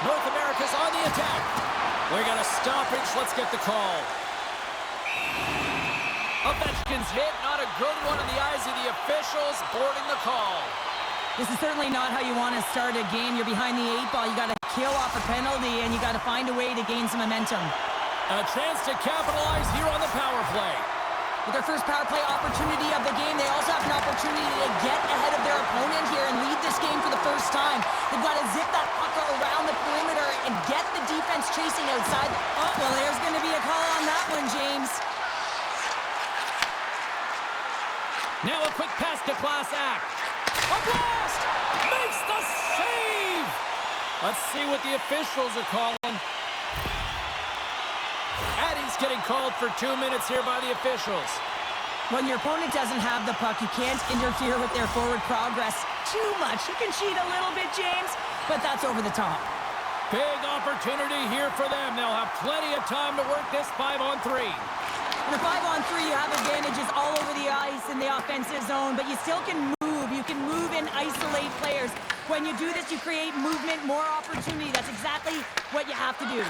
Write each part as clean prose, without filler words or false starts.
North America's on the attack. We got a stoppage. Let's get the call. Ovechkin's hit, not a good one in the eyes of the officials, boarding the call. This is certainly not how you want to start a game. You're behind the 8 ball. You got to kill off a penalty, and you got to find a way to gain some momentum. A chance to capitalize here on the power play. With their first power play opportunity of the game, they also have an opportunity to get ahead of their opponent here and lead this game for the first time. They've got to zip that puck around the perimeter and get the defense chasing outside. Oh, well, there's going to be a call on that one, James. Now a quick pass to Class Act. A blast! Makes the save! Let's see what the officials are calling. Addie's getting called for 2 minutes here by the officials. When your opponent doesn't have the puck, you can't interfere with their forward progress too much. You can cheat a little bit, James, but that's over the top. Big opportunity here for them. They'll have plenty of time to work this 5-on-3. In a 5-on-3, you have advantages all over the ice in the offensive zone, but you still can move. You can move and isolate players. When you do this, you create movement, more opportunity. That's exactly what you have to do.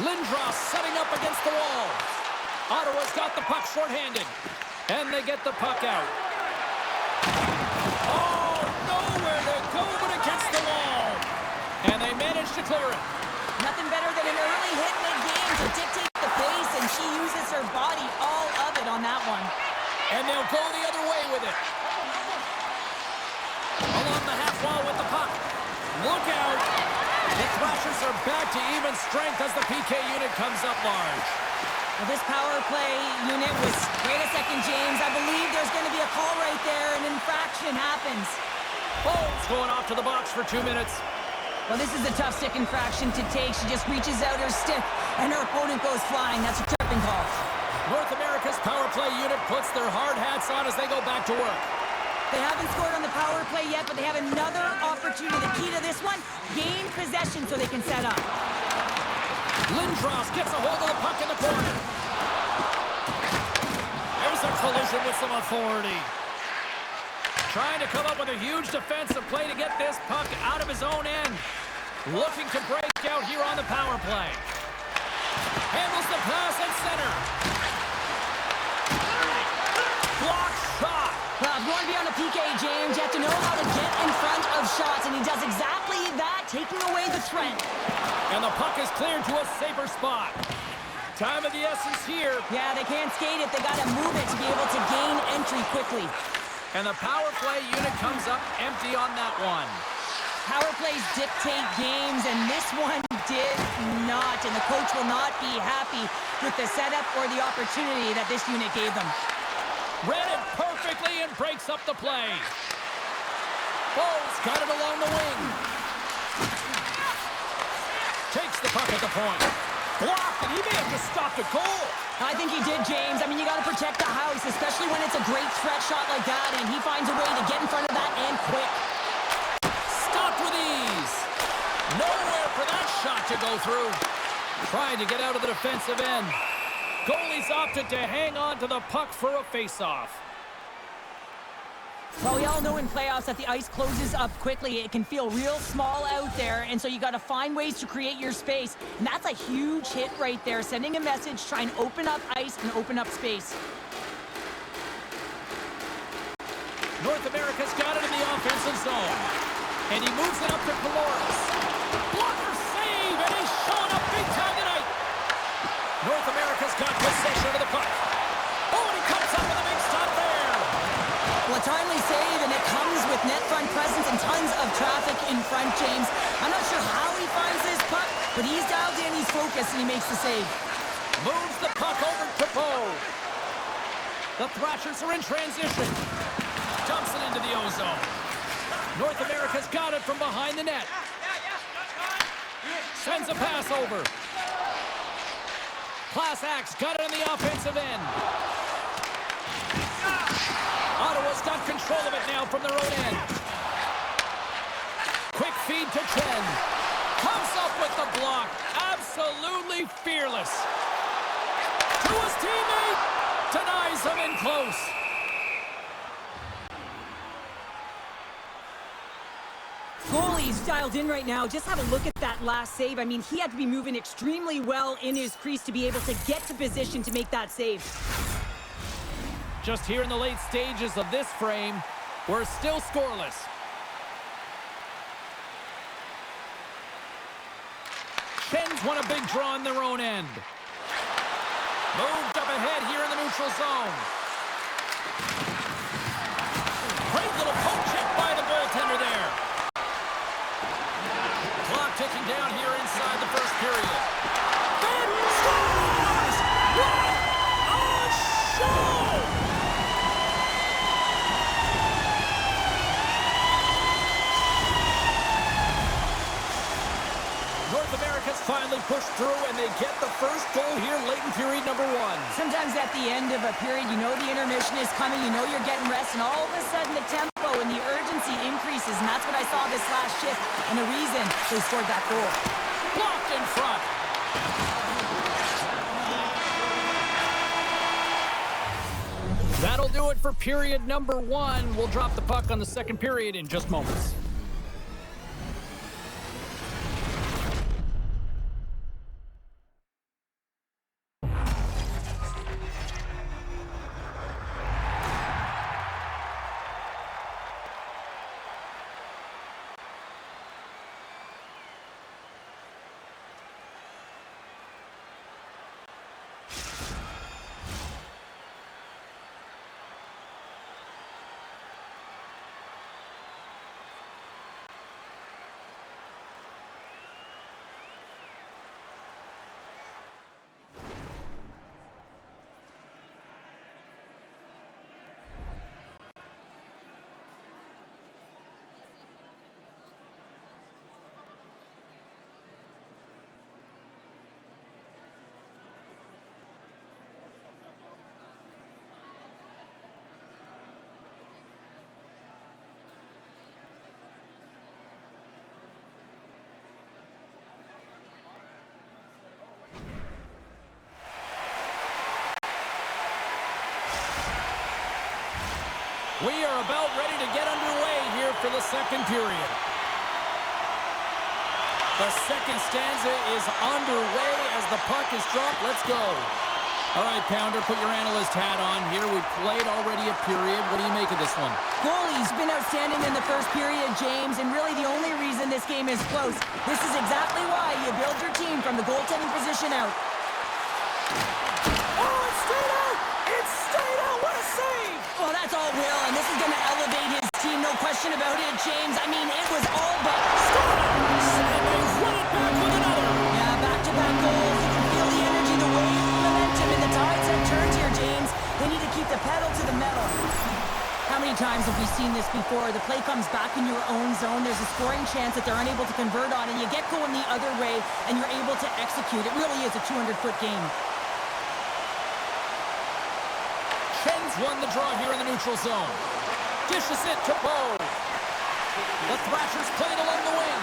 Lindros setting up against the wall. Ottawa's got the puck shorthanded, and they get the puck out. Oh, nowhere to go but against the wall. And they manage to clear it. Nothing better than an early hit mid-game to dictate the pace, and she uses her body, all of it on that one. And they'll go the other way with it. Along the half wall with the puck. Look out. The Thrashers are back to even strength as the PK unit comes up large. Well, this power play unit was... Wait a second, James. I believe there's going to be a call right there. An infraction happens. Bones going off to the box for 2 minutes. Well, this is a tough stick infraction to take. She just reaches out her stick, and her opponent goes flying. That's a tripping call. North America's power play unit puts their hard hats on as they go back to work. They haven't scored on the power play yet, but they have another opportunity. The key to this one, gain possession so they can set up. Lindros gets a hold of the puck in the corner. There's a collision with some authority. Trying to come up with a huge defensive play to get this puck out of his own end. Looking to break out here on the power play. Handles the pass at center. Block shot. Well, if you want to be on a PK, James, you have to know how to get in front of shots, and he does exactly that, taking away the threat. And the puck is cleared to a safer spot. Time of the essence here. Yeah, they can't skate it. They got to move it to be able to gain entry quickly. And the power play unit comes up empty on that one. Power plays dictate games, and this one did not. And the coach will not be happy with the setup or the opportunity that this unit gave them. Read it perfectly and breaks up the play. Bowles got it along the wing. Takes the puck at the point. Blocked, and he may have just stopped a goal. I think he did, James. I mean, you got to protect the house, especially when it's a great threat shot like that, and he finds a way to get in front of that and quick. Stopped with ease. Nowhere for that shot to go through. Trying to get out of the defensive end. Goalies opted to hang on to the puck for a face-off. Well, we all know in playoffs that the ice closes up quickly. It can feel real small out there, and so you got to find ways to create your space. And that's a huge hit right there, sending a message, trying to open up ice and open up space. North America's got it in the offensive zone. And he moves it up to Coloris. Blocker save, and he's showing up big time tonight. North America's got possession of the puck. Oh, and he comes up with a big stop there. Well, a timely save, and it comes with net front presence and tons of traffic in front, James. I'm not sure how he finds this puck, but he's dialed in, he's focused, and he makes the save. Moves the puck over to Poe. The Thrashers are in transition. Dumps it into the ozone. North America's got it from behind the net. Sends a pass over. Class Act's got it on the offensive end. Ottawa's got control of it now from their own end. Quick feed to Chen. Comes up with the block. Absolutely fearless. To his teammate. Denies him in close. Goalie's dialed in right now. Just have a look at that last save. I mean, he had to be moving extremely well in his crease to be able to get to position to make that save. Just here in the late stages of this frame, we're still scoreless. Shen's won a big draw in their own end. Moved up ahead here in the neutral zone. Great little poke check by the goaltender there. Clock ticking down here inside the first period. Ben scores! What a show! North America's finally pushed through, and they get the first goal here late in period number 1. Sometimes at the end of a period, you know the intermission is coming, you know you're getting rest, and all of a sudden the tempo and the urgency increases, and that's what I saw this last shift, and the reason they scored that goal. Blocked in front. That'll do it for period number 1. We'll drop the puck on the second period in just moments. We are about ready to get underway here for the second period. The second stanza is underway as the puck is dropped. Let's go. All right, Pounder, put your analyst hat on here. We've played already a period. What do you make of this one? Goalie's been outstanding in the first period, James, and really the only reason this game is close. This is exactly why you build your team from the goaltending position out. Oh, it's straight out! It's straight out! What a save! Well, that's all Will, and this is going to elevate his team, no question about it, James. I mean, it was all but... And they run it back with another! Yeah, back-to-back goals. You can feel the energy, the wave, momentum, and the tides have turned here, James. They need to keep the pedal to the metal. How many times have we seen this before? The play comes back in your own zone. There's a scoring chance that they're unable to convert on, and you get going the other way, and you're able to execute. It really is a 200-foot game. Shen's won the draw here in the neutral zone. Dishes it to Bo. The Thrashers play it along the wing.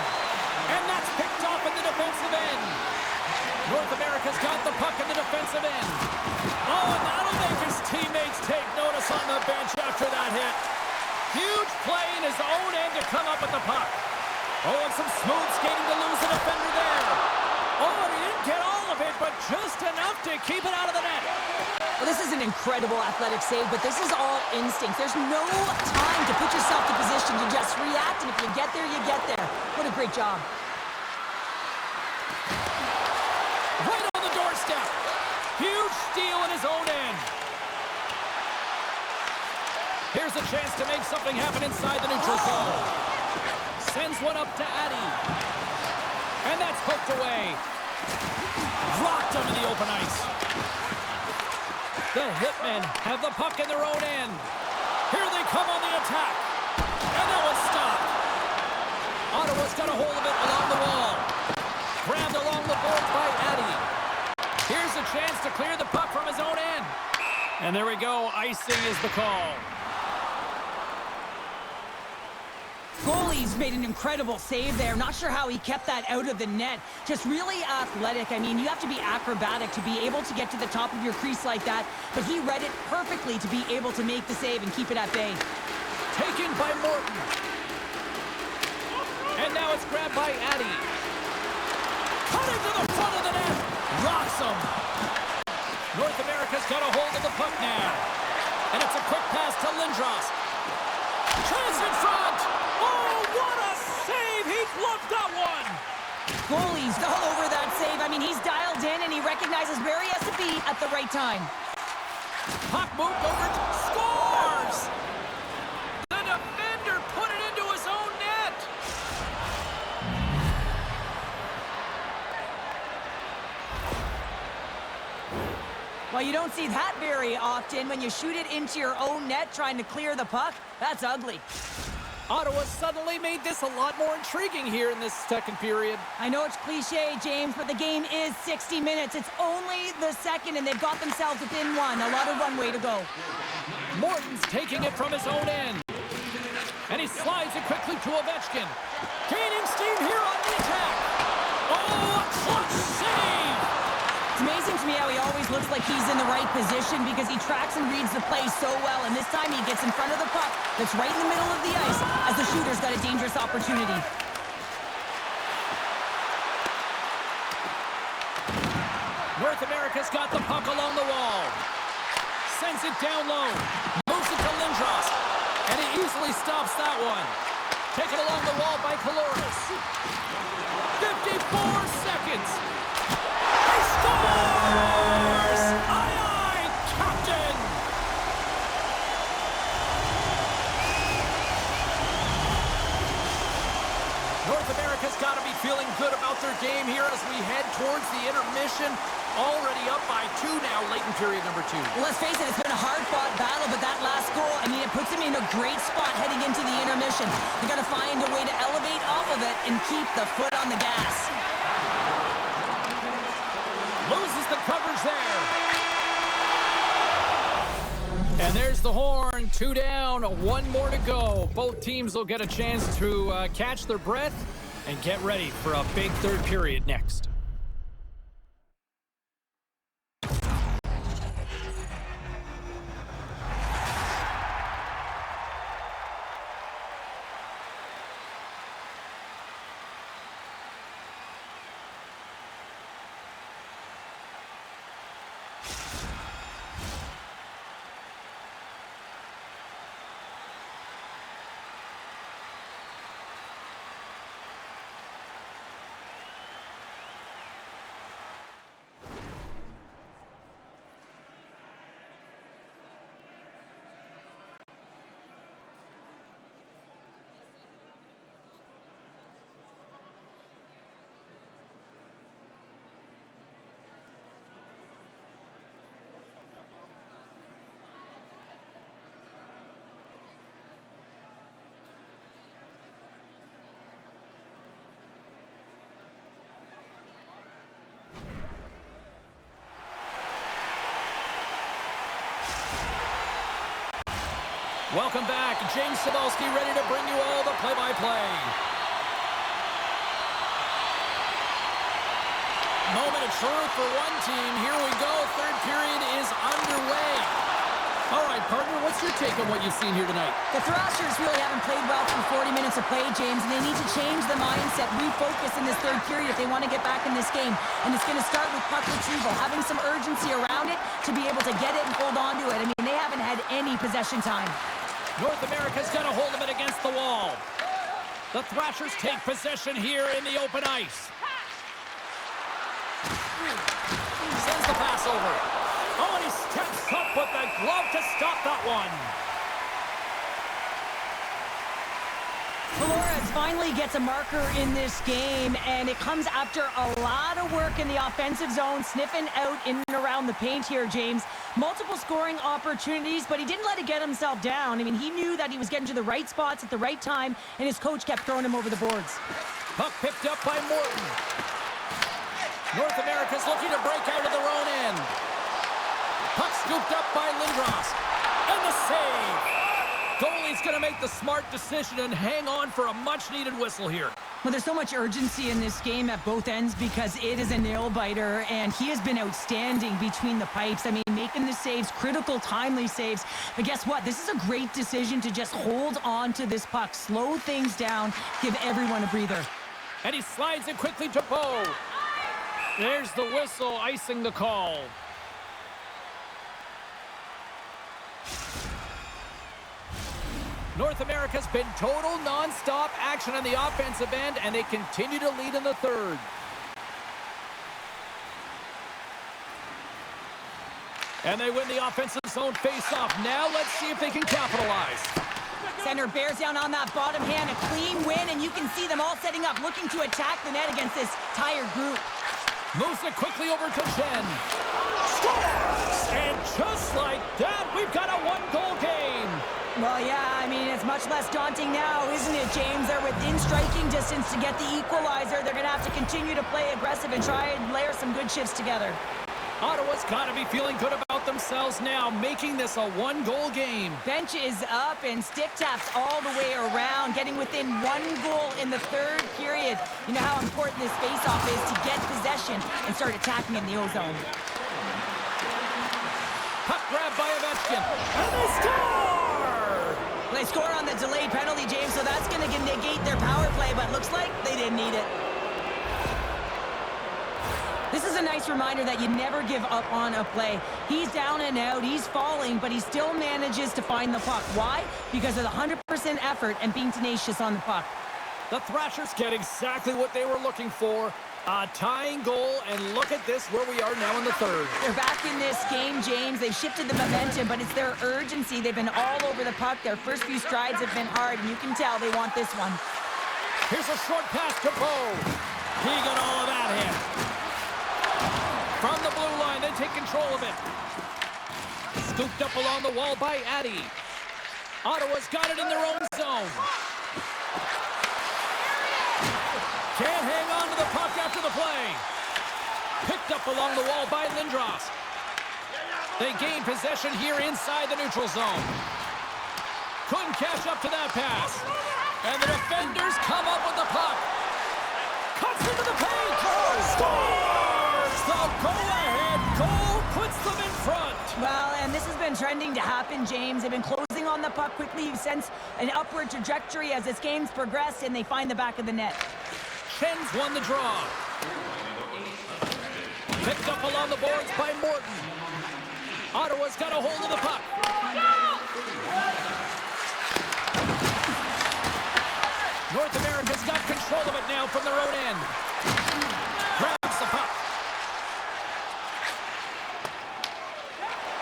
And that's picked off in the defensive end. North America's got the puck in the defensive end. Oh, and that'll make his teammates take notice on the bench after that hit. Huge play in his own end to come up with the puck. Oh, and some smooth skating to lose a defender there. Oh, and he didn't get all of it, but just enough to keep it out of the net. Well, this is an incredible athletic save, but this is all instinct. There's no time to put yourself in position to just react, and if you get there, you get there. What a great job. Right on the doorstep. Huge steal in his own end. Here's a chance to make something happen inside the neutral zone. Sends one up to Addy. And that's poked away. Rocked onto the open ice. The Hitmen have the puck in their own end. Here they come on the attack. And that one's stopped. Ottawa's got a hold of it along the wall. Grabbed along the boards by Addy. Here's a chance to clear the puck from his own end. And there we go. Icing is the call. Goalie's made an incredible save there. Not sure how he kept that out of the net. Just really athletic. I mean, you have to be acrobatic to be able to get to the top of your crease like that. But he read it perfectly to be able to make the save and keep it at bay. Taken by Morton. And now it's grabbed by Addy. Cutting to the front of the net. Rocks him. North America's got a hold of the puck now. And it's a quick pass to Lindros. Chance in front. Oh, what a save. He gloved that one. Goalie's all over that save. I mean, he's dialed in and he recognizes where he has to be at the right time. Puck moved over. Scores! The defender put it into his own net. Well, you don't see that very often when you shoot it into your own net trying to clear the puck. That's ugly. Ottawa suddenly made this a lot more intriguing here in this second period. I know it's cliche, James, but the game is 60 minutes. It's only the second, and they've got themselves within one. A lot of runway to go. Morton's taking it from his own end. And he slides it quickly to Ovechkin. Gaining steam here on the attack. Oh, a clutch save! It's amazing to me how he always looks like he's in the right position because he tracks and reads the play so well, and this time he gets in front of the puck that's right in the middle of the ice as the shooter's got a dangerous opportunity. North America's got the puck along the wall. Sends it down low. Moves it to Lindros. And he easily stops that one. Taken along the wall by Coloris. 54 seconds. He scores! Aye, aye, Captain! North America's got to be feeling good about their game here as we head towards the intermission. Already up by 2 now, late in period number 2. Well, let's face it, it's been a hard-fought battle, but that last goal, I mean, it puts them in a great spot heading into the intermission. They got to find a way to elevate off of it and keep the foot on the gas. Loses the coverage there. And there's the horn. 2 down, 1 more to go. Both teams will get a chance to catch their breath and get ready for a big third period next. Welcome back. James Cybulski ready to bring you all the play-by-play. Moment of truth for one team. Here we go. Third period is underway. All right, partner, what's your take on what you've seen here tonight? The Thrashers really haven't played well through 40 minutes of play, James, and they need to change the mindset, refocus in this third period if they want to get back in this game. And it's going to start with puck retrieval, having some urgency around it to be able to get it and hold on to it. I mean, they haven't had any possession time. North America's got a hold of it against the wall. The Thrashers take possession here in the open ice. Sends the pass over. Oh, and he steps up with the glove to stop that one. Flores finally gets a marker in this game, and it comes after a lot of work in the offensive zone, sniffing out in and around the paint here, James. Multiple scoring opportunities, but he didn't let it get himself down. I mean, he knew that he was getting to the right spots at the right time, and his coach kept throwing him over the boards. Puck picked up by Morton. North America's looking to break out of their own end. Puck scooped up by Lindros. And the save. Goalie's going to make the smart decision and hang on for a much-needed whistle here. Well, there's so much urgency in this game at both ends because it is a nail-biter, and he has been outstanding between the pipes. I mean, making the saves, critical, timely saves. But guess what? This is a great decision to just hold on to this puck, slow things down, give everyone a breather. And he slides it quickly to Bo. There's the whistle, icing the call. North America's been total non-stop action on the offensive end, and they continue to lead in the third. And they win the offensive zone face-off. Now let's see if they can capitalize. Center bears down on that bottom hand, a clean win, and you can see them all setting up, looking to attack the net against this tired group. Moves it quickly over to Chen. Scores! And just like that, we've got a one-goal game. Well, yeah, I mean, it's much less daunting now, isn't it, James? They're within striking distance to get the equalizer. They're going to have to continue to play aggressive and try and layer some good shifts together. Ottawa's got to be feeling good about themselves now, making this a one-goal game. Bench is up and stick taps all the way around, getting within one goal in the third period. You know how important this face-off is to get possession and start attacking in the O-zone. Puck grab by Ovechkin, and they score! They score on the delayed penalty, James, so that's going to negate their power play, but looks like they didn't need it. This is a nice reminder that you never give up on a play. He's down and out, he's falling, but he still manages to find the puck. Why? Because of the 100% effort and being tenacious on the puck. The Thrashers get exactly what they were looking for. A tying goal, and look at this, where we are now in the third. They're back in this game, James. They've shifted the momentum, but it's their urgency. They've been all over the puck. Their first few strides have been hard, and you can tell they want this one. Here's a short pass to Bo. He got all of that in. From the blue line, they take control of it. Scooped up along the wall by Addy. Ottawa's got it in their own zone. Can't hang on to the puck after the play. Picked up along the wall by Lindros. They gain possession here inside the neutral zone. Couldn't catch up to that pass. And the defenders come up with the puck. Cuts into the paint. Scores! The go-ahead goal puts them in front. Well, and this has been trending to happen, James. They've been closing on the puck quickly. You sense an upward trajectory as this game's progressed, and they find the back of the net. Chen's won the draw. Picked up along the boards by Morton. Ottawa's got a hold of the puck. North America's got control of it now from their own end. Grabs the puck.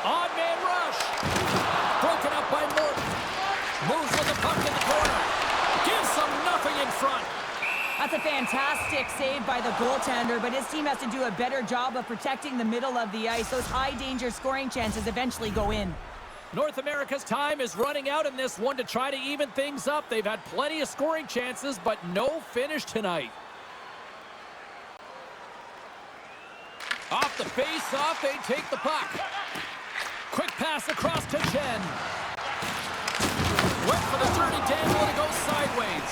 Odd man rush. Broken up by Morton. Moves with the puck in the corner. Gives them nothing in front. That's a fantastic save by the goaltender, but his team has to do a better job of protecting the middle of the ice. Those high-danger scoring chances eventually go in. North America's time is running out in this one to try to even things up. They've had plenty of scoring chances, but no finish tonight. Off the face-off, they take the puck. Quick pass across to Chen. Went for the dirty dangle and it goes sideways.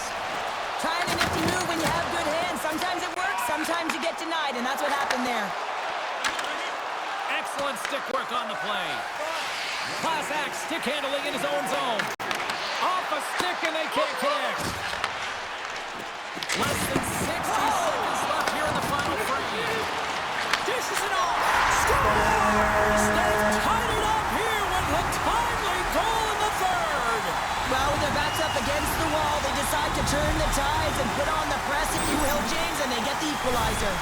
Trying a nifty move when you have good hands. Sometimes it works, sometimes you get denied, and that's what happened there. Excellent stick work on the play. Class act stick handling in his own zone. Off a stick and they can't connect. Less than 60 seconds left here in the final frame. Dishes it off. Scores! They've tied it up here with a timely goal in the third. Well, with their backs up against the wall, they decide to turn the tides and put on the press, if you will, James, and they get the equalizer.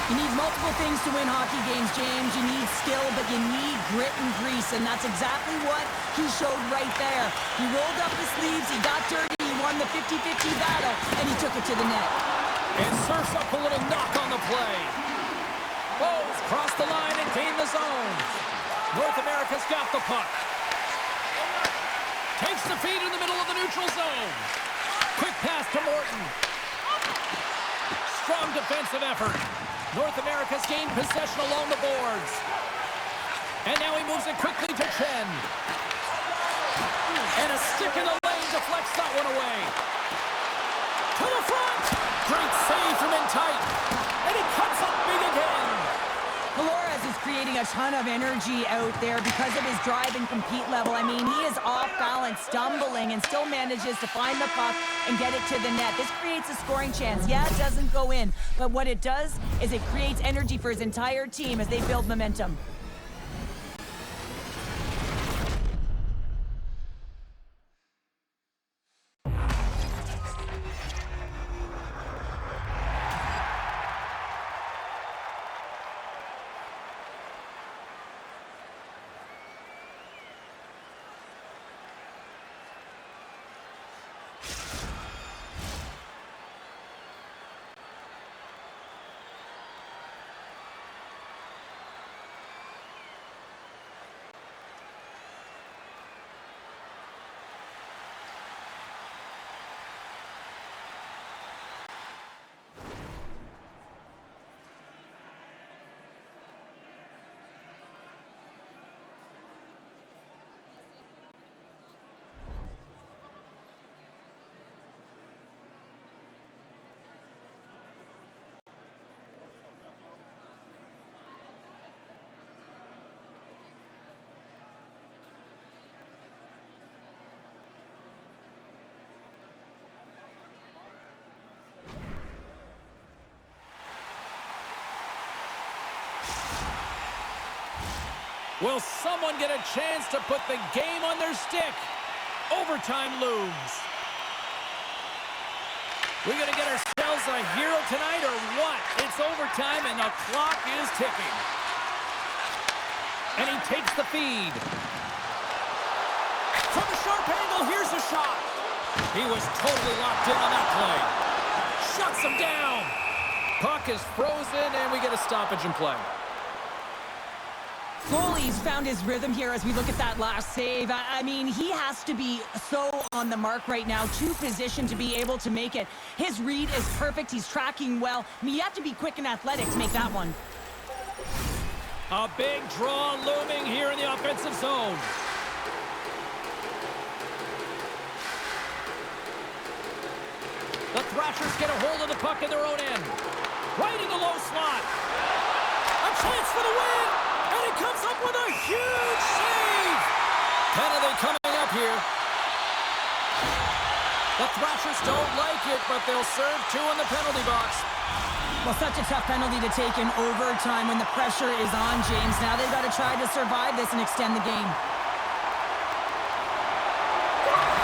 You need multiple things to win hockey games, James. You need skill, but you need grit and grease, and that's exactly what he showed right there. He rolled up his sleeves, he got dirty, he won the 50-50 battle, and he took it to the net. And surfs up a little knock on the play. Bowes crossed the line and gained the zone. North America's got the puck. Takes the feed in the middle of the neutral zone. Quick pass to Morton. Strong defensive effort. North America's gained possession along the boards. And now he moves it quickly to Chen. And a stick in the lane deflects that one away. To the front. Great save from in tight. And he cuts up big again. Flores is creating a ton of energy out there because of his drive and compete level. I mean, he is off balance, stumbling, and still manages to find the puck and get it to the net. This creates a scoring chance. Yeah, it doesn't go in, but what it does is it creates energy for his entire team as they build momentum. Will someone get a chance to put the game on their stick? Overtime looms. We gonna get ourselves a hero tonight or what? It's overtime and the clock is ticking. And he takes the feed. From a sharp angle, here's a shot. He was totally locked in on that play. Shuts him down. Puck is frozen and we get a stoppage in play. Goalie's found his rhythm here as we look at that last save. I mean, he has to be so on the mark right now, to position to be able to make it. His read is perfect. He's tracking well. I mean, you have to be quick and athletic to make that one. A big draw looming here in the offensive zone. The Thrashers get a hold of the puck in their own end. Right in the low slot. A chance for the win. And he comes up with a huge save. Penalty coming up here. The Thrashers don't like it, but they'll serve two in the penalty box. Well, such a tough penalty to take in overtime when the pressure is on, James. Now they've got to try to survive this and extend the game.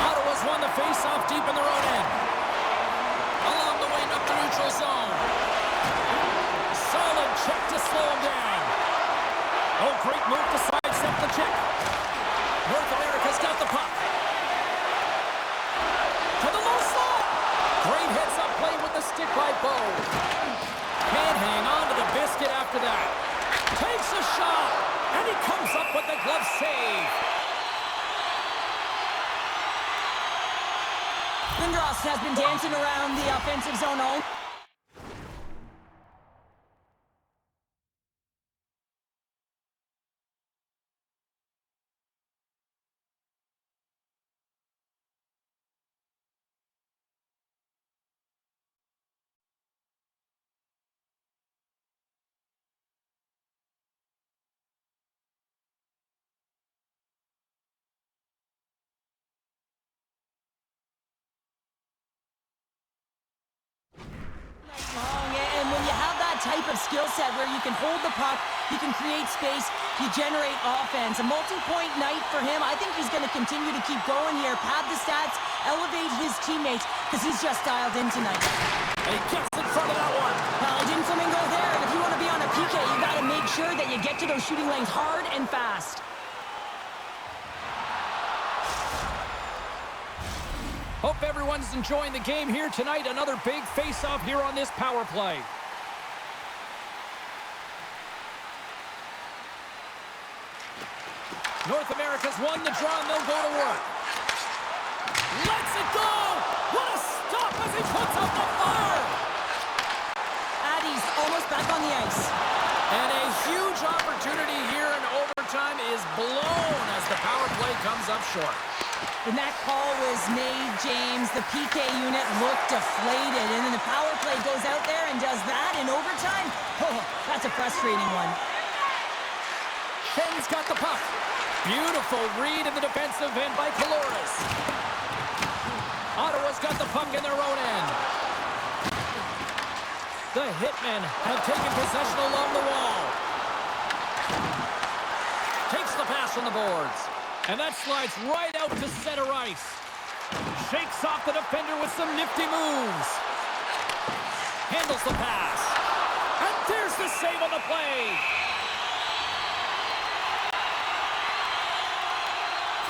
Ottawa's won the face-off deep in their own end. Along the wing up the neutral zone. Solid check to slow him down. Oh, great move to sidestep the check. North America's got the puck. To the low slot. Great heads-up play with the stick by Bo. Can't hang on to the biscuit after that. Takes a shot. And he comes up with the glove save. Lindros has been dancing around the offensive zone all. And when you have that type of skill set where you can hold the puck, you can create space, you generate offense. A multi-point night for him. I think he's going to continue to keep going here, pad the stats, elevate his teammates, because he's just dialed in tonight. And he gets in front of that one. Well, it didn't flamingo there, and if you want to be on a PK, you got to make sure that you get to those shooting lanes hard and fast. Hope everyone's enjoying the game here tonight. Another big face-off here on this power play. North America's won the draw, and they'll go to work. Lets it go! What a stop as he puts up the fire! Addy's almost back on the ice. And a huge opportunity here in overtime is blown as the power play comes up short. When that call was made, James, the PK unit looked deflated, and then the power play goes out there and does that in overtime? Oh, that's a frustrating one. Ben's got the puck. Beautiful read in the defensive end by Coloris. Ottawa's got the puck in their own end. The Hitmen have taken possession along the wall. Takes the pass from the boards. And that slides right out to center ice. Shakes off the defender with some nifty moves. Handles the pass. And there's the save on the play.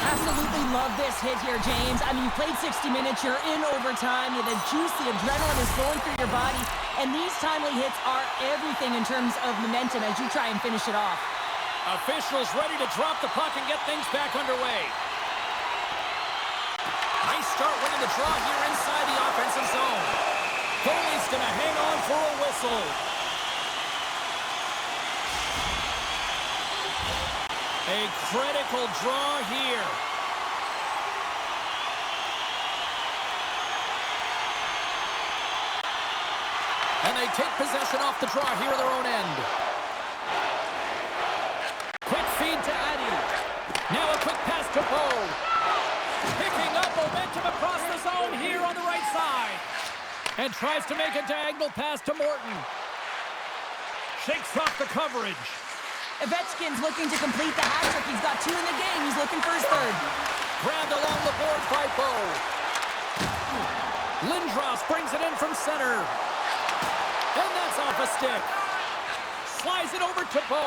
Absolutely love this hit here, James. I mean, you played 60 minutes, you're in overtime, the juice, the adrenaline is flowing through your body, and these timely hits are everything in terms of momentum as you try and finish it off. Officials ready to drop the puck and get things back underway. Nice start winning the draw here inside the offensive zone. Goalie's going to hang on for a whistle. A critical draw here. And they take possession off the draw here at their own end. Quick feed to Addy. Now a quick pass to Bo. Picking up momentum across the zone here on the right side. And tries to make a diagonal pass to Morton. Shakes off the coverage. Ovechkin's looking to complete the hat trick. He's got 2 in the game. He's looking for his third. Grabbed along the boards by Bo. Lindros brings it in from center. And that's off a stick. Slides it over to Bo.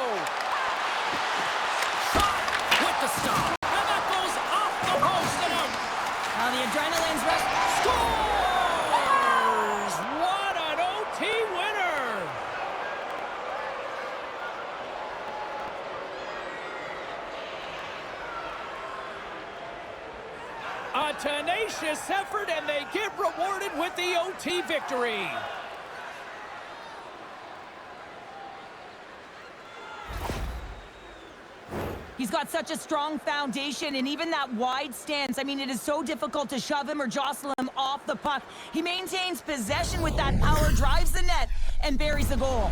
Shot with the stop. And that goes off the post and out. Now the adrenaline's rush. Scores! What an OT winner! A tenacious effort, and they get rewarded with the OT victory. He's got such a strong foundation, and even that wide stance, I mean, it is so difficult to shove him or jostle him off the puck. He maintains possession with that power, drives the net, and buries the goal.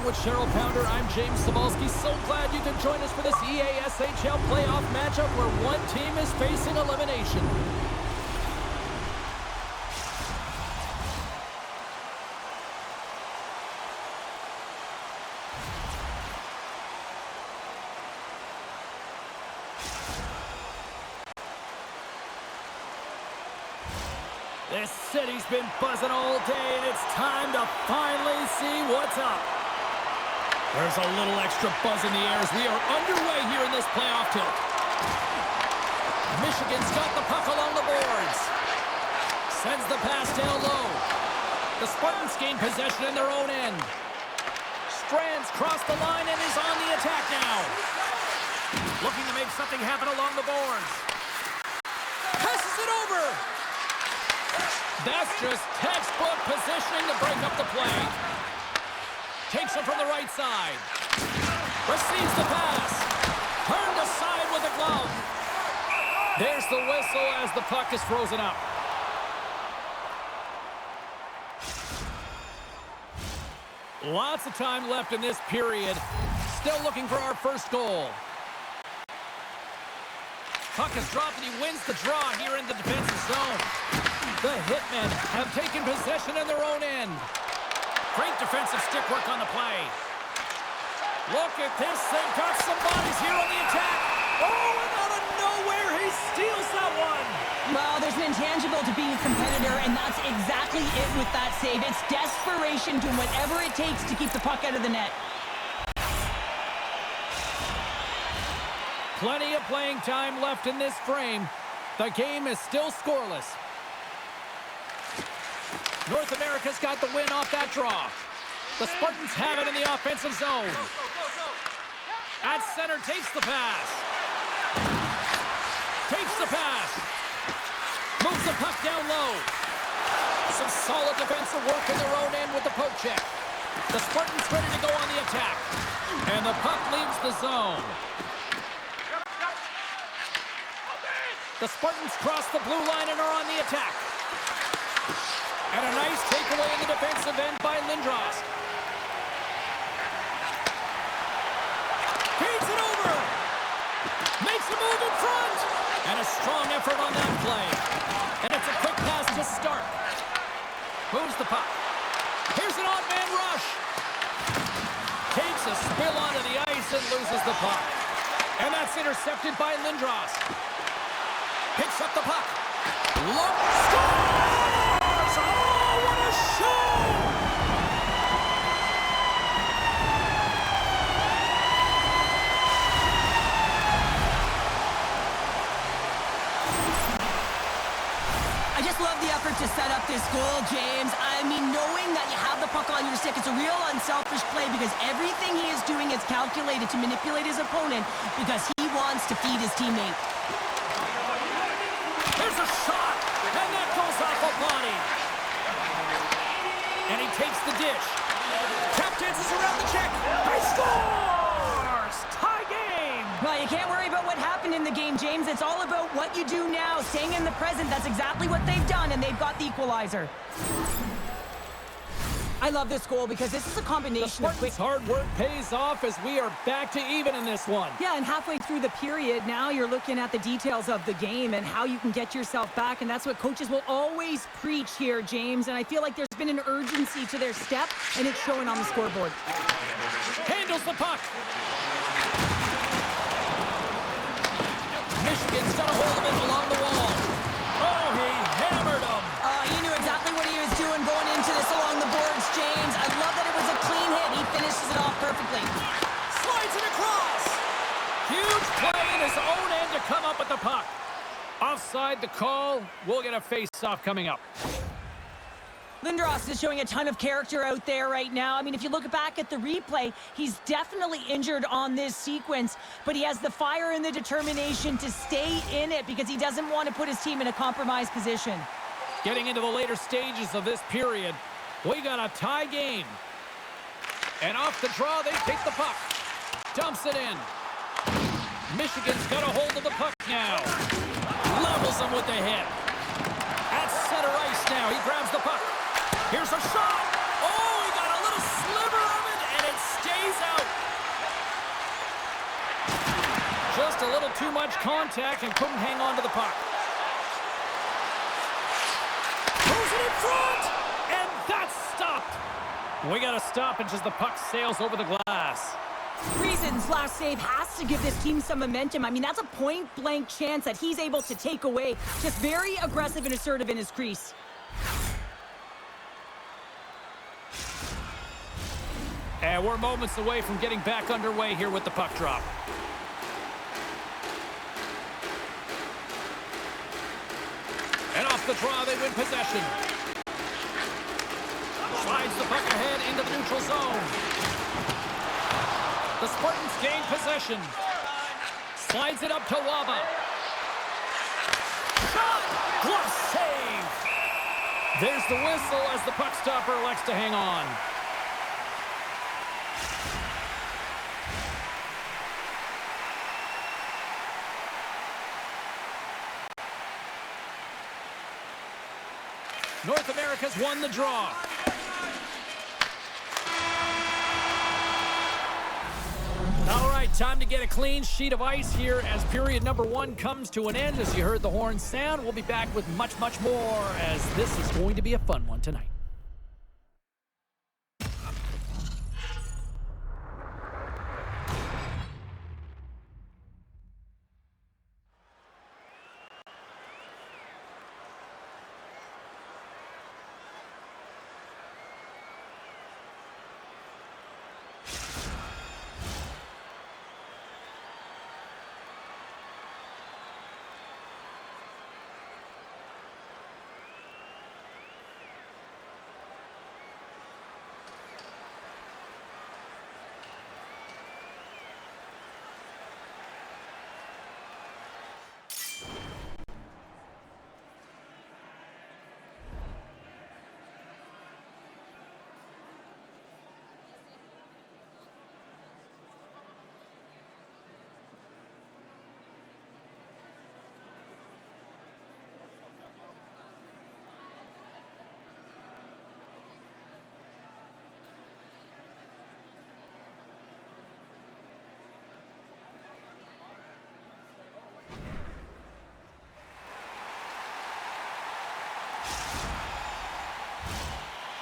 with Cheryl Pounder. I'm James Cebulski. So glad you can join us for this EASHL playoff matchup where one team is facing elimination. This city's been buzzing all day, and it's time to finally see what's up. There's a little extra buzz in the air as we are underway here in this playoff tilt. Michigan's got the puck along the boards. Sends the pass down low. The Spartans gain possession in their own end. Strands cross the line and is on the attack now. Looking to make something happen along the boards. Passes it over. That's just textbook positioning to break up the play. Takes it from the right side. Receives the pass. Turned aside with a glove. There's the whistle as the puck is frozen up. Lots of time left in this period. Still looking for our first goal. Puck is dropped and he wins the draw here in the defensive zone. The Hitmen have taken possession in their own end. Great defensive stick work on the play. Look at this. They've got some bodies here on the attack. Oh, and out of nowhere, he steals that one. Well, there's an intangible to being a competitor, and that's exactly it with that save. It's desperation, doing whatever it takes to keep the puck out of the net. Plenty of playing time left in this frame. The game is still scoreless. North America's got the win off that draw. The Spartans have it in the offensive zone. At center, takes the pass. Takes the pass. Moves the puck down low. Some solid defensive work in their own end with the poke check. The Spartans ready to go on the attack. And the puck leaves the zone. The Spartans cross the blue line and are on the attack. And a nice takeaway in the defensive end by Lindros. Feeds it over. Makes a move in front. And a strong effort on that play. And it's a quick pass to Stark. Moves the puck. Here's an odd man rush. Takes a spill onto the ice and loses the puck. And that's intercepted by Lindros. Picks up the puck. Look, scores! Oh, what a show! I just love the effort to set up this goal, James. I mean, knowing that you have the puck on your stick, it's a real unselfish play because everything he is doing is calculated to manipulate his opponent because he wants to feed his teammate. There's a shot, and that goes off a body. And he takes the dish. Tap dances around the check. He scores! Tie game! Well, you can't worry about what happened in the game, James. It's all about what you do now, staying in the present. That's exactly what they've done, and they've got the equalizer. I love this goal because this is a combination of quick... hard work pays off as we are back to even in this one. Yeah, and halfway through the period, now you're looking at the details of the game and how you can get yourself back, and that's what coaches will always preach here, James, and I feel like there's been an urgency to their step, and it's showing on the scoreboard. Handles the puck. Michigan's got a hold of it along the wall. Oh, he hammered him. He knew exactly what he was doing going into this along the boards, James. I love that it was a clean hit. He finishes it off perfectly. Slides it across. Huge play in his own end to come up with the puck. Offside the call. We'll get a face-off coming up. Lindros is showing a ton of character out there right now. I mean, if you look back at the replay, he's definitely injured on this sequence, but he has the fire and the determination to stay in it because he doesn't want to put his team in a compromised position. Getting into the later stages of this period, we got a tie game. And off the draw, they take the puck. Dumps it in. Michigan's got a hold of the puck now. Levels him with the hit. At center ice now, he grabs the puck. Here's a shot. Oh, he got a little sliver of it, and it Just a little too much contact and couldn't hang on to the puck. Throws it in front, and that's stopped. We got a stoppage as the puck sails over the glass. Reason's last save has to give this team some momentum. I mean, that's a point-blank chance that he's able to take away. Just very aggressive and assertive in his crease. And we're moments away from getting back underway here with the puck drop. And off the draw, they win possession. Slides the puck ahead into the neutral zone. The Spartans gain possession. Slides it up to Waba. Shot! Glove save! There's the whistle as the puck stopper elects to hang on. North America's won the draw. All right, time to get a clean sheet of ice here as period number 1 comes to an end. As you heard the horn sound, we'll be back with much, much more as this is going to be a fun one tonight.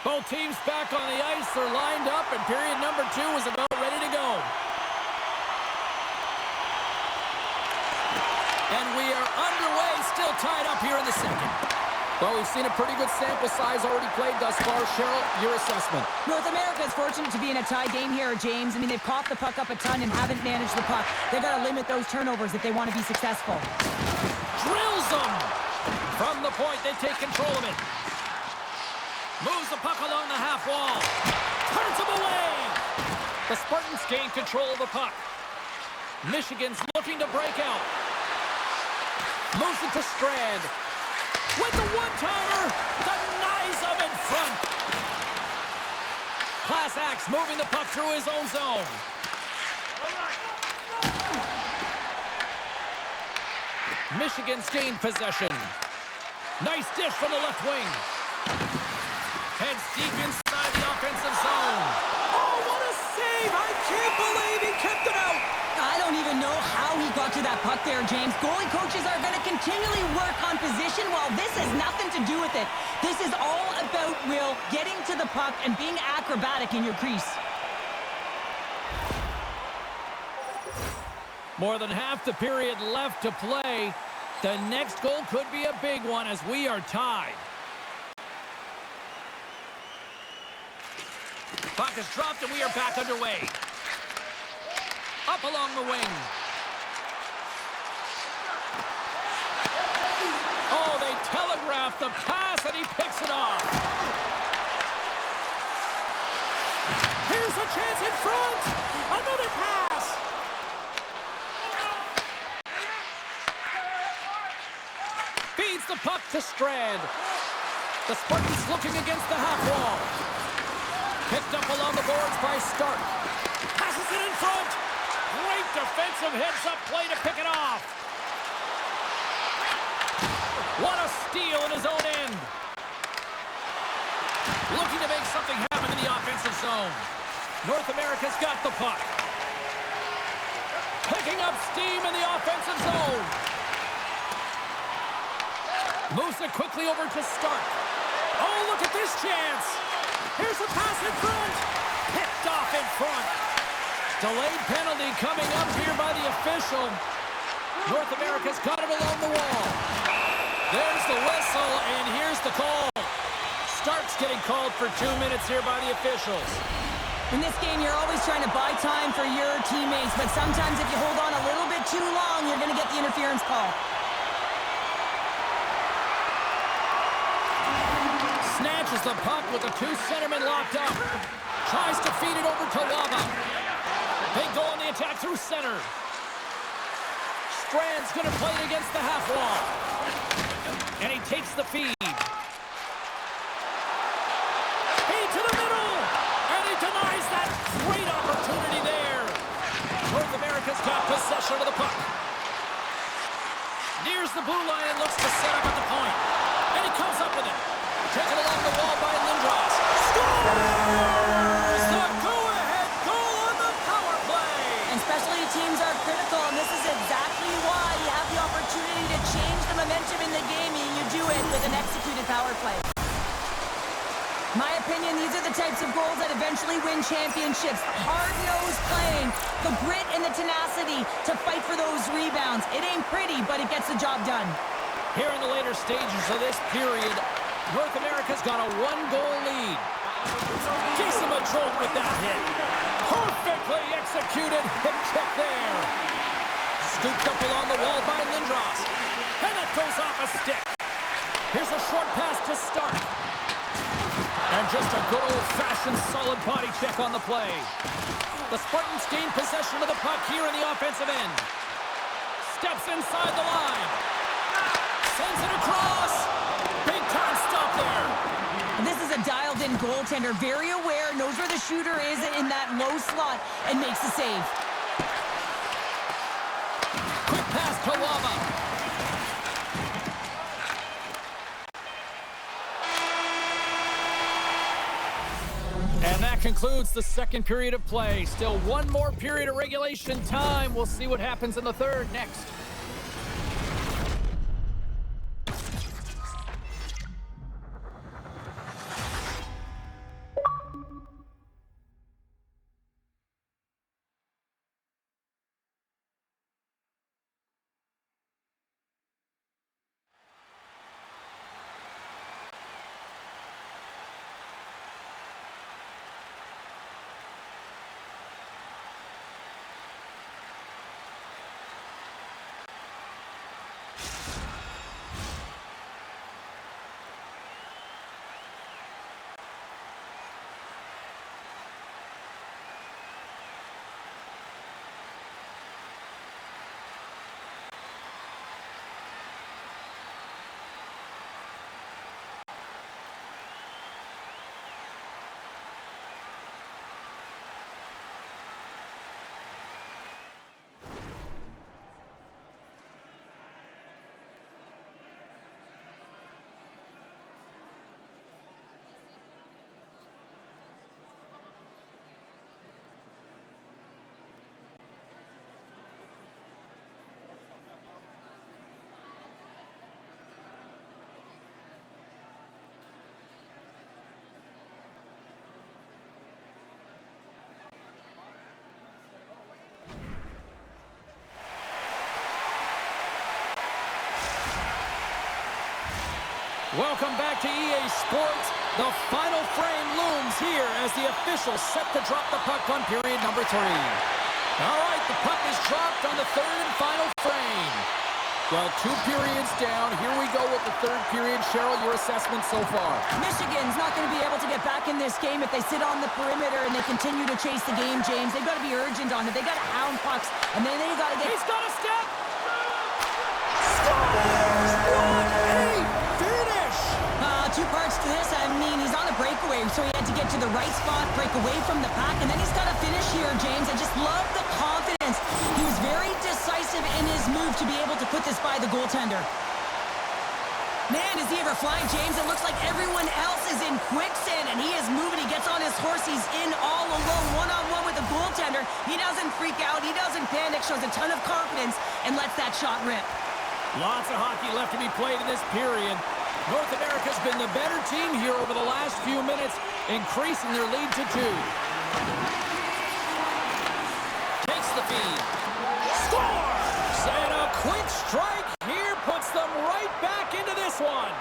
Both teams back on the ice. They're lined up, and period number 2 is about ready to go. And we are underway, still tied up here in the second. Well, we've seen a pretty good sample size already played thus far. Cheryl, your assessment. North America is fortunate to be in a tie game here, James. I mean, they've coughed the puck up a ton and haven't managed the puck. They've got to limit those turnovers if they want to be successful. Drills them! From the point, they take control of it. Moves the puck along the half wall. Turns him away! The Spartans gain control of the puck. Michigan's looking to break out. Moves it to Strand. With the one-timer, denies him in front. Class Axe moving the puck through his own zone. Michigan's gained possession. Nice dish from the left wing. Heads deep inside the offensive zone. Oh, what a save! I can't believe he kept it out! I don't even know how he got to that puck there, James. Goalie coaches are going to continually work on position while this has nothing to do with it. This is all about Will getting to the puck and being acrobatic in your crease. More than half the period left to play. The next goal could be a big one as we are tied. Puck is dropped and we are back underway. Up along the wing. Oh, they telegraph the pass and he picks it off. Here's a chance in front. Another pass. Feeds the puck to Strand. The Spartans looking against the half wall. Picked up along the boards by Stark. Passes it in front. Great defensive heads-up play to pick it off. What a steal in his own end. Looking to make something happen in the offensive zone. North America's got the puck. Picking up steam in the offensive zone. Moves it quickly over to Stark. Oh, look at this chance. Here's a pass in front. Picked off in front. Delayed penalty coming up here by the official. North America's got it along the wall. There's the whistle, and here's the call. Stark's getting called for 2 minutes here by the officials. In this game, you're always trying to buy time for your teammates, but sometimes if you hold on a little bit too long, you're going to get the interference call. Snatches the puck with the two centermen locked up. Tries to feed it over to Lava. They go on the attack through center. Strand's going to play it against the half wall. And he takes the feed. Feed to the middle. And he denies that great opportunity there. North America's got possession of the puck. Nears the blue line and looks to set up at the point. And he comes up with it. Taken along the wall by Lindros. Scores! The go-ahead goal on the power play. And specialty teams are critical, and this is exactly why you have the opportunity to change the momentum in the game, and you do it with an executed power play. My opinion, these are the types of goals that eventually win championships. Hard-nosed playing, the grit and the tenacity to fight for those rebounds. It ain't pretty, but it gets the job done. Here in the later stages of this period, North America's got a one-goal lead. Jason Majolt with that hit. Perfectly executed hip check there. Scooped up along the wall by Lindros. And it goes off a stick. Here's a short pass to Stark. And just a good old-fashioned solid body check on the play. The Spartans gain possession of the puck here in the offensive end. Steps inside the line. Sends it across. Big time stop there. And this is a dialed-in goaltender, very aware, knows where the shooter is in that low slot, and makes the save. Quick pass to Lava. And that concludes the second period of play. Still one more period of regulation time. We'll see what happens in the third next. Welcome back to EA Sports. The final frame looms here as the officials set to drop the puck on period number 3. All right, the puck is dropped on the third and final frame. Well, 2 periods down. Here we go with the third period. Cheryl, your assessment so far? Michigan's not going to be able to get back in this game if they sit on the perimeter and they continue to chase the game, James. They've got to be urgent on it. They got to hound pucks, and then they got to get... He's got a step! Scores! What a finish! 2 parts to this. I mean, he's on a breakaway, so he had to get to the right spot, break away from the pack, and then he's got to finish here, James. I just love the confidence. He was very decisive in his move to be able to put this by the goaltender. Man, is he ever flying, James? It looks like everyone else is in quicksand, and he is moving. He gets on his horse. He's in all alone, one-on-one with the goaltender. He doesn't freak out. He doesn't panic, shows a ton of confidence, and lets that shot rip. Lots of hockey left to be played in this period. North America's been the better team here over the last few minutes, increasing their lead to 2. Takes the feed. Scores! And a quick strike here puts them right back into this one.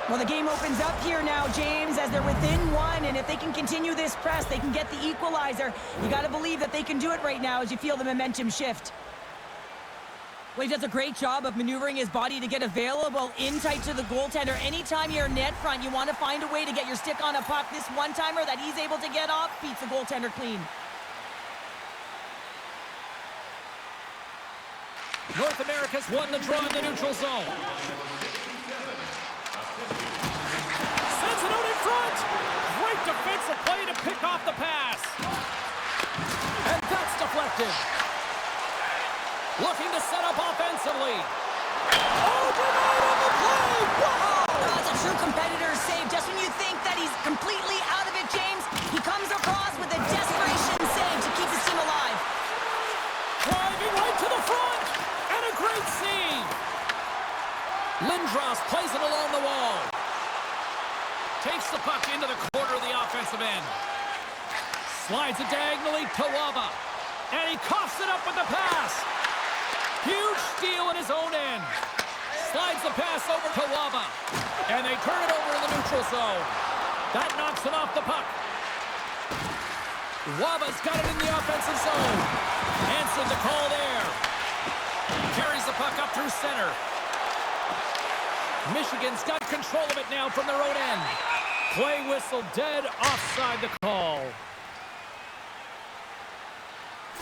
Well, the game opens up here now, James, as they're within 1, and if they can continue this press, they can get the equalizer. You got to believe that they can do it right now as you feel the momentum shift. Well, he does a great job of maneuvering his body to get available in tight to the goaltender. Anytime you're net front, you want to find a way to get your stick on a puck. This one-timer that he's able to get off beats the goaltender clean. North America's won the draw in the neutral zone. Sends it out in front. Great defensive play to pick off the pass. And that's deflected. Looking to set up offensively. Overnight on the play! Wow! That's a true competitor's save. Just when you think that he's completely out of it, James, he comes across with a desperation save to keep his team alive. Driving right to the front! And a great save! Lindros plays it along the wall. Takes the puck into the corner of the offensive end. Slides it diagonally to Waba. And he coughs it up with the pass. Huge steal in his own end. Slides the pass over to Waba. And they turn it over in the neutral zone. That knocks it off the puck. Waba's got it in the offensive zone. Answered the call there. Carries the puck up through center. Michigan's got control of it now from their own end. Play whistle dead offside the call.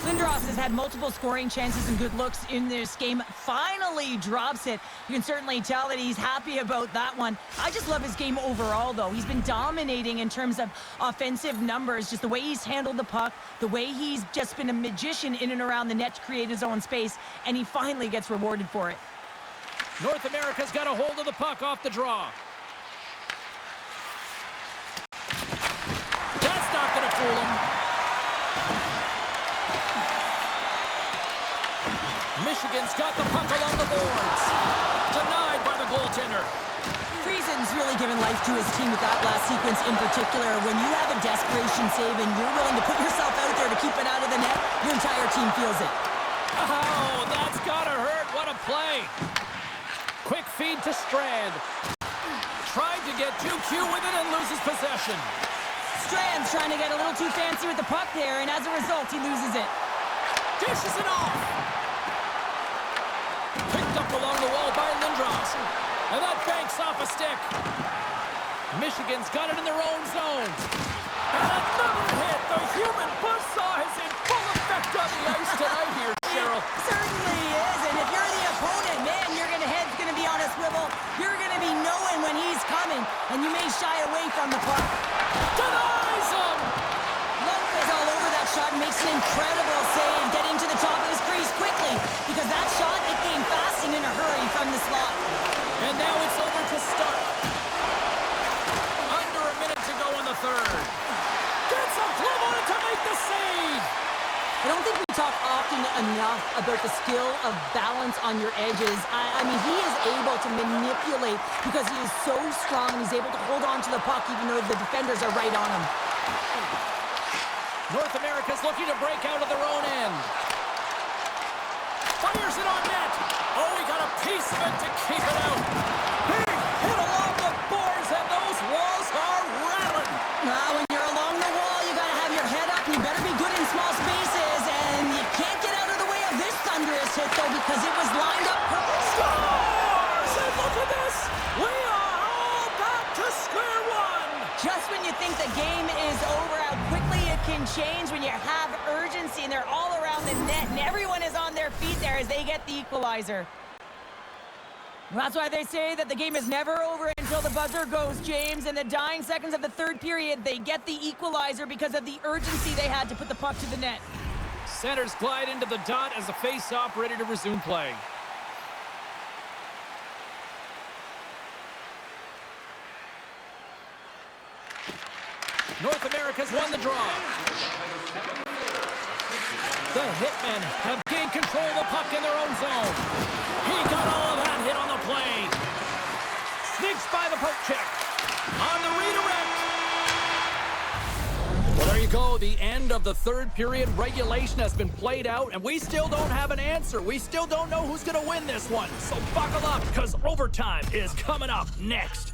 Lindros has had multiple scoring chances and good looks in this game. Finally drops it. You can certainly tell that he's happy about that one. I just love his game overall, though. He's been dominating in terms of offensive numbers, just the way he's handled the puck, the way he's just been a magician in and around the net to create his own space, and he finally gets rewarded for it. North America's got a hold of the puck off the draw. That's not going to fool him. Michigan's got the puck along the boards. Denied by the goaltender. Friesen's really given life to his team with that last sequence in particular. When you have a desperation save and you're willing to put yourself out there to keep it out of the net, your entire team feels it. Oh, that's gotta hurt. What a play. Quick feed to Strand. Tried to get too cute with it and loses possession. Strand's trying to get a little too fancy with the puck there, and as a result, he loses it. Dishes it off. Picked up along the wall by Lindros. And that banks off a stick. Michigan's got it in their own zone. And another hit. The human buzzsaw is in full effect on the ice tonight here, Cheryl. It certainly is. And if you're the opponent, man, your head's going to be on a swivel. You're going to be knowing when he's coming. And you may shy away from the puck. Denies him. Lundqvist is all over that shot and makes an incredible save, getting to the top of his crease quickly. Because that shot, it came fast and in a hurry from the slot. And now it's over to Stark. Under a minute to go in the third. Gets a glove on it to make the save. I don't think we talk often enough about the skill of balance on your edges. I mean, he is able to manipulate because he is so strong. He's able to hold on to the puck even though the defenders are right on him. North America's looking to break out of their own end. Fires it on net. Oh, he got a piece of it to keep it out. Big hit along the boards, and those walls are rattling. When you're along the wall, you got to have your head up, and you better be good in small spaces, and you can't get out of the way of this thunderous hit, though, because it was lined up. Scores! And look at this. We are all back to square one. Just when you think the game is over, how quickly it can change when you have urgency, and they're all around the net, and everyone is on their feet there as they get the equalizer. Well, that's why they say that the game is never over until the buzzer goes, James. In the dying seconds of the third period, they get the equalizer because of the urgency they had to put the puck to the net. Centers glide into the dot as a face-off ready to resume play. North America's won the draw. The Hitmen have gained control of the puck in their own zone. He got all of that hit on the play. Sneaks by the poke check. On the redirect. Well, there you go. The end of the third period. Regulation has been played out, and we still don't have an answer. We still don't know who's going to win this one. So buckle up, because overtime is coming up next.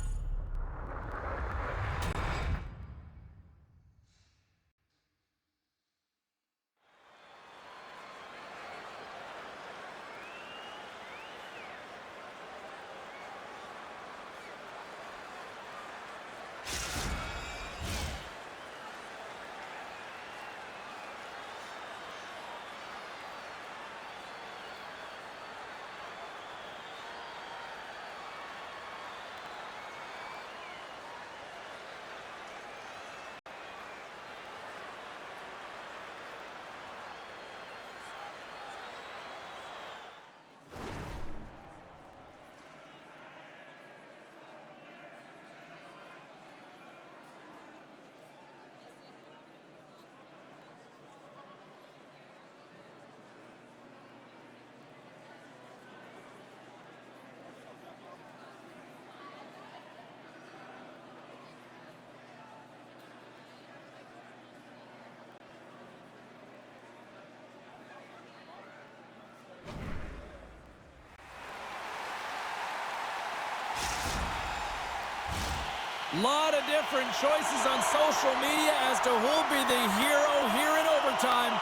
Lot of different choices on social media as to who'll be the hero here in overtime.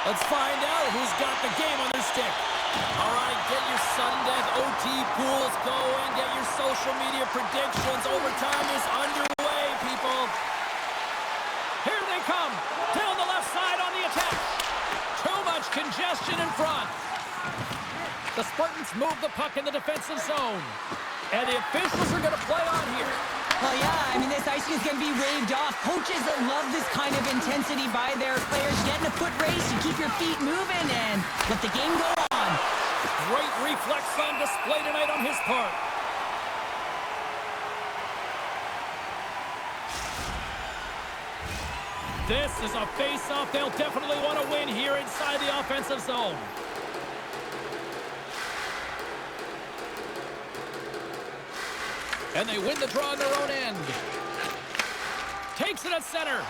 Let's find out who's got the game on their stick. All right, get your sudden death OT pools going. Get your social media predictions. Overtime is underway, people. Here they come. Down the left side on the attack. Too much congestion in front. The Spartans move the puck in the defensive zone. And the officials are going to play on here. Well, yeah, I mean, this icing is going to be waved off. Coaches that love this kind of intensity by their players. Get in a foot race, you keep your feet moving, and let the game go on. Great reflex on display tonight on his part. This is a face-off they'll definitely want to win here inside the offensive zone. And they win the draw on their own end. Takes it at center.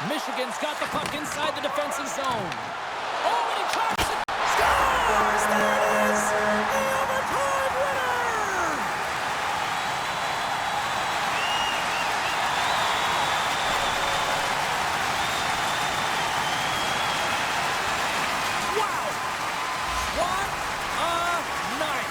Michigan's got the puck inside the defensive zone. Oh, and he tracks it. Scores! There it is! The overtime winner! Wow! What a night!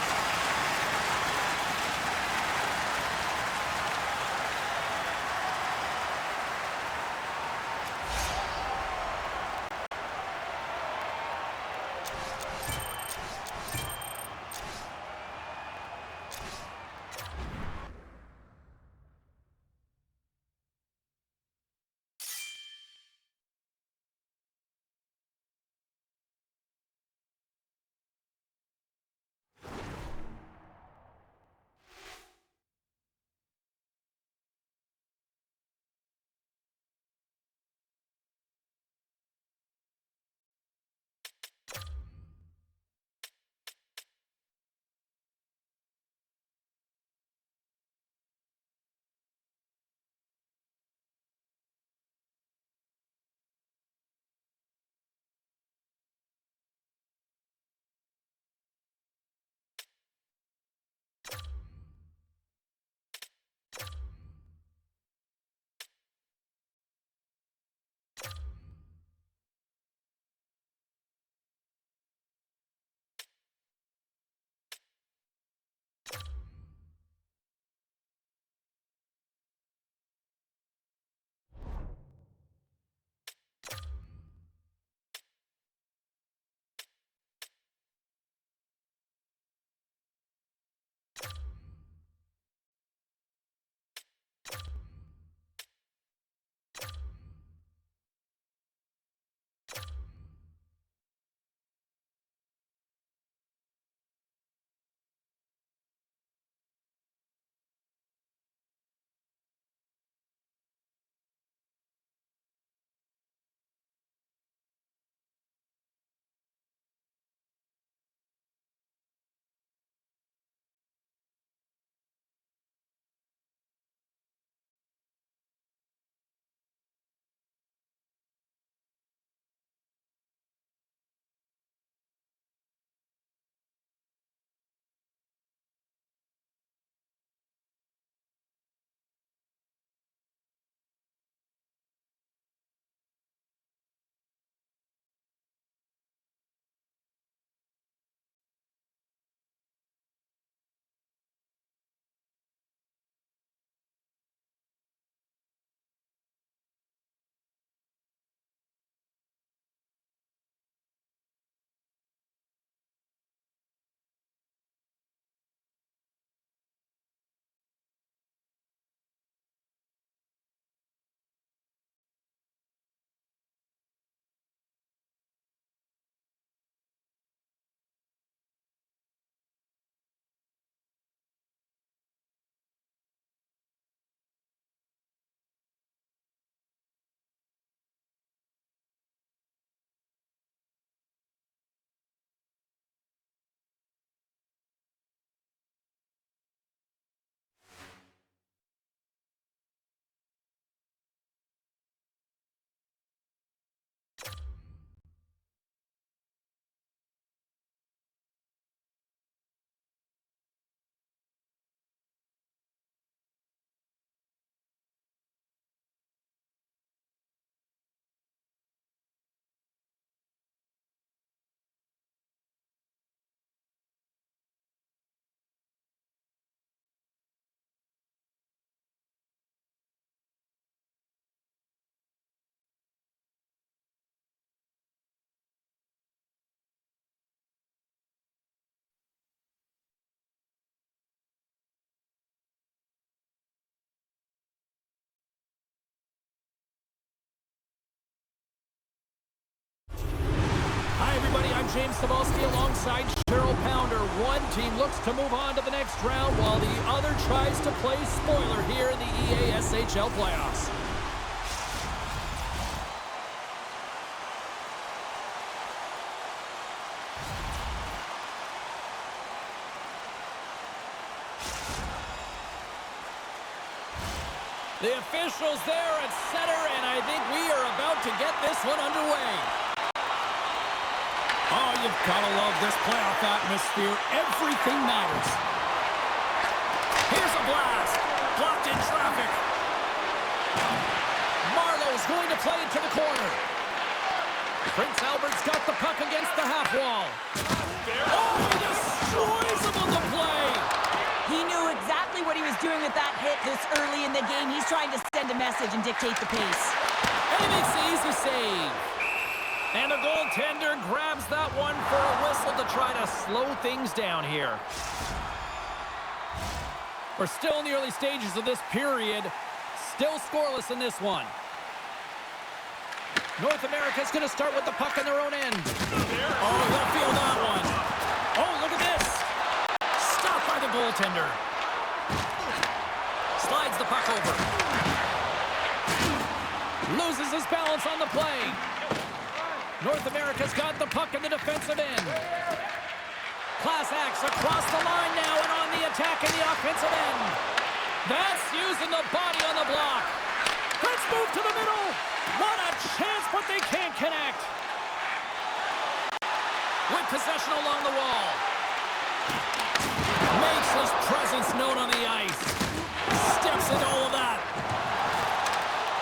James Cebulski alongside Cheryl Pounder. One team looks to move on to the next round while the other tries to play spoiler here in the EASHL playoffs. The officials there at center, and I think we are about to get this one underway. Oh, you've got to love this playoff atmosphere. Everything matters. Here's a blast. Blocked in traffic. Marlowe's going to play it to the corner. Prince Albert's got the puck against the half wall. Oh, he destroys him on the play. He knew exactly what he was doing with that hit this early in the game. He's trying to send a message and dictate the pace. And he makes the easy save. And the goaltender grabs that one for a whistle to try to slow things down here. We're still in the early stages of this period. Still scoreless in this one. North America's going to start with the puck on their own end. Oh, he'll feel that one. Oh, look at this. Stopped by the goaltender. Slides the puck over. Loses his balance on the play. North America's got the puck in the defensive end. Class acts across the line now and on the attack in the offensive end. That's using the body on the block. Let's move to the middle. What a chance, but they can't connect. With possession along the wall. Makes his presence known on the ice. Steps into all of that.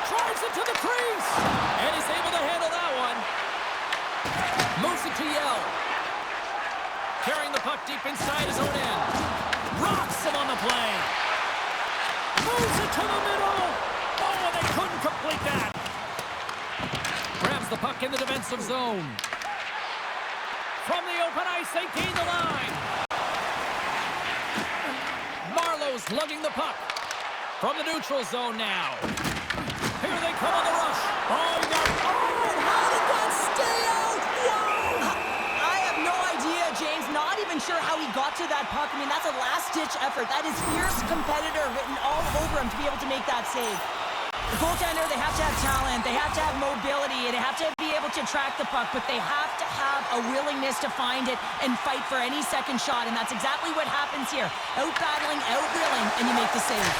Drives it to the crease. And he's able to handle that one. Moves it to Yell. Carrying the puck deep inside his own end. Rocks him on the play. Moves it to the middle. Oh, they couldn't complete that. Grabs the puck in the defensive zone. From the open ice, they gain the line. Marlowe's lugging the puck. From the neutral zone now. Here they come on the rush. Oh, he got... Oh, how did that stay out? Wow! I have no idea, James. Not even sure how he got to that puck. I mean, that's a last-ditch effort. That is fierce competitor written all over him to be able to make that save. The goaltender, they have to have talent, they have to have mobility, and they have to be able to track the puck, but they have to have a willingness to find it and fight for any second shot, and that's exactly what happens here. Out-battling, out-reeling, and you make the save.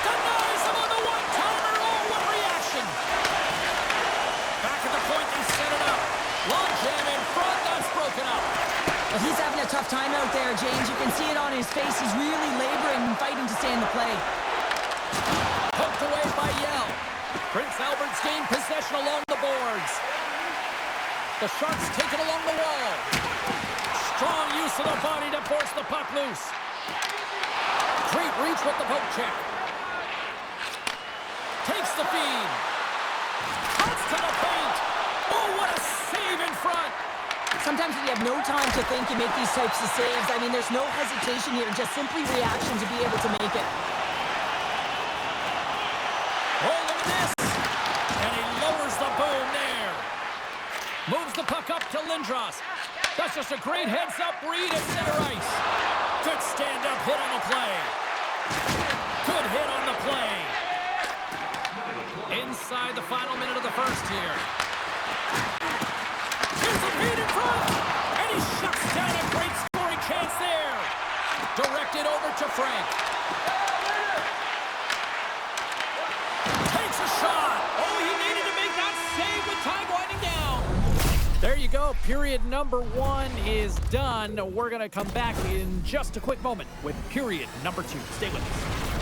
Denies him on the one-timer. Oh, what reaction. Back at the point, they set it up. Long jam in front, that's broken up. Well, he's having a tough time out there, James. You can see it on his face. He's really laboring and fighting to stay in the play. Poked away by Yell. Prince Albert's gained possession along the boards. The Sharks take it along the wall. Strong use of the body to force the puck loose. Great reach with the poke check. Takes the feed. Cuts to the paint. Oh, what a save in front. Sometimes when you have no time to think, you make these types of saves. I mean, there's no hesitation here, just simply reaction to be able to make it. Oh, look at this. And he lowers the boom there. Moves the puck up to Lindros. That's just a great heads-up read at center ice. Good stand-up hit on the play. Good hit on the play. Inside the final minute of the first here. Here's the feed in front. And he shuts down a great scoring chance there. Directed over to Frank. Takes a shot. Oh, he needed to make that save with time winding down. There you go. Period number 1 is done. We're going to come back in just a quick moment with period number 2. Stay with us.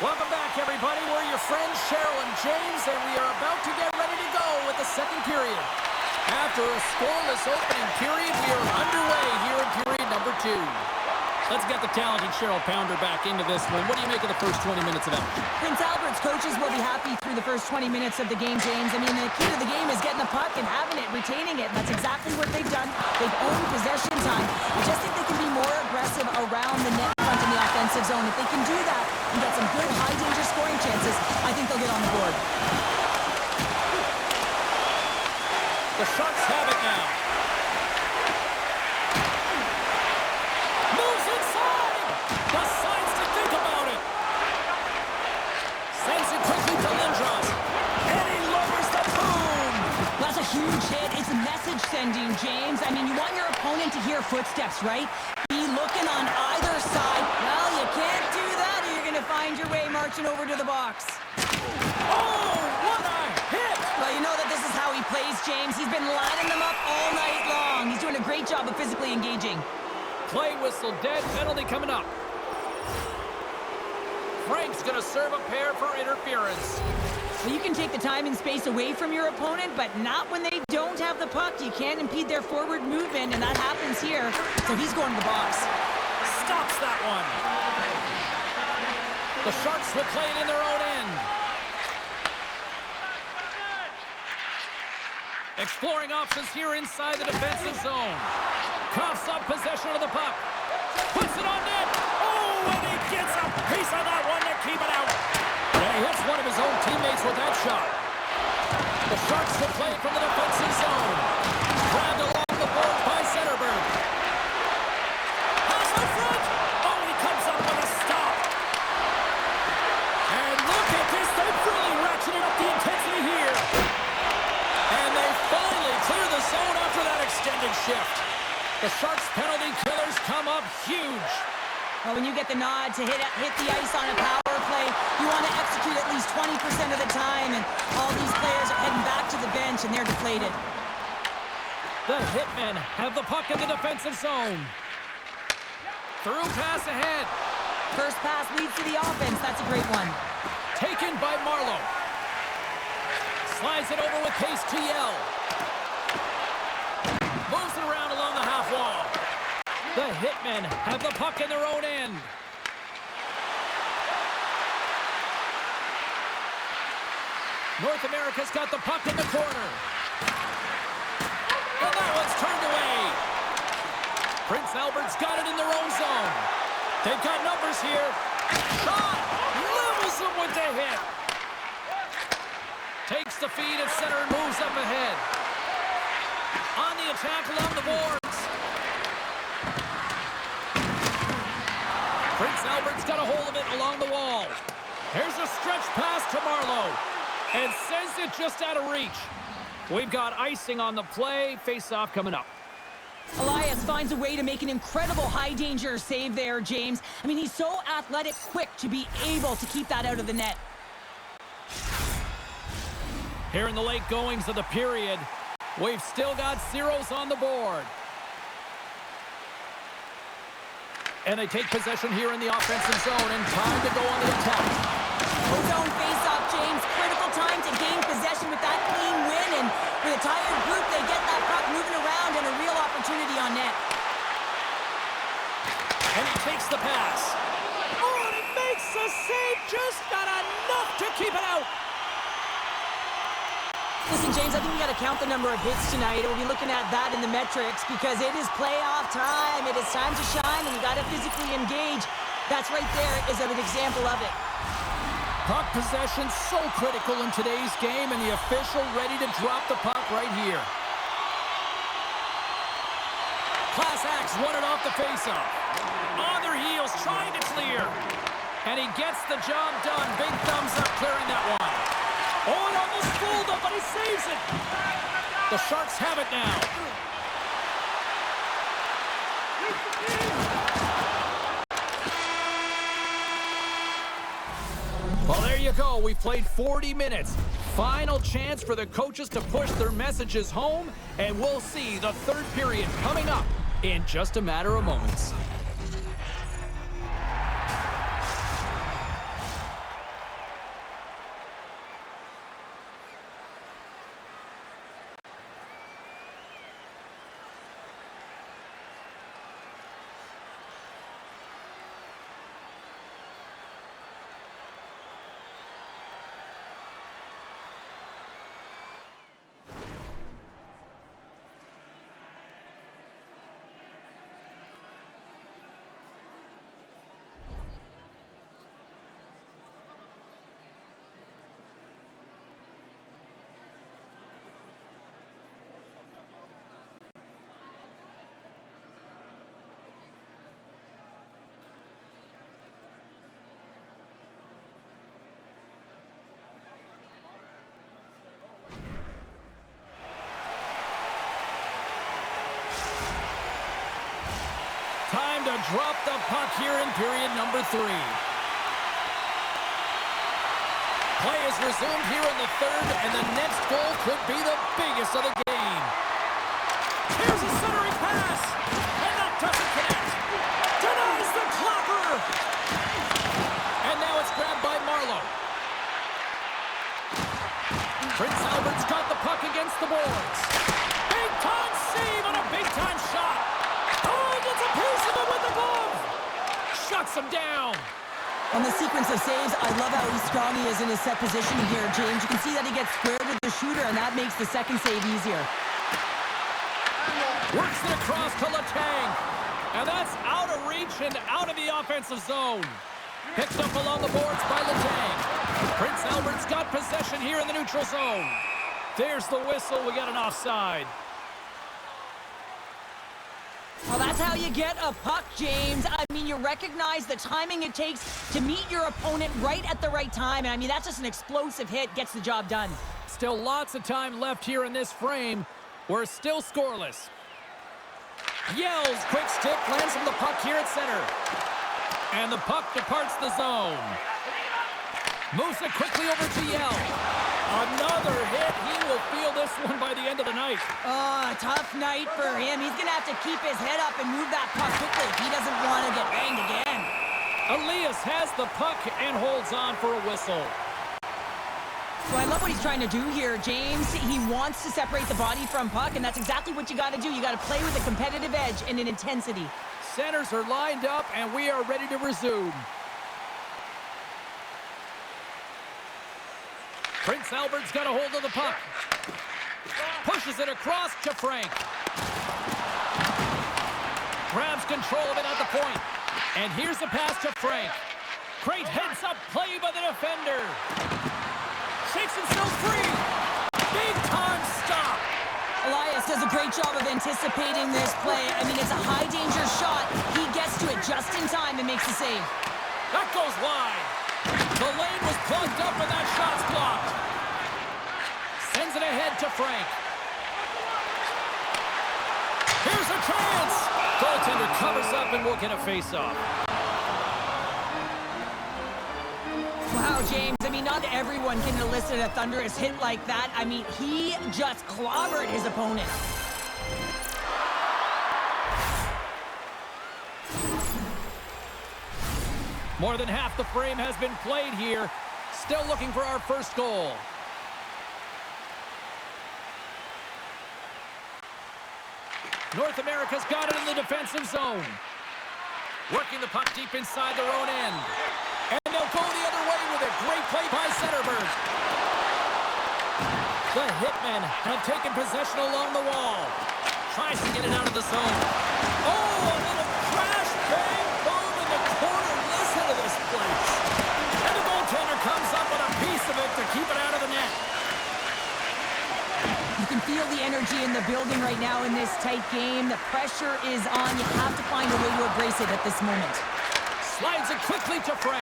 Welcome back, everybody. We're your friends, Cheryl and James, and we are about to get ready to go with the second period. After a scoreless opening period, we are underway here in period number 2. Let's get the talented Cheryl Pounder back into this one. What do you make of the first 20 minutes of action? Prince Albert's coaches will be happy through the first 20 minutes of the game, James. I mean, the key to the game is getting the puck and having it, retaining it. That's exactly what they've done. They've owned possession time. I just think they can be more aggressive around the net front in the offensive zone. If they can do that and get some good high-danger scoring chances, I think they'll get on the board. The Sharks have it now. Moves inside. Decides to think about it. Sends it quickly to Lindros. And he lowers the boom. That's a huge hit. It's message sending, James. I mean, you want your opponent to hear footsteps, right? Be looking on either side. Well, you can't do that or you're going to find your way marching over to the box. Oh, what a hit. Well, you know that this is how he plays, James. He's been lining them up all night long. He's doing a great job of physically engaging. Play whistle dead. Penalty coming up. Frank's going to serve a pair for interference. Well, you can take the time and space away from your opponent, but not when they don't have the puck. You can't impede their forward movement, and that happens here. So he's going to the box. Stops that one. The Sharks will play it in their own end. Exploring options here inside the defensive zone. Coughs up possession of the puck. Puts it on net. Oh, and he gets a piece of that one to keep it out. And he hits one of his own teammates with that shot. The Sharks will play from the defensive zone. Grabbed along the boards by Zetterberg. Pass in front. Oh, he comes up with a stop. And look at this. They've really ratcheted up the intensity here. And they finally clear the zone after that extended shift. The Sharks' penalty killers come up huge. Well, when you get the nod to hit the ice on a power play, you want to execute at least 20% of the time, and all these players are heading back to the bench, and they're deflated. The Hitmen have the puck in the defensive zone. Through pass ahead. First pass leads to the offense. That's a great one. Taken by Marlowe. Slides it over with pace to Yell. Moves it around along the half wall. The Hitmen have the puck in their own end. North America's got the puck in the corner. And that one's turned away. Prince Albert's got it in their own zone. They've got numbers here. Shot! Levels them with the hit. Takes the feed at center and moves up ahead. On the attack along the boards. Prince Albert's got a hold of it along the wall. Here's a stretch pass to Marlowe. And sends it just out of reach. We've got icing on the play. Face-off coming up. Elias finds a way to make an incredible high-danger save there, James. I mean, he's so athletic, quick to be able to keep that out of the net. Here in the late goings of the period, we've still got zeros on the board. And they take possession here in the offensive zone, and time to go on the attack. Zone face-off, James. Critical time to gain possession with that clean win, and with a tired group, they get that puck moving around and a real opportunity on net. And he takes the pass. Oh, and he makes the save. Just got enough to keep it out. Listen, James, I think we got to count the number of hits tonight. We'll be looking at that in the metrics because it is playoff time. It is time to shine, and you got to physically engage. That's right there is an example of it. Puck possession so critical in today's game, and the official ready to drop the puck right here. Class Acts won it off the faceoff. On their heels, trying to clear. And he gets the job done. Big thumbs up clearing that one. Oh, it almost fooled him, but he saves it. The Sharks have it now. Well, there you go. We've played 40 minutes. Final chance for the coaches to push their messages home, and we'll see the third period coming up in just a matter of moments. drop the puck here in period number 3. Play is resumed here in the third, and the next goal could be the biggest of the game. Here's a centering pass, and that doesn't connect. Denies the clobber. And now it's grabbed by Marlowe. Prince Albert's got the puck against the boards. Big-time save on a big-time shot. Oh, he gets a piece of it with the glove. Shuts him down. On the sequence of saves, I love how strong he is in his set position here, James. You can see that he gets squared with the shooter, and that makes the second save easier. Works it across to Letang. And that's out of reach and out of the offensive zone. Picked up along the boards by Letang. Prince Albert's got possession here in the neutral zone. There's the whistle. We got an offside. Well, that's how you get a puck, James. I mean, you recognize the timing it takes to meet your opponent right at the right time. And I mean, that's just an explosive hit. Gets the job done. Still lots of time left here in this frame. We're still scoreless. Yells, quick stick, lands from the puck here at center. And the puck departs the zone. Moves it quickly over to Yell. Another hit. He will feel this one by the end of the night. Oh, tough night for him. He's going to have to keep his head up and move that puck quickly if he doesn't want to get banged again. Elias has the puck and holds on for a whistle. So I love what he's trying to do here, James. He wants to separate the body from puck, and that's exactly what you got to do. You got to play with a competitive edge and an intensity. Centers are lined up, and we are ready to resume. Prince Albert's got a hold of the puck. Pushes it across to Frank. Grabs control of it at the point. And here's the pass to Frank. Great heads-up play by the defender. Shakes himself free. Big-time stop. Elias does a great job of anticipating this play. I mean, it's a high-danger shot. He gets to it just in time and makes the save. That goes wide. The lane was plugged up and that shot's blocked. Sends it ahead to Frank. Here's a chance. Goaltender covers up and we'll get a face-off. Wow, James, I mean, not everyone can elicit a thunderous hit like that. I mean, he just clobbered his opponent. More than half the frame has been played here. Still looking for our first goal. North America's got it in the defensive zone. Working the puck deep inside their own end. And they'll go the other way with it. Great play by Zetterberg. The Hitmen have taken possession along the wall. Tries to get it out of the zone. Oh, a little crash, bang, boom in the corner. Listen to this place. And the goaltender comes up with a piece of it to keep it out of the net. You can feel the energy in the building right now in this tight game. The pressure is on. You have to find a way to embrace it at this moment. Slides it quickly to Frank.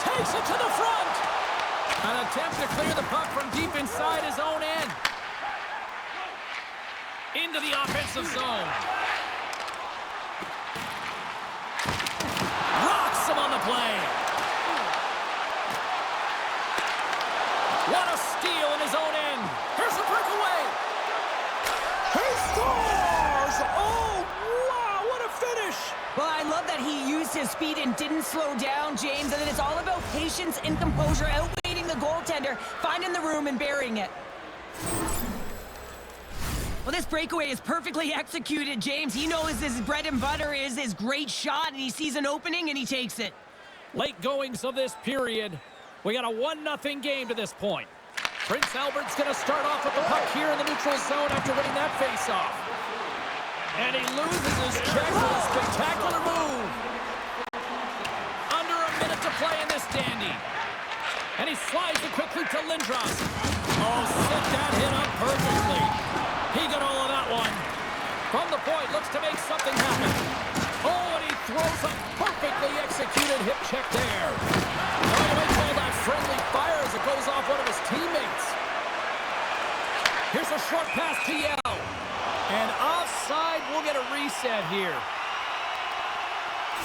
Takes it to the front. An attempt to clear the puck from deep inside his own end. Into the offensive zone. Rocks him on the play. What a steal in his own end. Here's the breakaway. He scores! Oh, wow, what a finish. Well, I love that he used his speed and didn't slow down, James. And then it's all about patience and composure, outweighing the goaltender, finding the room and burying it. Well, this breakaway is perfectly executed, James. He knows his bread and butter is his great shot, and he sees an opening, and he takes it. Late goings of this period. We got a 1-0 game to this point. Prince Albert's going to start off with the puck here in the neutral zone after winning that faceoff. And he loses his check with a spectacular move. Under a minute to play in this dandy. And he slides it quickly to Lindros. Oh, set that hit up perfectly. He got all of that one. From the point, looks to make something happen. Oh, and he throws a perfectly executed hip check there. Oh, you might call that friendly fire as it goes off one of his teammates. Here's a short pass to Yell. And offside. side. We'll get a reset here.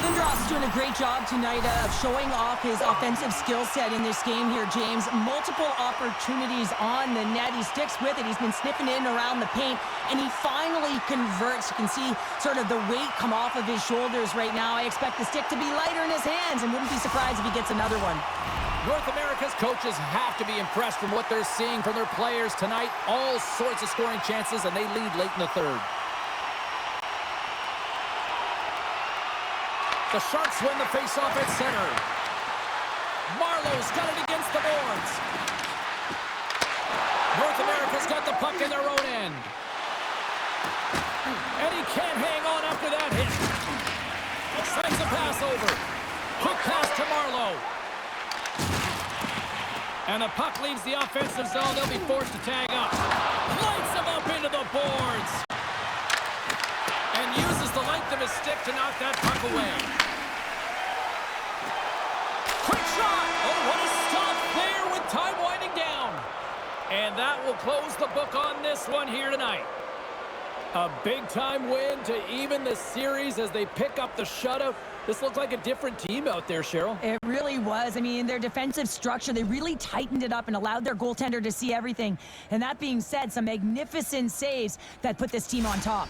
Lindros is doing a great job tonight of showing off his offensive skill set in this game here, James. Multiple opportunities on the net. He sticks with it. He's been sniffing in around the paint, and he finally converts. You can see sort of the weight come off of his shoulders right now. I expect the stick to be lighter in his hands, and wouldn't be surprised if he gets another one. North America's coaches have to be impressed from what they're seeing from their players tonight. All sorts of scoring chances, and they lead late in the third. The Sharks win the faceoff at center. Marlowe's got it against the boards. North America's got the puck in their own end. And he can't hang on after that hit. Sends a pass over. Quick pass to Marlowe. And the puck leaves the offensive zone. They'll be forced to tag up. Lights him up into the boards. And uses the length of his stick to knock that puck away. Quick shot! Oh, what a stop there with time winding down. And that will close the book on this one here tonight. A big-time win to even the series as they pick up the shutout. This looked like a different team out there, Cheryl. It really was. I mean, their defensive structure, they really tightened it up and allowed their goaltender to see everything. And that being said, some magnificent saves that put this team on top.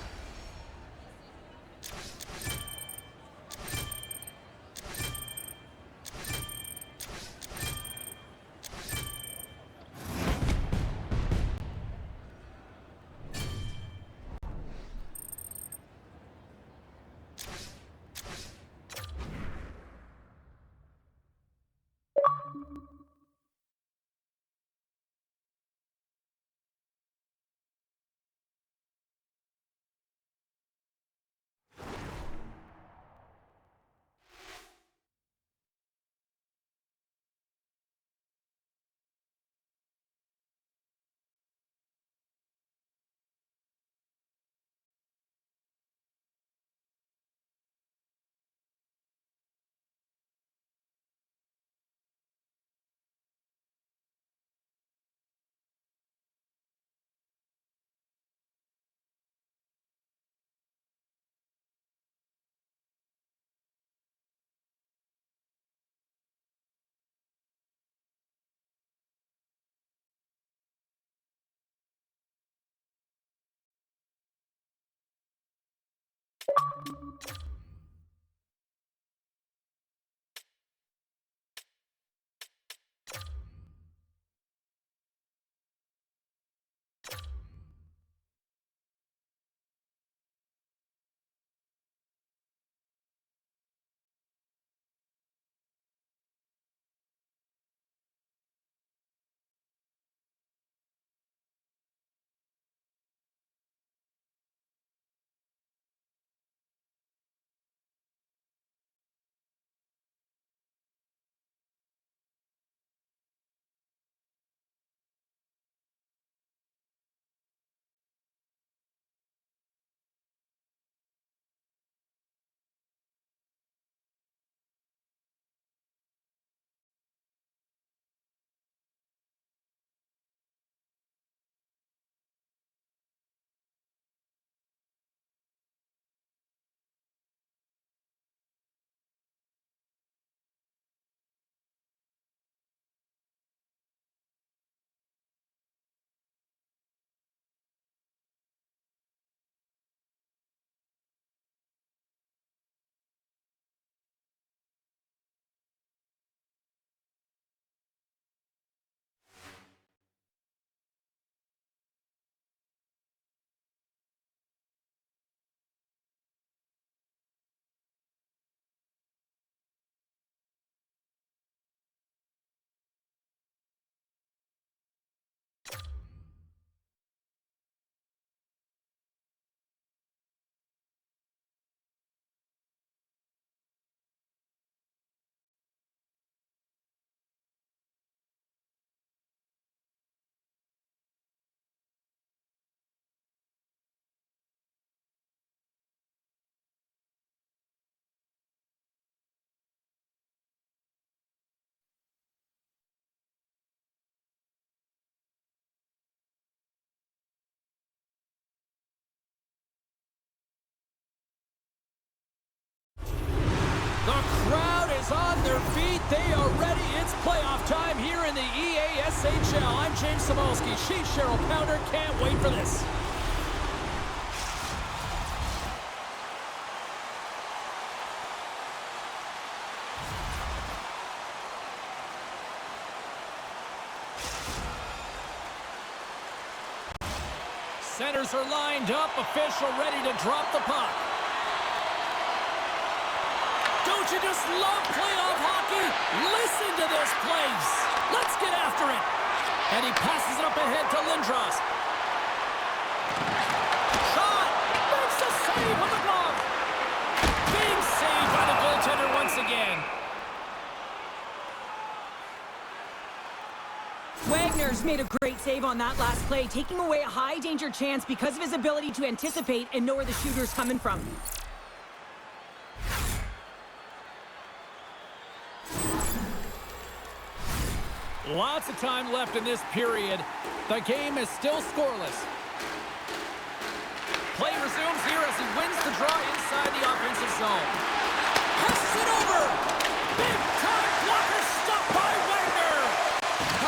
is on their feet. They are ready. It's playoff time here in the EASHL. I'm James Cybulski. She's Cheryl Pounder. Can't wait for this. Centers are lined up. Official ready to drop the puck. Don't you just love playoff hockey? Listen to this place. Let's get after it. And he passes it up ahead to Lindros. Shot. Makes the save on the glove. Big save by the goaltender once again. Wagner's made a great save on that last play, taking away a high-danger chance because of his ability to anticipate and know where the shooter's coming from. Lots of time left in this period. The game is still scoreless. Play resumes here as he wins the draw inside the offensive zone. Passes it over. Big time blocker stop by Wagner.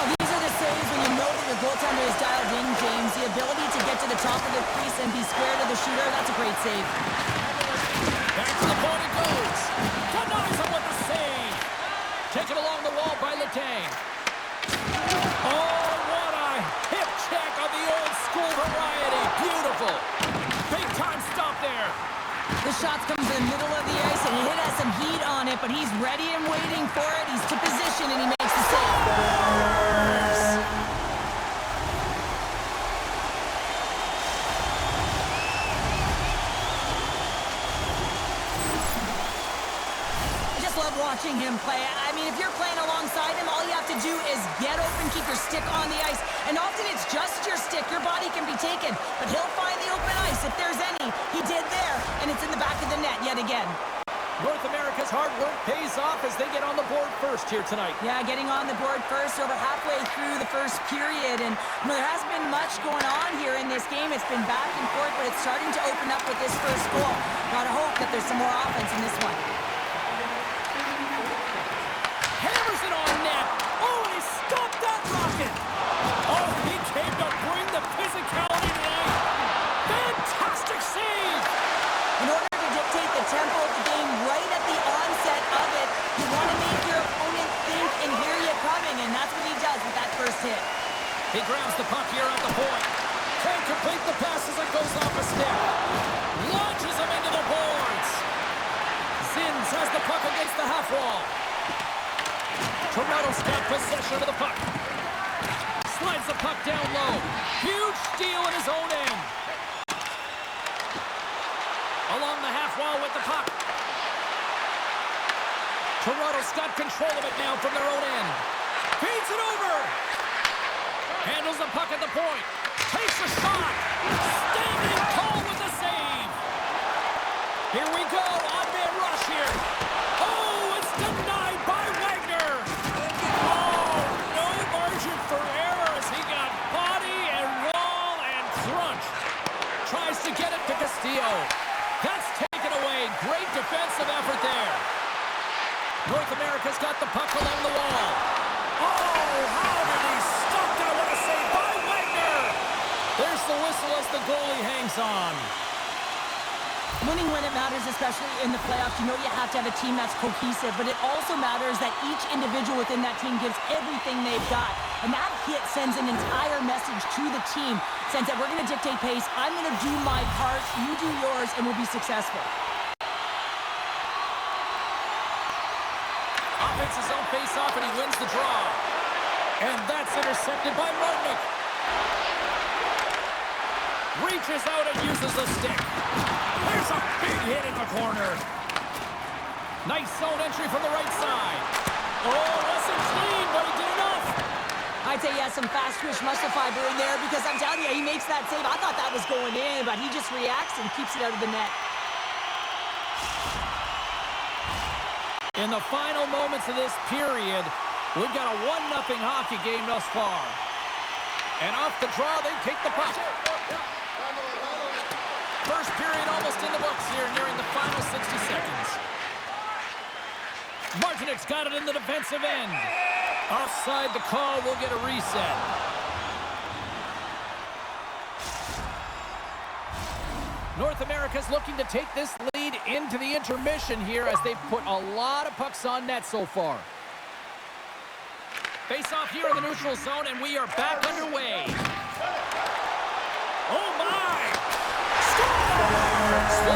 Oh, these are the saves when you know that your goaltender is dialed in, James. The ability to get to the top of the crease and be square to the shooter, that's a great save. Back to the point it goes. Denies him with the save. Taken along the wall by Letang. Oh, what a hip check of the old school variety. Beautiful. Big time stop there. The shot comes in the middle of the ice and it has some heat on it, but he's ready and waiting for it. He's to position and he makes the save. Watching him play. I mean, if you're playing alongside him, all you have to do is get open, keep your stick on the ice, and often it's just your stick. Your body can be taken, but he'll find the open ice if there's any. He did there, and it's in the back of the net yet again. North America's hard work pays off as they get on the board first here tonight. Yeah, getting on the board first over halfway through the first period, and there hasn't been much going on here in this game. It's been back and forth, but it's starting to open up with this first goal. Gotta hope that there's some more offense in this one. Hammers it on net. Oh, and he stopped that rocket. Oh, he came to bring the physicality tonight. Fantastic save. In order to dictate the tempo of the game right at the onset of it, you want to make your opponent think and hear you coming, and that's what he does with that first hit. He grabs the puck here at the point. Can't complete the pass as it goes off a stick. Launches him into the boards. Zins has the puck against the half wall. Toronto's got possession of the puck. Slides the puck down low. Huge steal in his own end. Along the half wall with the puck. Toronto's got control of it now from their own end. Feeds it over. Handles the puck at the point. Takes a shot. Standing tall with the save. Here we go. On-man rush here. Oh, it's denied by Wagner. Oh, no margin for error as he got body and wall and crunch. Tries to get it to Castillo. That's taken away. Great defensive effort there. North America's got the puck along the wall. Oh, how did he stop that? What a save by Wagner. There's the whistle as the goalie hangs on. Winning when it matters, especially in the playoffs, you know you have to have a team that's cohesive, but it also matters that each individual within that team gives everything they've got. And that hit sends an entire message to the team, sends that we're going to dictate pace, I'm going to do my part, you do yours, and we'll be successful. Offense's own face-off, and he wins the draw. And that's intercepted by Martinick. Reaches out and uses the stick. There's a big hit in the corner. Nice zone entry from the right side. Oh, wasn't clean, but he did enough. I'd say he has some fast-twitch muscle fiber in there because I'm telling you, he makes that save. I thought that was going in, but he just reacts and keeps it out of the net. In the final moments of this period, we've got a 1-0 hockey game thus far. And off the draw, they take the puck. First period almost in the books here, nearing the final 60 seconds. Martinek's got it in the defensive end. Offside the call, will get a reset. North America's looking to take this lead into the intermission here as they've put a lot of pucks on net so far. Face off here in the neutral zone, and we are back underway. Oh, my! Score!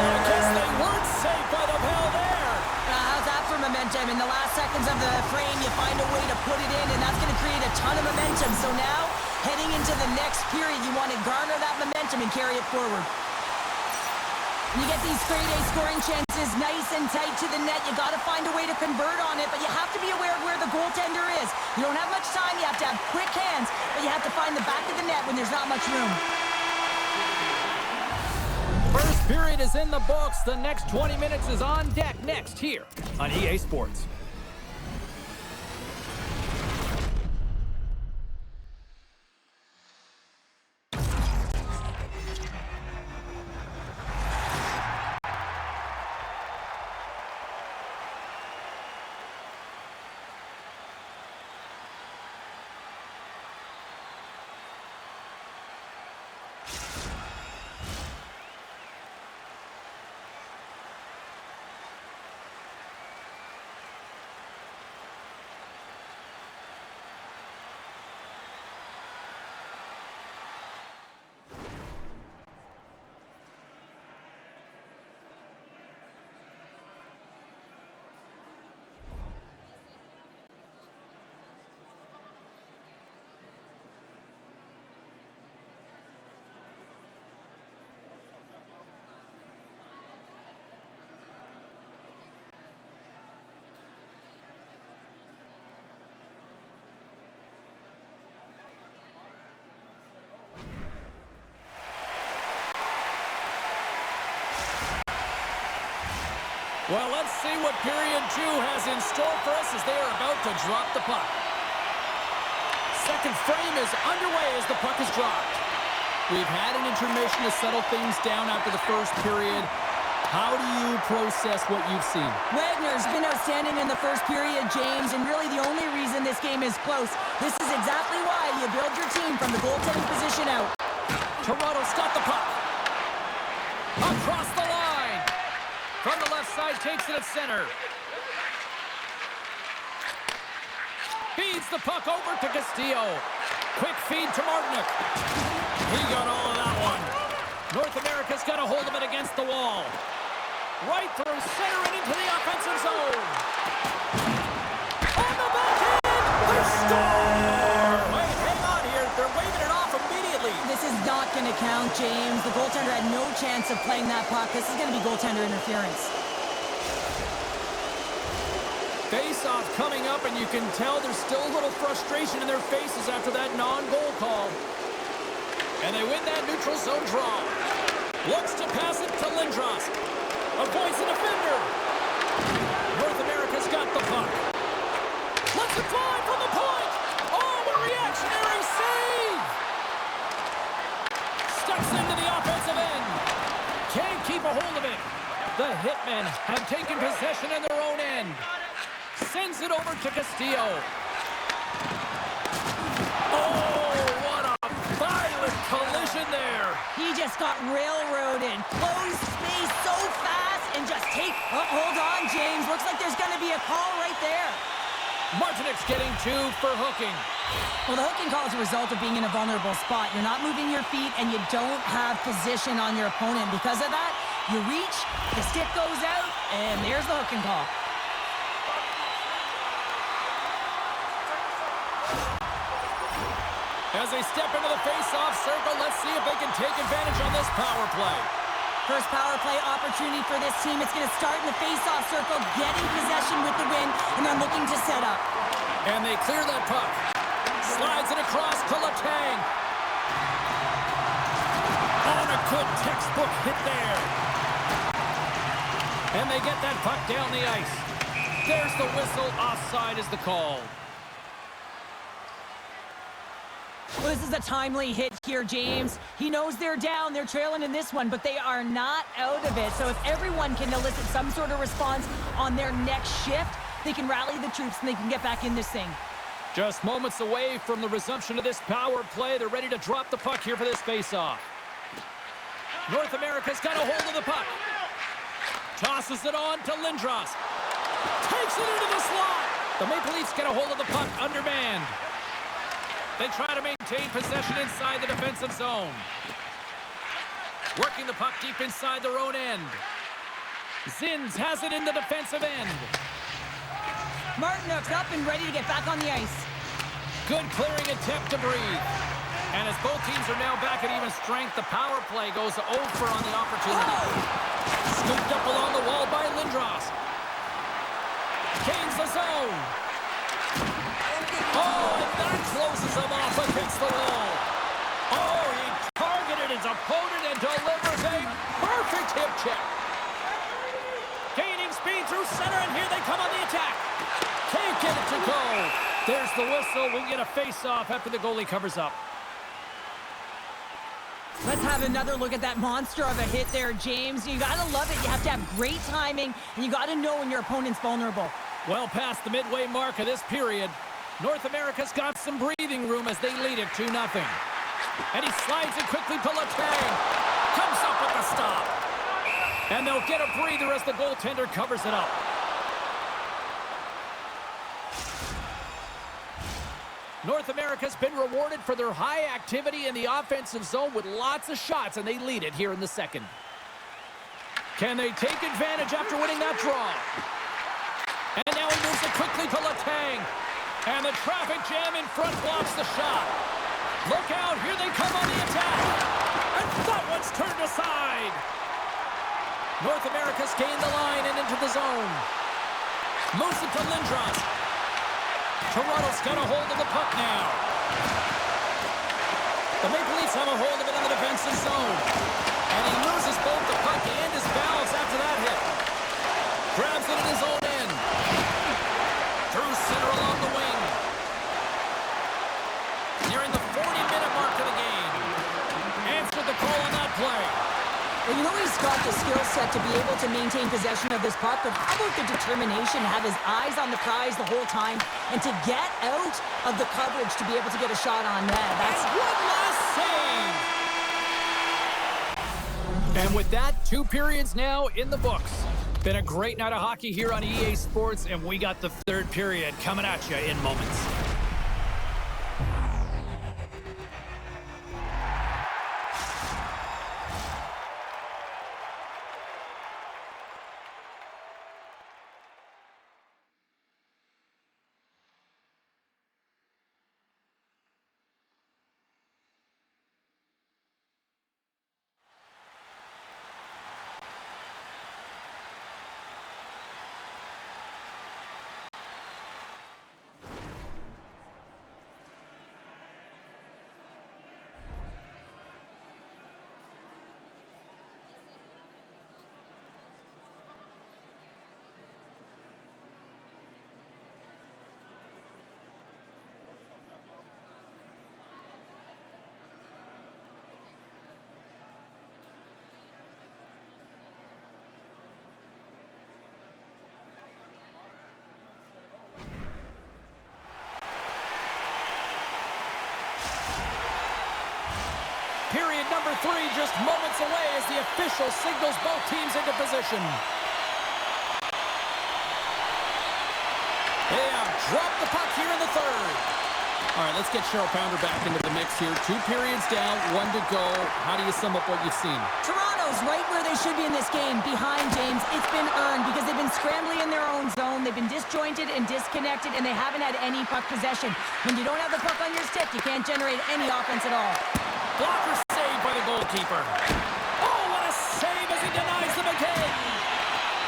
I guess they weren't safe by the bell there. How's that for momentum? In the last seconds of the frame, you find a way to put it in, and that's going to create a ton of momentum. So now, heading into the next period, you want to garner that momentum and carry it forward. You get these straight A scoring chances nice and tight to the net. You got to find a way to convert on it, but you have to be aware of where the goaltender is. You don't have much time. You have to have quick hands, but you have to find the back of the net when there's not much room. First period is in the books. The next 20 minutes is on deck next here on EA Sports. Well, let's see what period 2 has in store for us as they are about to drop the puck. Second frame is underway as the puck is dropped. We've had an intermission to settle things down after the first period. How do you process what you've seen? Wagner's been outstanding in the first period, James, and really the only reason this game is close. This is exactly why you build your team from the goaltending position out. Toronto's got the puck. Across the line. From the left side, takes it at center. Feeds the puck over to Castillo. Quick feed to Martinek. He got all of that one. North America's got a hold of it against the wall. Right through center and into the offensive zone. On the back end, they score! Wait, hang on here. They're waving it off immediately. This is not going to count, James. The goaltender had no chance of playing that puck. This is going to be goaltender interference. Face-off coming up, and you can tell there's still a little frustration in their faces after that non-goal call. And they win that neutral zone draw. Looks to pass it to Lindros. Avoids the defender. North America's got the puck. Let's it fly from the point. Oh, a reactionary save. Stucks into the offensive end. Can't keep a hold of it. The Hitmen have taken possession in their own end. Sends it over to Castillo. Oh, what a violent collision there. He just got railroaded. Closed space so fast and just hold on, James. Looks like there's going to be a call right there. Martinek's getting 2 for hooking. Well, the hooking call is a result of being in a vulnerable spot. You're not moving your feet, and you don't have position on your opponent. Because of that, you reach, the stick goes out, and there's the hooking call. As they step into the face-off circle, let's see if they can take advantage on this power play. First power play opportunity for this team. It's going to start in the face-off circle, getting possession with the win, and they're looking to set up. And they clear that puck. Slides it across to Letang. On a good textbook hit there. And they get that puck down the ice. There's the whistle. Offside is the call. Well, this is a timely hit here, James. He knows they're down, they're trailing in this one, but they are not out of it. So if everyone can elicit some sort of response on their next shift, they can rally the troops and they can get back in this thing. Just moments away from the resumption of this power play. They're ready to drop the puck here for this face-off. North America's got a hold of the puck. Tosses it on to Lindros. Takes it into the slot. The Maple Leafs get a hold of the puck undermanned. They try to maintain possession inside the defensive zone. Working the puck deep inside their own end. Zins has it in the defensive end. Martinook's up and ready to get back on the ice. Good clearing attempt to breathe. And as both teams are now back at even strength, the power play goes over on the opportunity. Scooped up along the wall by Lindros. Gains the zone. Oh, and that closes him off against the wall. Oh, he targeted his opponent and delivers a perfect hip check. Gaining speed through center, and here they come on the attack. Can't get it to go. There's the whistle. We'll get a face-off after the goalie covers up. Let's have another look at that monster of a hit there, James. You got to love it. You have to have great timing, and you got to know when your opponent's vulnerable. Well past the midway mark of this period, North America's got some breathing room as they lead it 2-0. And he slides it quickly to Letang. Comes up with the stop. And they'll get a breather as the goaltender covers it up. North America's been rewarded for their high activity in the offensive zone with lots of shots, and they lead it here in the second. Can they take advantage after winning that draw? And now he moves it quickly to Letang. And the traffic jam in front blocks the shot. Look out, here they come on the attack. And that one's turned aside. North America's gained the line and into the zone. Moves it to Lindros. Toronto's got a hold of the puck now. The Maple Leafs have a hold of it in the defensive zone. And he loses both the puck and his balance after that hit. Grabs it in his own end. Through center along the wing. Nearing the 40-minute mark of the game. Answered the call on that play. Well, you know he's got the skill set to be able to maintain possession of this puck, but how about the determination to have his eyes on the prize the whole time and to get out of the coverage to be able to get a shot on net? That's one last save. And with that, 2 periods now in the books. Been a great night of hockey here on EA Sports, and we got the 3rd period coming at you in moments. Period number 3 just moments away as the official signals both teams into position. They have dropped the puck here in the 3rd. All right, let's get Cheryl Pounder back into the mix here. 2 periods down, 1 to go. How do you sum up what you've seen? Toronto's right where they should be in this game. Behind, James, it's been earned because they've been scrambling in their own zone. They've been disjointed and disconnected, and they haven't had any puck possession. When you don't have the puck on your stick, you can't generate any offense at all. Blocker saved by the goalkeeper. Oh, what a save as he denies them again.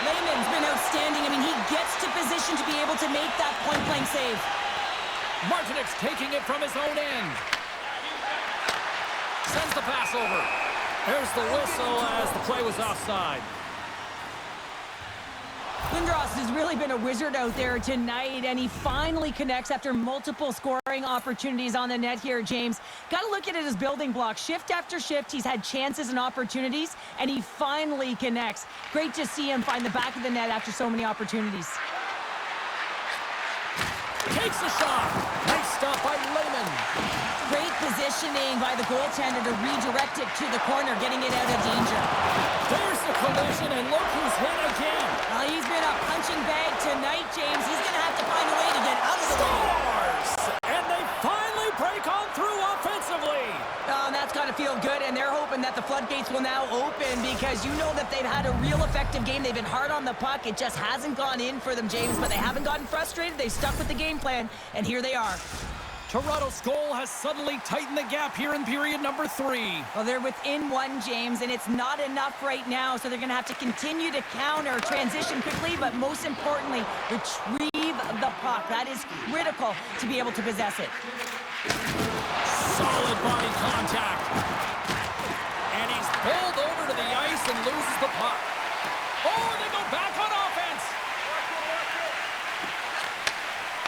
Lehman's been outstanding. I mean, he gets to position to be able to make that point-blank save. Martinook's taking it from his own end. Sends the pass over. There's the whistle as the play was offside. Lindros has really been a wizard out there tonight, and he finally connects after multiple scoring opportunities on the net here, James. Got to look at it as building blocks. Shift after shift, he's had chances and opportunities, and he finally connects. Great to see him find the back of the net after so many opportunities. Takes a shot. Nice stop by Lehman. Great positioning by the goaltender to redirect it to the corner, getting it out of danger. There's the collision, and look who's hit again. Well, he's been a punching bag tonight, James. He's going to have to find a way to get out of the way. Scores! And they finally break on through offensively. Oh, and that's got to feel good, and they're hoping that the floodgates will now open because you know that they've had a real effective game. They've been hard on the puck. It just hasn't gone in for them, James, but they haven't gotten frustrated. They've stuck with the game plan, and here they are. Toronto's goal has suddenly tightened the gap here in period number 3. Well, they're within one, James, and it's not enough right now, so they're going to have to continue to counter, transition quickly, but most importantly, retrieve the puck. That is critical to be able to possess it. Solid body contact. And he's pulled over to the ice and loses the puck. Oh, they go back on offense.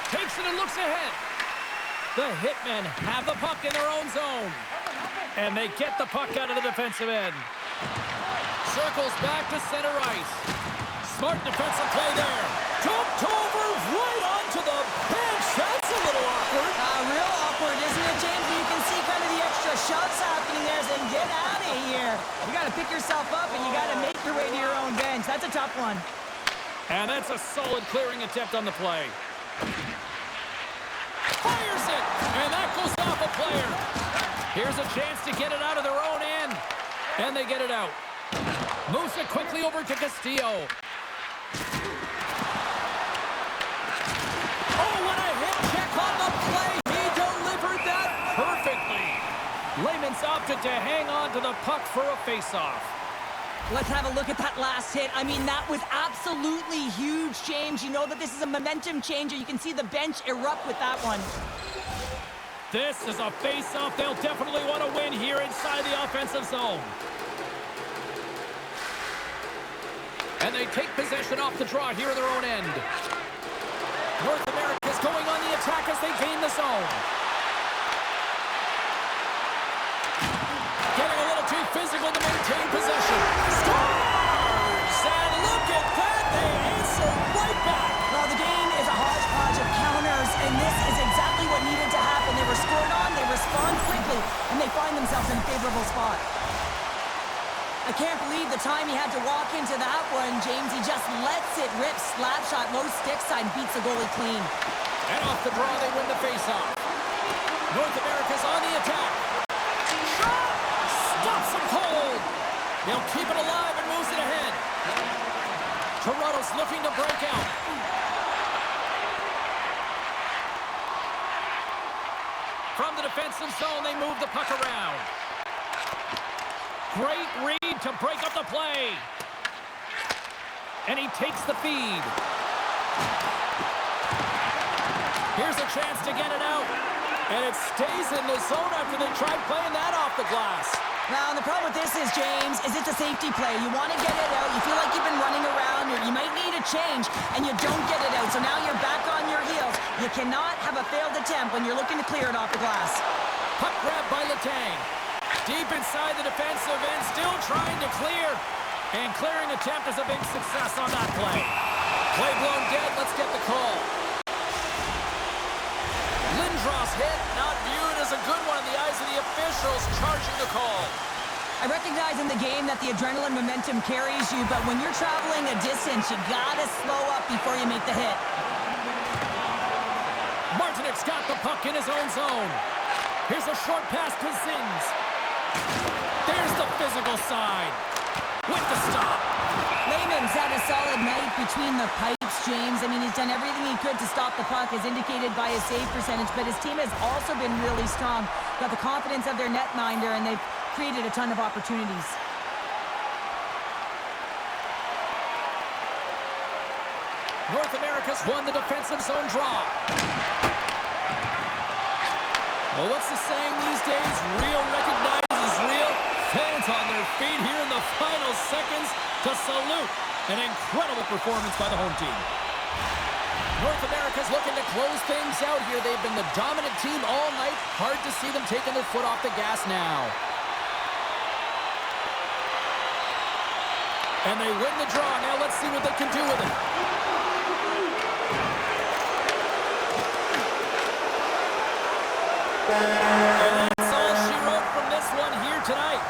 Takes it and looks ahead. The Hitmen have the puck in their own zone. And they get the puck out of the defensive end. Circles back to center ice. Smart defensive play there. Jumped over right onto the bench. That's a little awkward. Real awkward, isn't it, James? You can see kind of the extra shots happening there saying, get out of here. You got to pick yourself up, and you got to make your way to your own bench. That's a tough one. And that's a solid clearing attempt on the play. Fires it, and that goes off a player. Here's a chance to get it out of their own end, and they get it out. Moves it quickly over to Castillo. Oh, what a hit check on the play. He delivered that perfectly. Lehman's opted to hang on to the puck for a faceoff. Let's have a look at that last hit. I mean, that was absolutely huge, James. You know that this is a momentum changer. You can see the bench erupt with that one. This is a face-off they'll definitely want to win here inside the offensive zone. And they take possession off the draw here in their own end. North America's going on the attack as they gain the zone. Getting a little too physical to maintain possession. Scores! And look at that! They answer right back. Well, the game is a hodgepodge of counters, and this is exactly what needed to happen. They were scored on, they respond quickly, and they find themselves in a favorable spot. I can't believe the time he had to walk into that one, James. He just lets it rip. Slap shot, low stick side, beats the goalie clean. And off the draw, they win the faceoff. North America's on the attack. Stops him cold. They'll keep it alive and moves it ahead. Toronto's looking to break out. From the defensive zone, they move the puck around. Great read to break up the play. And he takes the feed. Here's a chance to get it out. And it stays in the zone after they tried playing that off the glass. Now, the problem with this is, James, is it's a safety play. You want to get it out. You feel like you've been running around. You might need a change, and you don't get it out. So now you're back on your heels. You cannot have a failed attempt when you're looking to clear it off the glass. Puck grab by Letang. Deep inside the defensive end, still trying to clear. And clearing attempt is a big success on that play. Play blown dead, let's get the call. Lindros hit, not viewed as a good one in the eyes of the officials, charging the call. I recognize in the game that the adrenaline momentum carries you, but when you're traveling a distance, you gotta slow up before you make the hit. Martinik's got the puck in his own zone. Here's a short pass to Zins. There's the physical side. With the stop. Lehman's had a solid night between the pipes, James. I mean, he's done everything he could to stop the puck, as indicated by his save percentage, but his team has also been really strong. Got the confidence of their netminder, and they've created a ton of opportunities. North America's won the defensive zone draw. Well, what's the saying these days? Real recognizes real. Fans on their feet here in the final seconds to salute an incredible performance by the home team. North America's looking to close things out here. They've been the dominant team all night. Hard to see them taking their foot off the gas now. And they win the draw. Now let's see what they can do with it. And that's all she wrote from this one here tonight.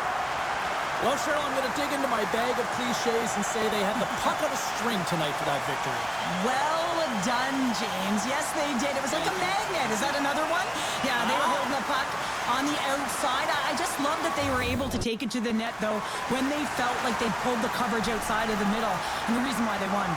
Well, Cheryl, I'm going to dig into my bag of cliches and say they had the puck on a string tonight for that victory. Well done, James. Yes, they did. It was like a magnet. Is that another one? Yeah, they were holding the puck on the outside. I just love that they were able to take it to the net, though, when they felt like they pulled the coverage outside of the middle, and the reason why they won.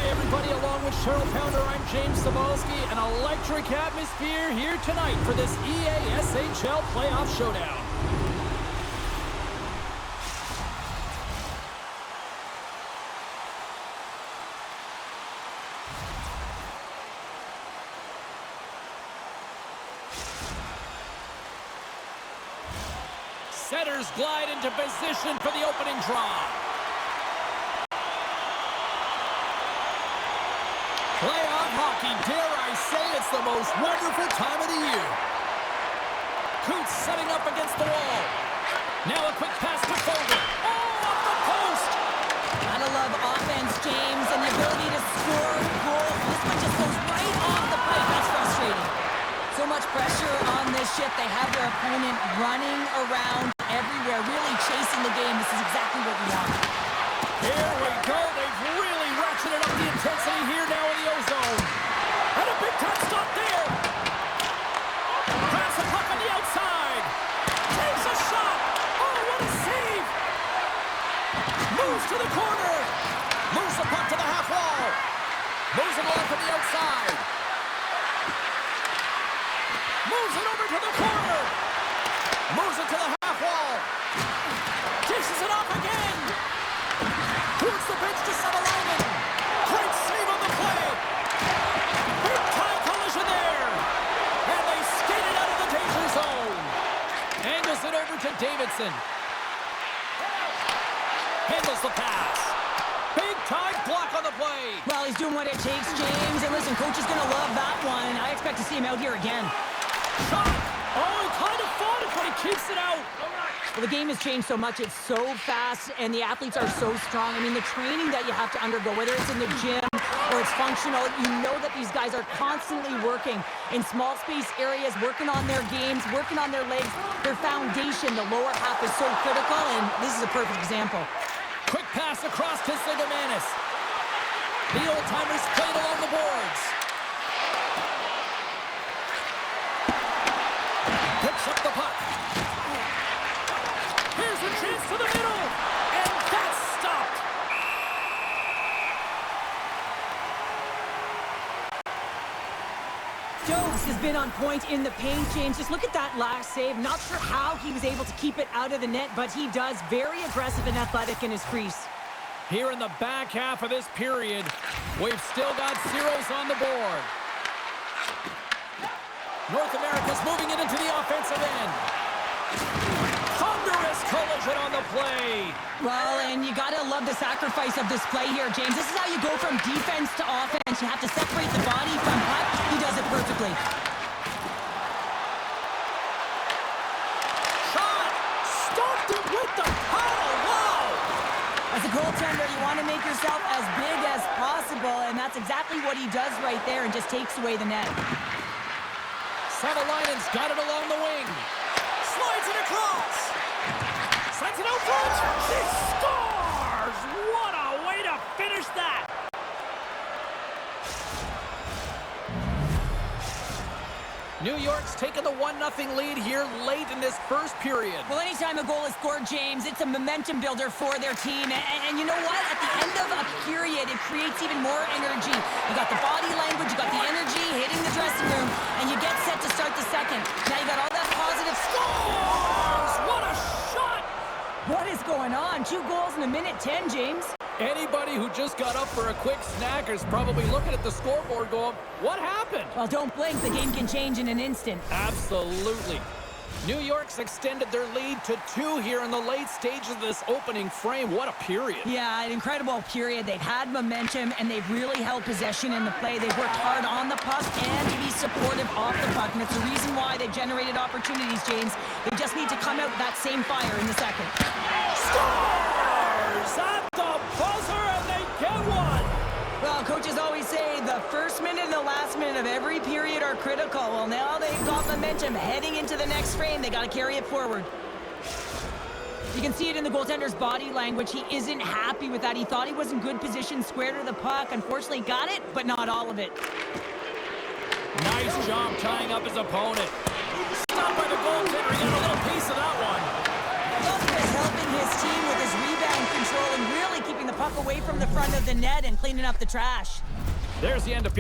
Everybody, along with Cheryl Pounder, I'm James Cebulski. An electric atmosphere here tonight for this EASHL playoff showdown. Setters glide into position for the opening draw. Playoff hockey, dare I say, it's the most wonderful time of the year. Coots setting up against the wall. Now a quick pass to Fogle. Oh, off the post! Gotta love offense. shift. They have their opponent running around everywhere, really chasing the game. This is exactly what we want. Here we go. They've really ratcheted up the intensity here now in the O-zone. And a big-time stop there. Grabs the puck on the outside. Takes a shot. Oh, what a save. Moves to the corner. Moves the puck to the half wall. Moves it along to the outside. Moves it over to the corner. Moves it to the half wall. Dishes it off again. Towards the bench to Sutherland. Great save on the play. Big time collision there. And they skate it out of the danger zone. Angles it over to Davidson. Handles the pass. Big time block on the play. Well, he's doing what it takes, James. And listen, coach is going to love that one. I expect to see him out here again. Shot. Oh, he kind of fought it, but he keeps it out. Well, the game has changed so much. It's so fast, and the athletes are so strong. I mean, the training that you have to undergo, whether it's in the gym or it's functional, you know that these guys are constantly working in small space areas, working on their games, working on their legs. Their foundation, the lower half, is so critical, and this is a perfect example. Quick pass across to Sigamanis. The old-timers played along the boards. Picks up the puck. Here's a chance to the middle. And that's stopped. Stokes has been on point in the paint, James. Just look at that last save. Not sure how he was able to keep it out of the net, but he does. Very aggressive and athletic in his crease. Here in the back half of this period, we've still got zeros on the board. North America's moving it into the offensive end. Thunderous collision on the play. Well, and you gotta love the sacrifice of this play here, James. This is how you go from defense to offense. You have to separate the body from puck. He does it perfectly. Shot! Stopped it with the paddle! Wow! As a goaltender, you want to make yourself as big as possible, and that's exactly what he does right there, and just takes away the net. Savalainen's got it along the wing. Slides it across. Sends it out front. She scores! What a way to finish that! New York's taken the 1-0 lead here late in this first period. Well, anytime a goal is scored, James, it's a momentum builder for their team. And you know what? At the end of a period, it creates even more energy. You got the body language, you got the energy hitting the dressing room, and you get set to start the second. Now you got all that positive Scores! What a shot! What is going on? 2 goals in a minute 10, James. Anybody who just got up for a quick snack is probably looking at the scoreboard going, what happened? Well, don't blink. The game can change in an instant. Absolutely. New York's extended their lead to 2 here in the late stages of this opening frame. What a period. Yeah, an incredible period. They've had momentum, and they've really held possession in the play. They've worked hard on the puck and to be supportive off the puck, and it's the reason why they've generated opportunities, James. They just need to come out with that same fire in the second. Scores at the buzzer, and they get one. Well, coaches always say the first minute and the last minute of every period are critical. Well, now they've got momentum heading into the next frame. They got to carry it forward. You can see it in the goaltender's body language. He isn't happy with that. He thought he was in good position, square to the puck. Unfortunately, got it, but not all of it. Nice job tying up his opponent. Stopped by the goaltender. He got a little piece of that one. Lundqvist helping his team with his rebound control and really keeping the puck away from the front of the net and cleaning up the trash. There's the end of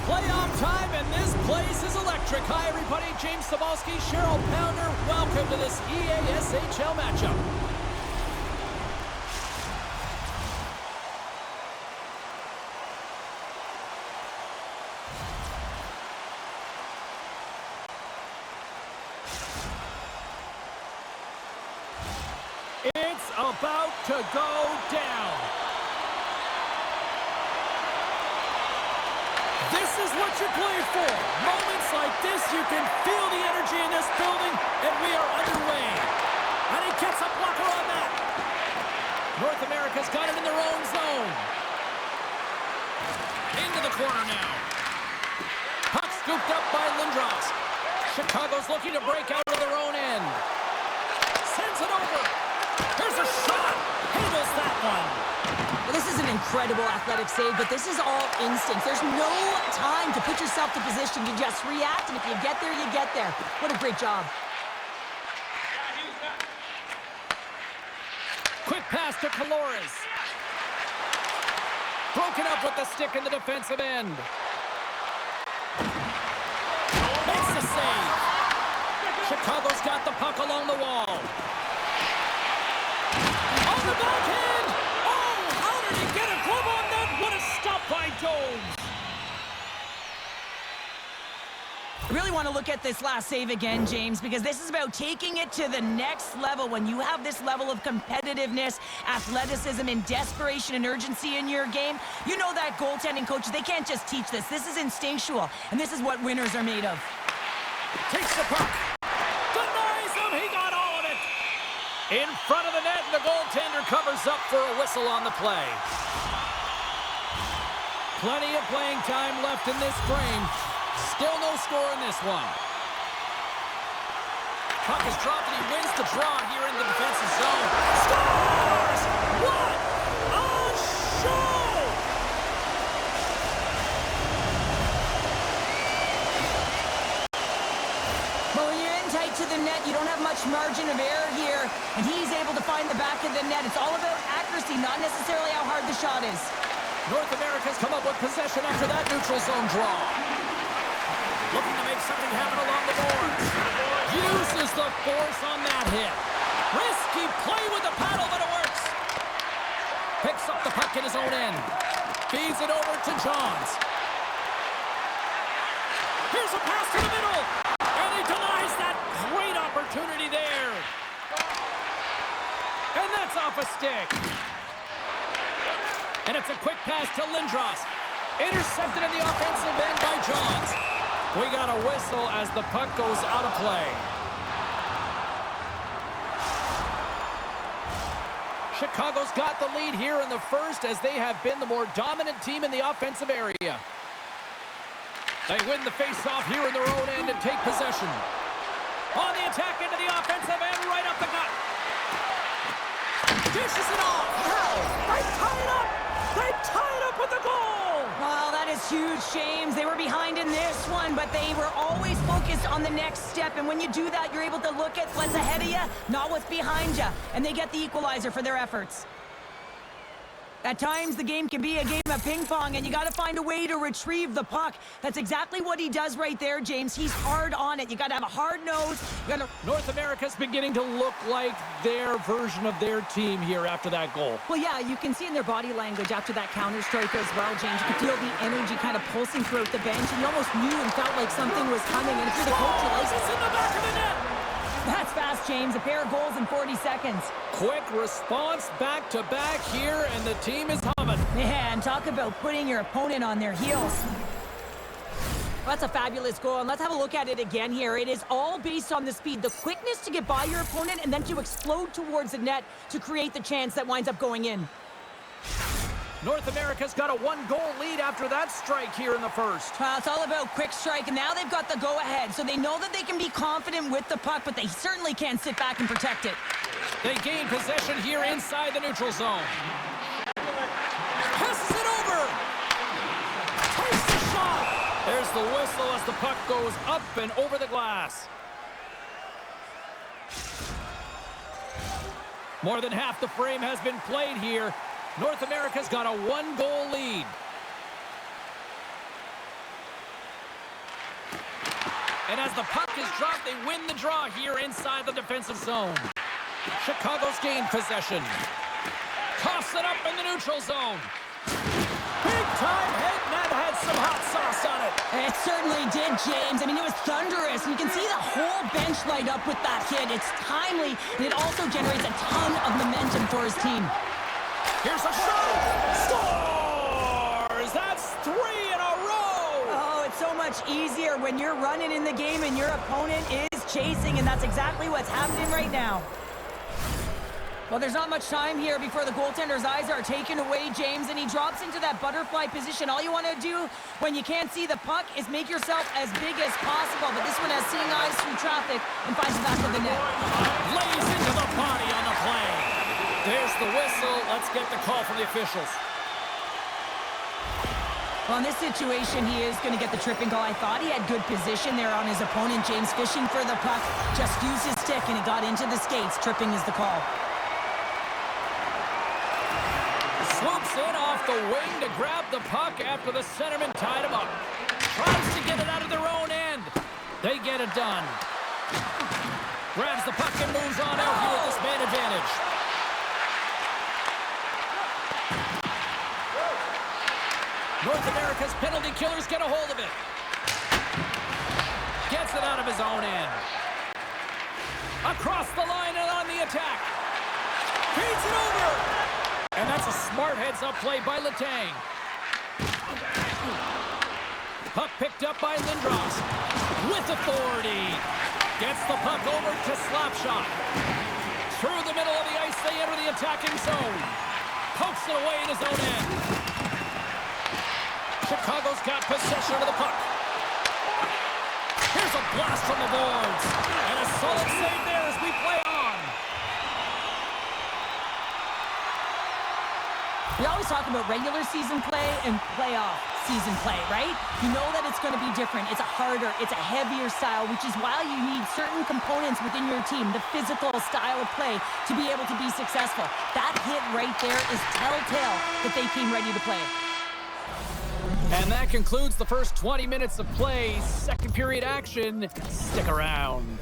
Playoff time, and this place is electric. Hi, everybody. James Cebulski, Cheryl Pounder. Welcome to this EASHL matchup. It's about to go down. This is what you play for. Moments like this, you can feel the energy in this building, and we are underway. And he gets a blocker on that. North America's got it in their own zone. Into the corner now. Puck scooped up by Lindros. Chicago's looking to break out of their own end. Sends it over. There's a shot. Handles that one. Well, this is an incredible athletic save, but this is all instinct. There's no time to put yourself to position. You just react, and if you get there, you get there. What a great job. Quick pass to Colores. Broken up with the stick in the defensive end. Makes the save. Chicago's got the puck along the wall. On the backhand! Oh, how did he get a glove on that? What a stop by Jones! I really want to look at this last save again, James, because this is about taking it to the next level. When you have this level of competitiveness, athleticism, and desperation and urgency in your game, you know that goaltending coaches, they can't just teach this. This is instinctual, and this is what winners are made of. Takes the puck. Denies him. He got all of it. In front of the net, and the goaltender covers up for a whistle on the play. Plenty of playing time left in this frame. Still no score in this one. Puck is dropped, and he wins the draw here in the defensive zone. Scores! What a show! But when you're in tight to the net, you don't have much margin of error here, and he's able to find the back of the net. It's all about accuracy, not necessarily how hard the shot is. North America's come up with possession after that neutral zone draw. Looking to make something happen along the boards. Uses the force on that hit. Risky play with the paddle, but it works. Picks up the puck in his own end. Feeds it over to Johns. Here's a pass to the middle. And he denies that great opportunity there. And that's off a stick. And it's a quick pass to Lindros. Intercepted in the offensive end by Johns. We got a whistle as the puck goes out of play. Chicago's got the lead here in the first as they have been the more dominant team in the offensive area. They win the face-off here in their own end and take possession. On the attack into the offensive end, right up the gut. Dishes it off. How? They tie it up. They tie it up with the goal. Well, that is huge, James. They were behind in this one, but they were always focused on the next step. And when you do that, you're able to look at what's ahead of you, not what's behind you. And they get the equalizer for their efforts. At times, the game can be a game of ping pong, and you got to find a way to retrieve the puck. That's exactly what he does right there, James. He's hard on it. You got to have a hard nose. North America's beginning to look like their version of their team here after that goal. Well, yeah, you can see in their body language after that counter-strike as well, James. You can feel the energy kind of pulsing throughout the bench, and you almost knew and felt like something was coming. And if you're the coach, you like it's in the back of the net. That's fast, James. A pair of goals in 40 seconds. Quick response back-to-back here, and the team is humming. Man, talk about putting your opponent on their heels. That's a fabulous goal, and let's have a look at it again here. It is all based on the speed, the quickness to get by your opponent, and then to explode towards the net to create the chance that winds up going in. North America's got a one-goal lead after that strike here in the first. Well, it's all about quick strike, and now they've got the go-ahead, so they know that they can be confident with the puck, but they certainly can't sit back and protect it. They gain possession here inside the neutral zone. Passes it over! Takes the shot! There's the whistle as the puck goes up and over the glass. More than half the frame has been played here. North America's got a one-goal lead. And as the puck is dropped, they win the draw here inside the defensive zone. Chicago's gained possession. Toss it up in the neutral zone. Big-time hit, and that had some hot sauce on it. It certainly did, James. I mean, it was thunderous. You can see the whole bench light up with that hit. It's timely, and it also generates a ton of momentum for his team. Here's a shot! Scores! That's 3 in a row! Oh, it's so much easier when you're running in the game and your opponent is chasing, and that's exactly what's happening right now. Well, there's not much time here before the goaltender's eyes are taken away, James, and he drops into that butterfly position. All you want to do when you can't see the puck is make yourself as big as possible, but this one has seeing eyes through traffic and finds the back of the net. Lays into the body on the play. There's the whistle. Let's get the call from the officials. Well, in this situation, he is going to get the tripping call. I thought he had good position there on his opponent. James fishing for the puck. Just used his stick, and it got into the skates. Tripping is the call. Swoops in off the wing to grab the puck after the centerman tied him up. Tries to get it out of their own end. They get it done. Grabs the puck and moves on out here with this man advantage. North America's penalty killers get a hold of it. Gets it out of his own end. Across the line and on the attack. Feeds it over. And that's a smart heads-up play by Letang. Puck picked up by Lindros. With authority. Gets the puck over to Slapshot. Through the middle of the ice, they enter the attacking zone. Pokes it away in his own end. Chicago's got possession of the puck. Here's a blast from the boards. And a solid save there as we play on. We always talk about regular season play and playoff season play, right? You know that it's going to be different. It's a harder, it's a heavier style, which is why you need certain components within your team, the physical style of play, to be able to be successful. That hit right there is telltale that they came ready to play. And that concludes the first 20 minutes of play. Second period action. Stick around.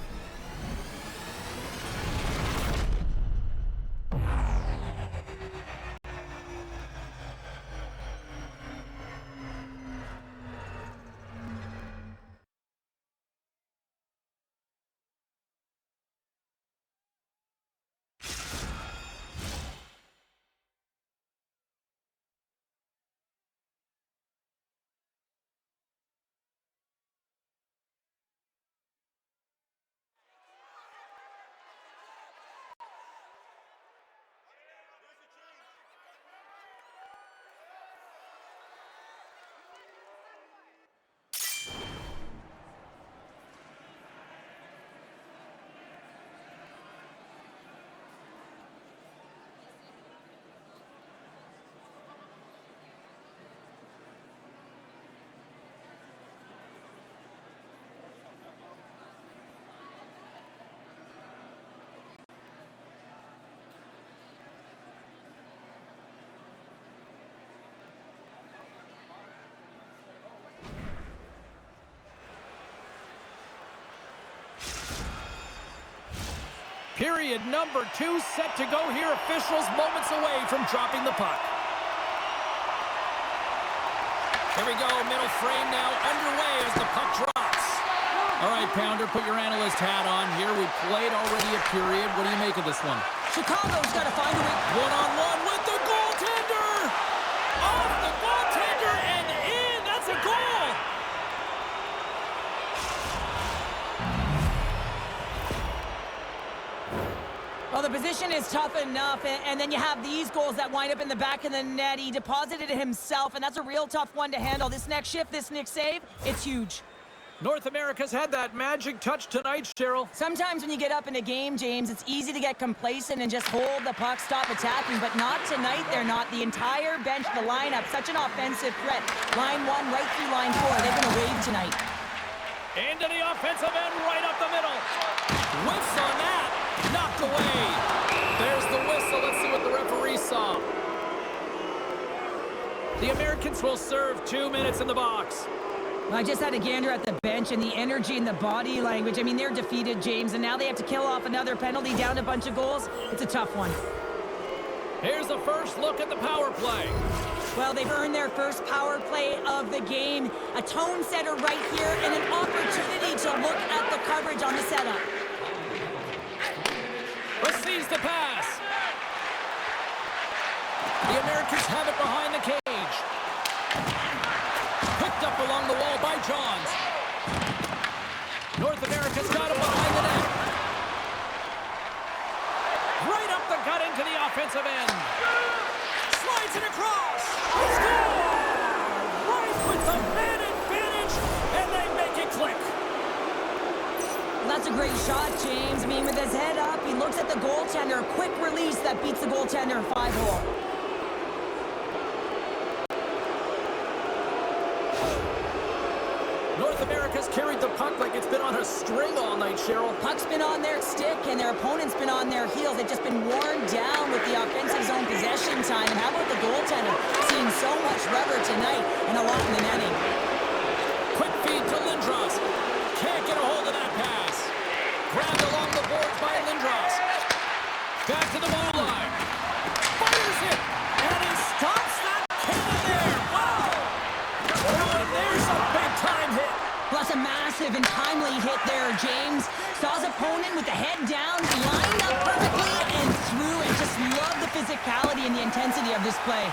Period number 2 set to go here. Officials moments away from dropping the puck. Here we go, middle frame now underway as the puck drops. All right, Pounder, put your analyst hat on here. We played already a period. What do you make of this one? Chicago's got to find a way. One-on-one with the goaltender! Off the goaltender and in! That's a goal! Well, the position is tough enough, and then you have these goals that wind up in the back of the net. He deposited it himself, and that's a real tough one to handle. This next shift, this next save, it's huge. North America's had that magic touch tonight, Cheryl. Sometimes when you get up in a game, James, it's easy to get complacent and just hold the puck, stop attacking, but not tonight. They're not. The entire bench, the lineup, such an offensive threat. Line 1 right through line 4. They're going to wave tonight. Into the offensive end, right up the middle. Whiffs on that. Knocked away. There's the whistle. Let's see what the referee saw. The Americans will serve 2 minutes in the box. I just had a gander at the bench and the energy and the body language. I mean, they're defeated, James, and now they have to kill off another penalty, down a bunch of goals. It's a tough one. Here's the first look at the power play. Well, they've earned their first power play of the game. A tone setter right here and an opportunity to look at the coverage on the setup. Receives the pass. The Americans have it behind the cage. Picked up along the wall by Johns. North America's got it behind the net. Right up the gut into the offensive end. Slides it across. Score! Right with the man advantage, and they make it click. That's a great shot, James. I mean, with his head up, he looks at the goaltender. Quick release that beats the goaltender 5-hole. North America's carried the puck like it's been on a string all night, Cheryl. Puck's been on their stick, and their opponent's been on their heels. They've just been worn down with the offensive zone possession time. And how about the goaltender? Seeing so much rubber tonight and a lot in the netting. Quick feed to Lindros. Can't get a hold of that pass. Grabbed along the boards by Lindros. Back to the goal line. Fires it, and he stops that cannon there. Wow! And there's a big-time hit. Plus a massive and timely hit there, James. Saw his opponent with the head down, lined up perfectly, and threw. And just love the physicality and the intensity of this play.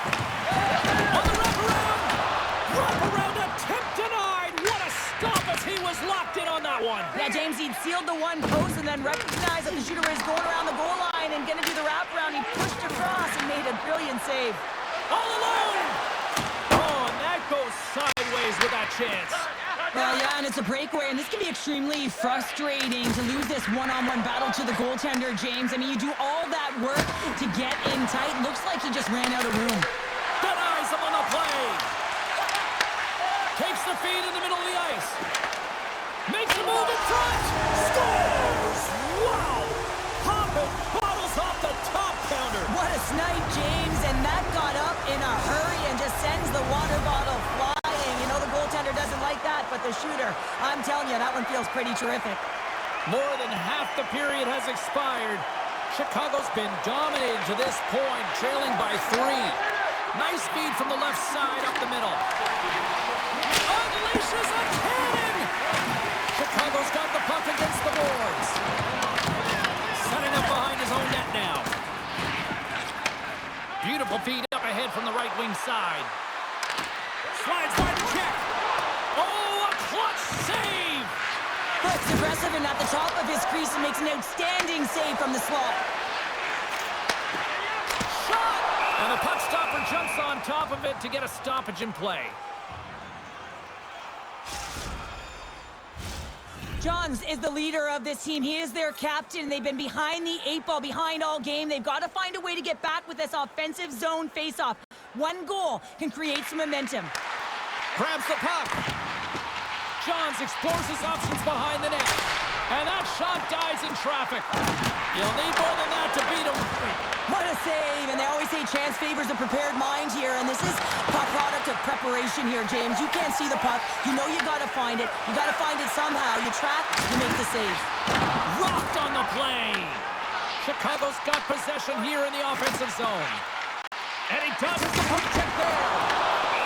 On the wraparound. Wraparound attempt denied. What a stop as he was locked in on that one. Yeah, James, he'd sealed the one post and then recognized that the shooter is going around the goal line and going to do the wraparound. He pushed across and made a brilliant save. All alone. Oh, and that goes sideways with that chance. Well, yeah, and it's a breakaway, and this can be extremely frustrating to lose this one-on-one battle to the goaltender, James. I mean, you do all that work to get in tight. Looks like he just ran out of room. Denies him on the play. Takes the feed in the middle of the ice. Makes a move in front. Scores! Wow! Popping bottles off the top counter. What a snipe, James, and that got up in a hurry and just sends the water bottle flying. You know the goaltender doesn't like that, but the shooter, I'm telling you, that one feels pretty terrific. More than half the period has expired. Chicago's been dominated to this point, trailing by 3. Nice feed from the left side up the middle. Unleashes a cannon! Chicago's got the puck against the boards. Setting up behind his own net now. Beautiful feed up ahead from the right wing side. Slides by the check. Oh, a clutch save! Looks aggressive and at the top of his crease and makes an outstanding save from the slot. Shot! And the puck stopper jumps on top of it to get a stoppage in play. Johns is the leader of this team. He is their captain. They've been behind the 8-ball, behind all game. They've got to find a way to get back with this offensive zone face-off. One goal can create some momentum. Grabs the puck. Johns explores his options behind the net. And that shot dies in traffic. You'll need more than that to beat him. What a save! And they always say chance favors a prepared mind here, and this is a product of preparation here, James. You can't see the puck. You know you got to find it. You got to find it somehow. You trap, you make the save. Rocked on the play. Chicago's got possession here in the offensive zone. And he does the poke check there.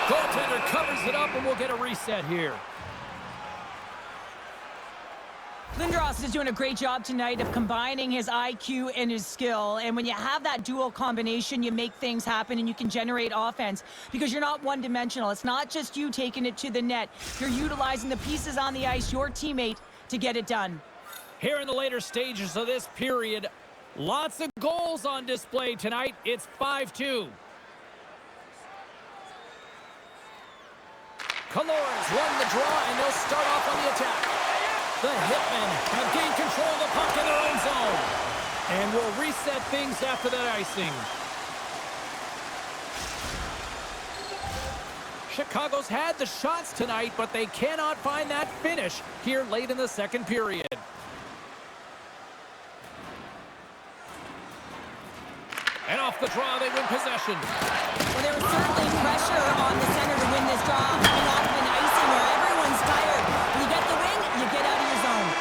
Goaltender covers it up, and we'll get a reset here. Lindros is doing a great job tonight of combining his IQ and his skill. And when you have that dual combination, you make things happen and you can generate offense because you're not one-dimensional. It's not just you taking it to the net. You're utilizing the pieces on the ice, your teammate, to get it done. Here in the later stages of this period, lots of goals on display tonight. It's 5-2. Colores won the draw, and they'll start off on the attack. The Hitmen have gained control of the puck in their own zone. And will reset things after that icing. Chicago's had the shots tonight, but they cannot find that finish here late in the second period. And off the draw, they win possession. Well, there was certainly pressure on the center to win this draw, coming off of an icing where everyone's tired. When you get the win, you get out of your zone.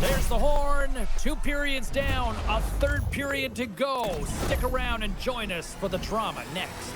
There's the horn. 2 periods down, a third period to go. Stick around and join us for the drama next.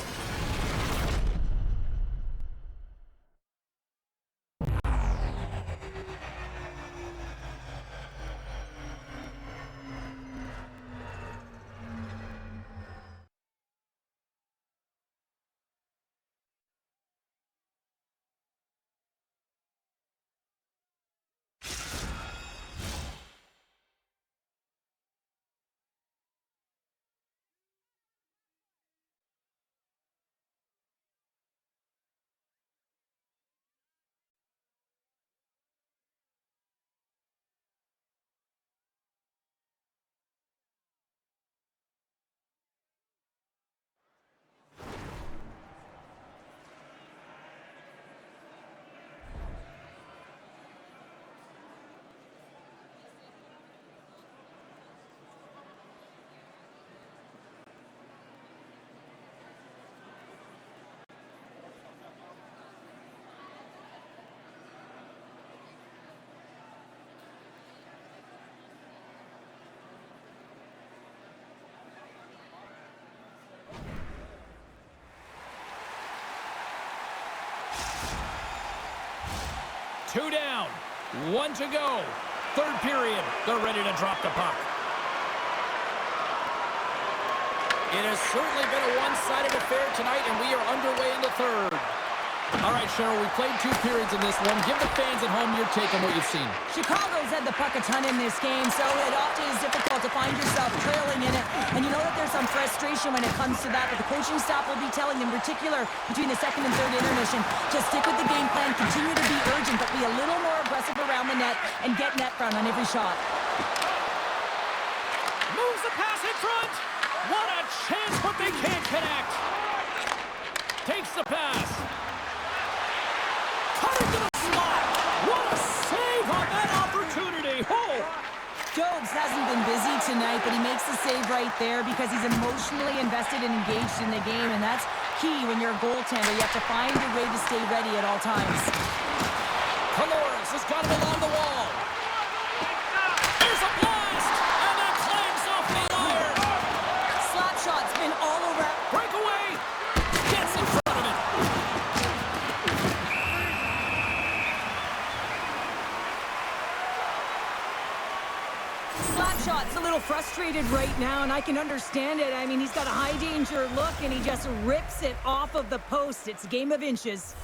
Two down, 1 to go. Third period, they're ready to drop the puck. It has certainly been a one-sided affair tonight, and we are underway in the third. All right, Cheryl, we played 2 periods in this one. Give the fans at home your take on what you've seen. Chicago's had the puck a ton in this game, so it often is difficult to find yourself trailing in it. And you know that there's some frustration when it comes to that, but the coaching staff will be telling them, in particular between the second and third intermission, just stick with the game plan, continue to be urgent, but be a little more aggressive around the net and get net front on every shot. Moves the pass in front. What a chance, but they can't connect. Takes the pass. Cut into the slot. What a save on that opportunity. Oh! Jobs hasn't been busy tonight, but he makes the save right there because he's emotionally invested and engaged in the game, and that's key when you're a goaltender. You have to find a way to stay ready at all times. Colores has got him along the wall. Here's a blast, and that clamps off the iron. Slap shot's been all over. Breakaway. Gets in front of it. Slapshot's a little frustrated right now, and I can understand it. I mean, he's got a high-danger look, and he just rips it off of the post. It's a game of inches.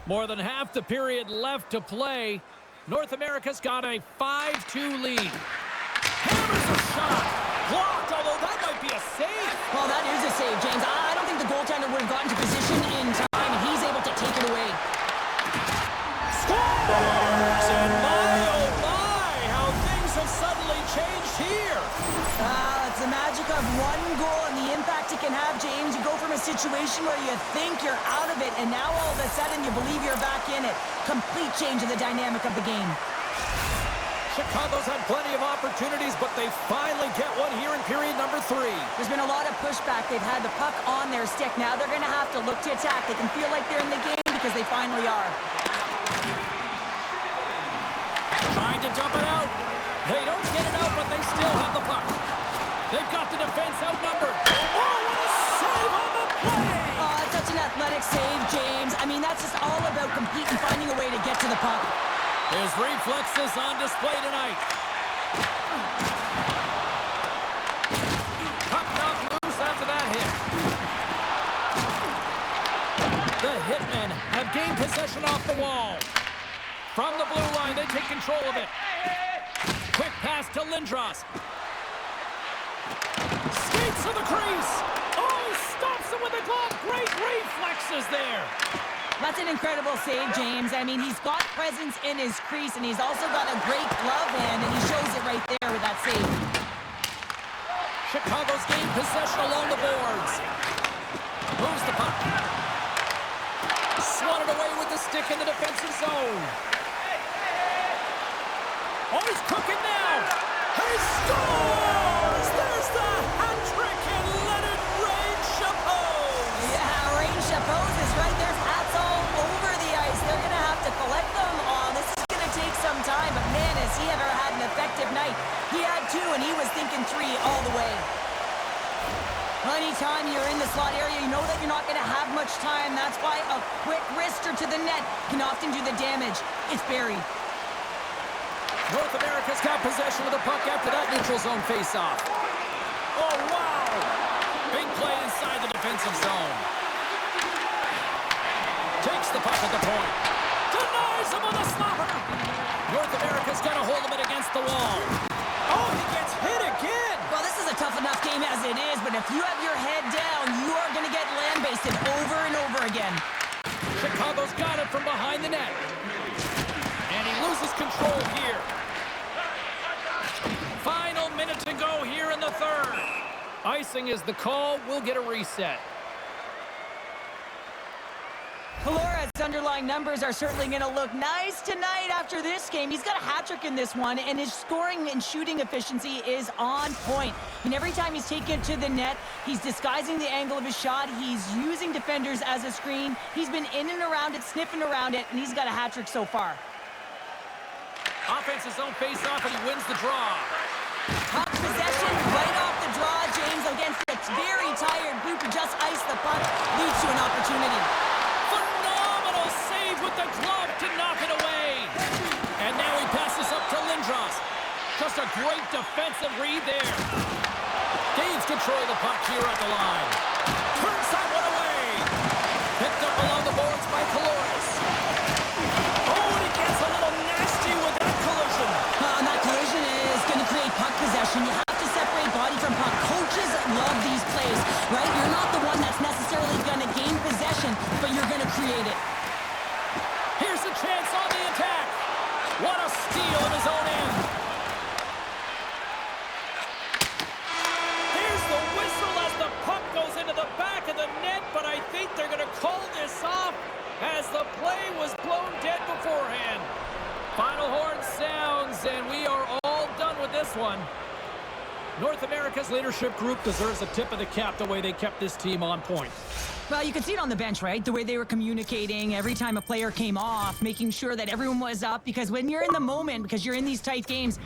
More than half the period left to play. North America's got a 5-2 lead. Hammers a shot. Blocked, although that might be a save. Well, that is a save, James. I don't think the goaltender would have gotten to position in time, and he's able to take it away. Scores! And my, oh my, how things have suddenly changed here. It's the magic of one goal and the impact it can have, James. You go from a situation where you think you're out of it, and now all of a sudden you believe you're back in it. Complete change of the dynamic of the game. Chicago's had plenty of opportunities, but they finally get one here in period number 3. There's been a lot of pushback. They've had the puck on their stick. Now they're going to have to look to attack. They can feel like they're in the game because they finally are. Trying to dump it out. They don't get it out, but they still have the puck. They've got the defense outnumbered. Oh, what a save on the play! Oh, such an athletic save, James. I mean, that's just all about competing, finding a way to get to the puck. His reflexes on display tonight. Puck knocked loose after that hit. The Hitmen have gained possession off the wall. From the blue line, they take control of it. Quick pass to Lindros. Skates to the crease. Oh, he stops him with a glove. Great reflexes there. That's an incredible save, James. I mean, he's got presence in his crease, and he's also got a great glove hand, and he shows it right there with that save. Chicago's gained possession along the boards. Moves the puck. Swatted away with the stick in the defensive zone. Oh, he's cooking now. He scores! There's the hat trick, and let it rain Chapeau. Yeah, Rain Chapeau's is right. There's hats all over the ice. They're going to have to collect them all. This is going to take some time, but man, has he ever had an effective night. He had two, and he was thinking three all the way. Well, anytime you're in the slot area, you know that you're not going to have much time. That's why a quick wrister to the net can often do the damage. It's buried. North America's got possession of the puck after that neutral zone faceoff. Oh, wow! Big play inside the defensive zone. Takes the puck at the point. Denies him with a slapper. North America's got a hold of it against the wall. Oh, he gets hit again! Well, this is a tough enough game as it is, but if you have your head down, you are going to get land-basted over and over again. Chicago's got it from behind the net. And he loses control here. Final minute to go here in the third. Icing is the call. We'll get a reset. Calora's underlying numbers are certainly going to look nice tonight after this game. He's got a hat trick in this one, and his scoring and shooting efficiency is on point. And every time he's taken it to the net, he's disguising the angle of his shot. He's using defenders as a screen. He's been in and around it, sniffing around it, and he's got a hat trick so far. Offense's own face-off, and he wins the draw. Puck possession right off the draw, James, against a very tired group who just iced the puck, leads to an opportunity. Phenomenal save with the glove to knock it away. And now he passes up to Lindros. Just a great defensive read there. Gains control of the puck here at the line. Turns that one away. Picked up along the boards by Caloris. Oh, and he gets a little nasty with that collision. And that collision is going to create puck possession. You have to separate body from puck. Coaches love these plays, right? You're not the one that's necessarily going to gain possession, but you're going to create it. Here's a chance on the attack. What a steal in his own end. Here's the whistle as the puck goes into the back of the net, but I think they're going to call this off as the play was blown dead beforehand. Final horn sounds, and we are all done with this one. North America's leadership group deserves a tip of the cap the way they kept this team on point. Well, you could see it on the bench, right? The way they were communicating every time a player came off, making sure that everyone was up, because when you're in the moment, because you're in these tight games,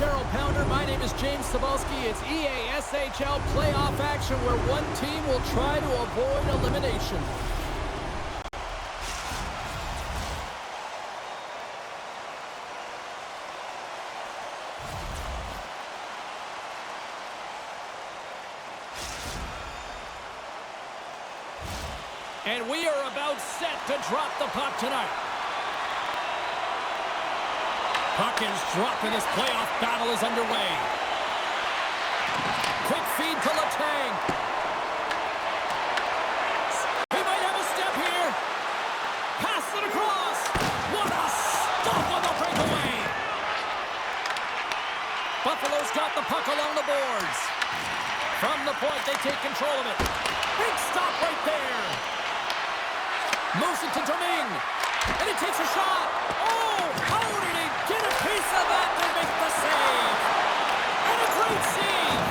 Barrel Pounder. My name is James Cebulski. It's EASHL playoff action where one team will try to avoid elimination. And we are about set to drop the puck tonight. Puck is dropped and this playoff battle is underway. Quick feed to Letang. He might have a step here. Pass it across. What a stop on the breakaway. Buffalo's got the puck along the boards. From the point, they take control of it. Big stop right there. Moves it to Domingue. And he takes a shot. Oh, how did he get a piece of that to make the save? And a great save.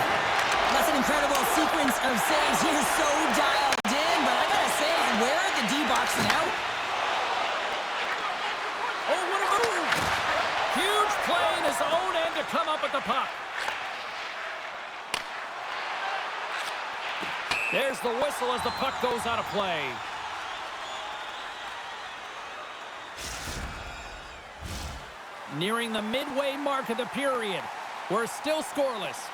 That's an incredible sequence of saves. He is so dialed in, but I gotta say, where are the D-boxing out? Oh, what a move. Huge play in his own end to come up with the puck. There's the whistle as the puck goes out of play. Nearing the midway mark of the period. We're still scoreless.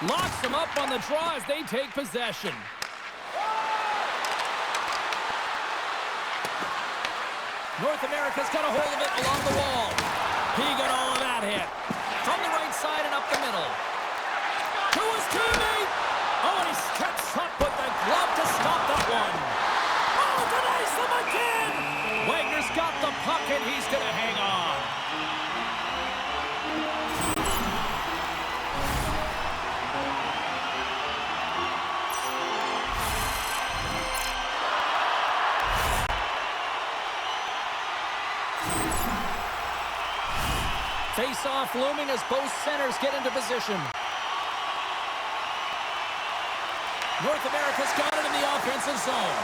Locks them up on the draw as they take possession. North America's got a hold of it along the wall. He got all of that hit. From the right side and up the middle. To his teammate. Oh, and he steps up with the glove to stop that one. Oh, denies them again! Wagner's got the puck and he's going to hang on. Face-off looming as both centers get into position. North America's got it in the offensive zone.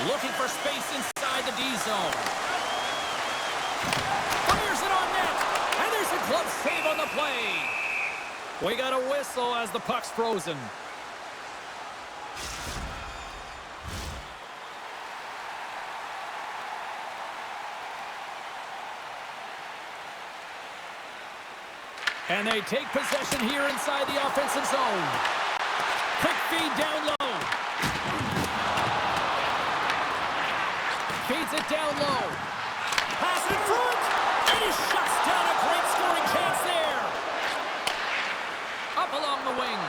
Looking for space inside the D zone. Fires it on net. And there's a glove save on the play. We got a whistle as the puck's frozen. And they take possession here inside the offensive zone. Quick feed down low. Feeds it down low. Pass in front. And he shuts down a great scoring chance there. Up along the wing.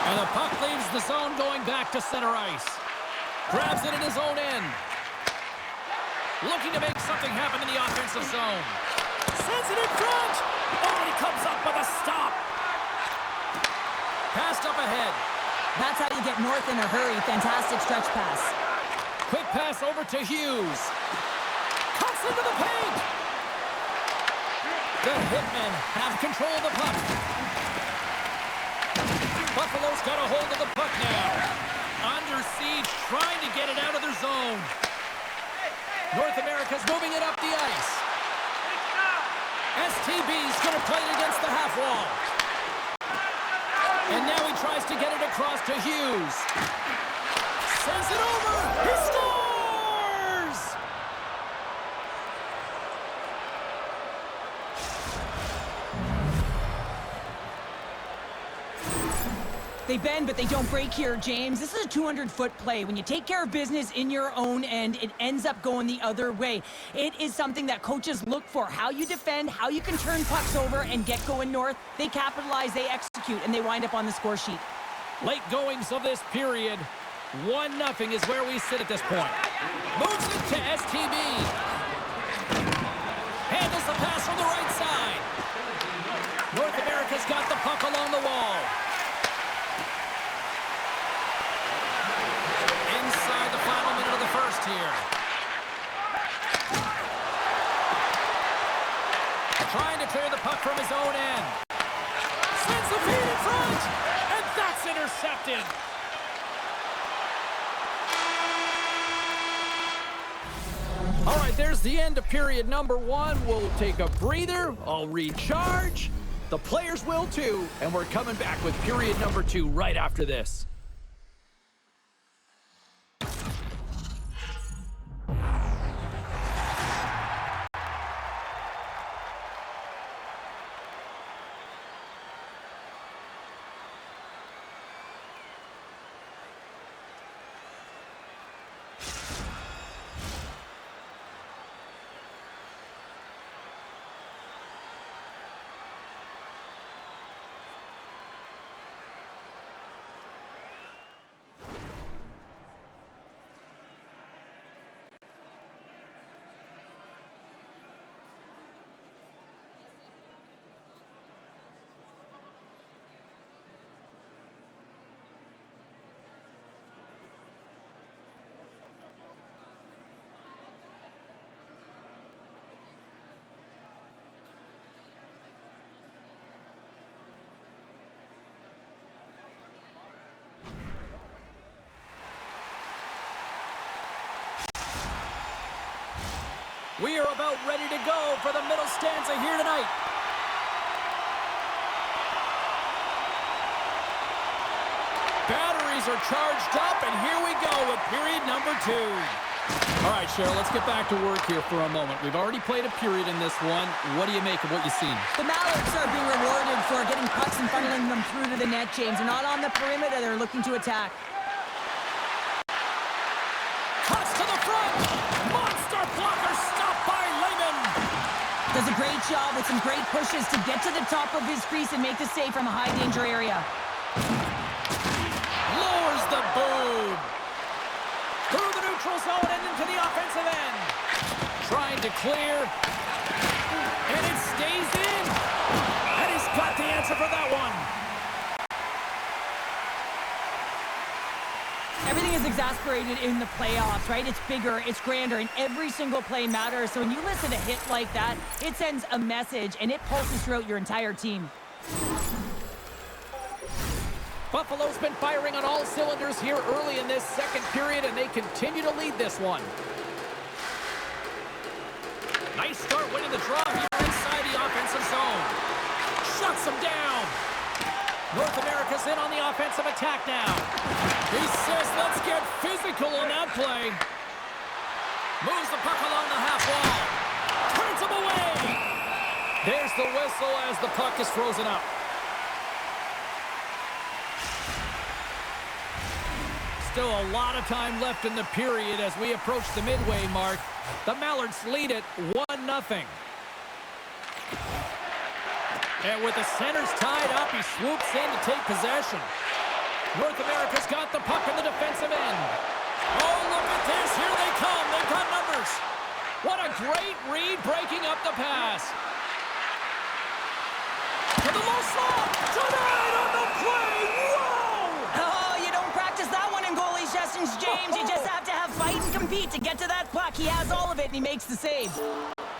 And the puck leaves the zone going back to center ice. Grabs it in his own end. Looking to make something happen in the offensive zone. Sends it in front. Oh, and he comes up with a stop. Passed up ahead. That's how you get North in a hurry. Fantastic stretch pass. Quick pass over to Hughes. Cuts into the paint. The Hitmen have control of the puck. Buffalo's got a hold of the puck now. Under siege, trying to get it out of their zone. North America's moving it up the ice. STB's going to play it against the half wall. And now he tries to get it across to Hughes. Sends it over. He scores! They bend, but they don't break here, James. This is a 200-foot play. When you take care of business in your own end, it ends up going the other way. It is something that coaches look for. How you defend, how you can turn pucks over and get going North. They capitalize, they execute, and they wind up on the score sheet. Late goings of this period. 1-0 is where we sit at this point. Moves it to STB. Handles the pass from the right side. North America's got the puck along the wall. Inside the final minute of the first here. Trying to clear the puck from his own end. Sends the feed in front. And that's intercepted. All right, there's the end of period number 1. We'll take a breather. I'll recharge. The players will too. And we're coming back with period number 2 right after this. We are about ready to go for the middle stanza here tonight. Batteries are charged up, and here we go with period number 2. All right, Cheryl, let's get back to work here for a moment. We've already played a period in this one. What do you make of what you've seen? The Mallards are being rewarded for getting pucks and funneling them through to the net, James. They're not on the perimeter. They're looking to attack. Cuts to the front. Monster blocker stopped by Lehman. Does a great job with some great pushes to get to the top of his crease and make the save from a high-danger area. Lowers the boob. Through the neutral zone and into the offensive end. Trying to clear. And it stays in. And he's got the answer for that one. Everything is exasperated in the playoffs, right? It's bigger, it's grander, and every single play matters. So when you listen to a hit like that, it sends a message, and it pulses throughout your entire team. Buffalo's been firing on all cylinders here early in this second period, and they continue to lead this one. Nice start winning the draw here inside the offensive zone. Shuts them down. North America's in on the offensive attack now. He says, let's get physical on that play. Moves the puck along the half wall. Turns him away. There's the whistle as the puck is frozen up. Still a lot of time left in the period as we approach the midway mark. The Mallards lead it 1-0. And with the centers tied up, he swoops in to take possession. North America's got the puck in the defensive end. Oh, look at this. Here they come. They've got numbers. What a great read breaking up the pass. To the low slot. To the right on the play. Whoa! Oh, you don't practice that one in goalie sessions, James. You just have to have fight and compete to get to that puck. He has all of it, and he makes the save.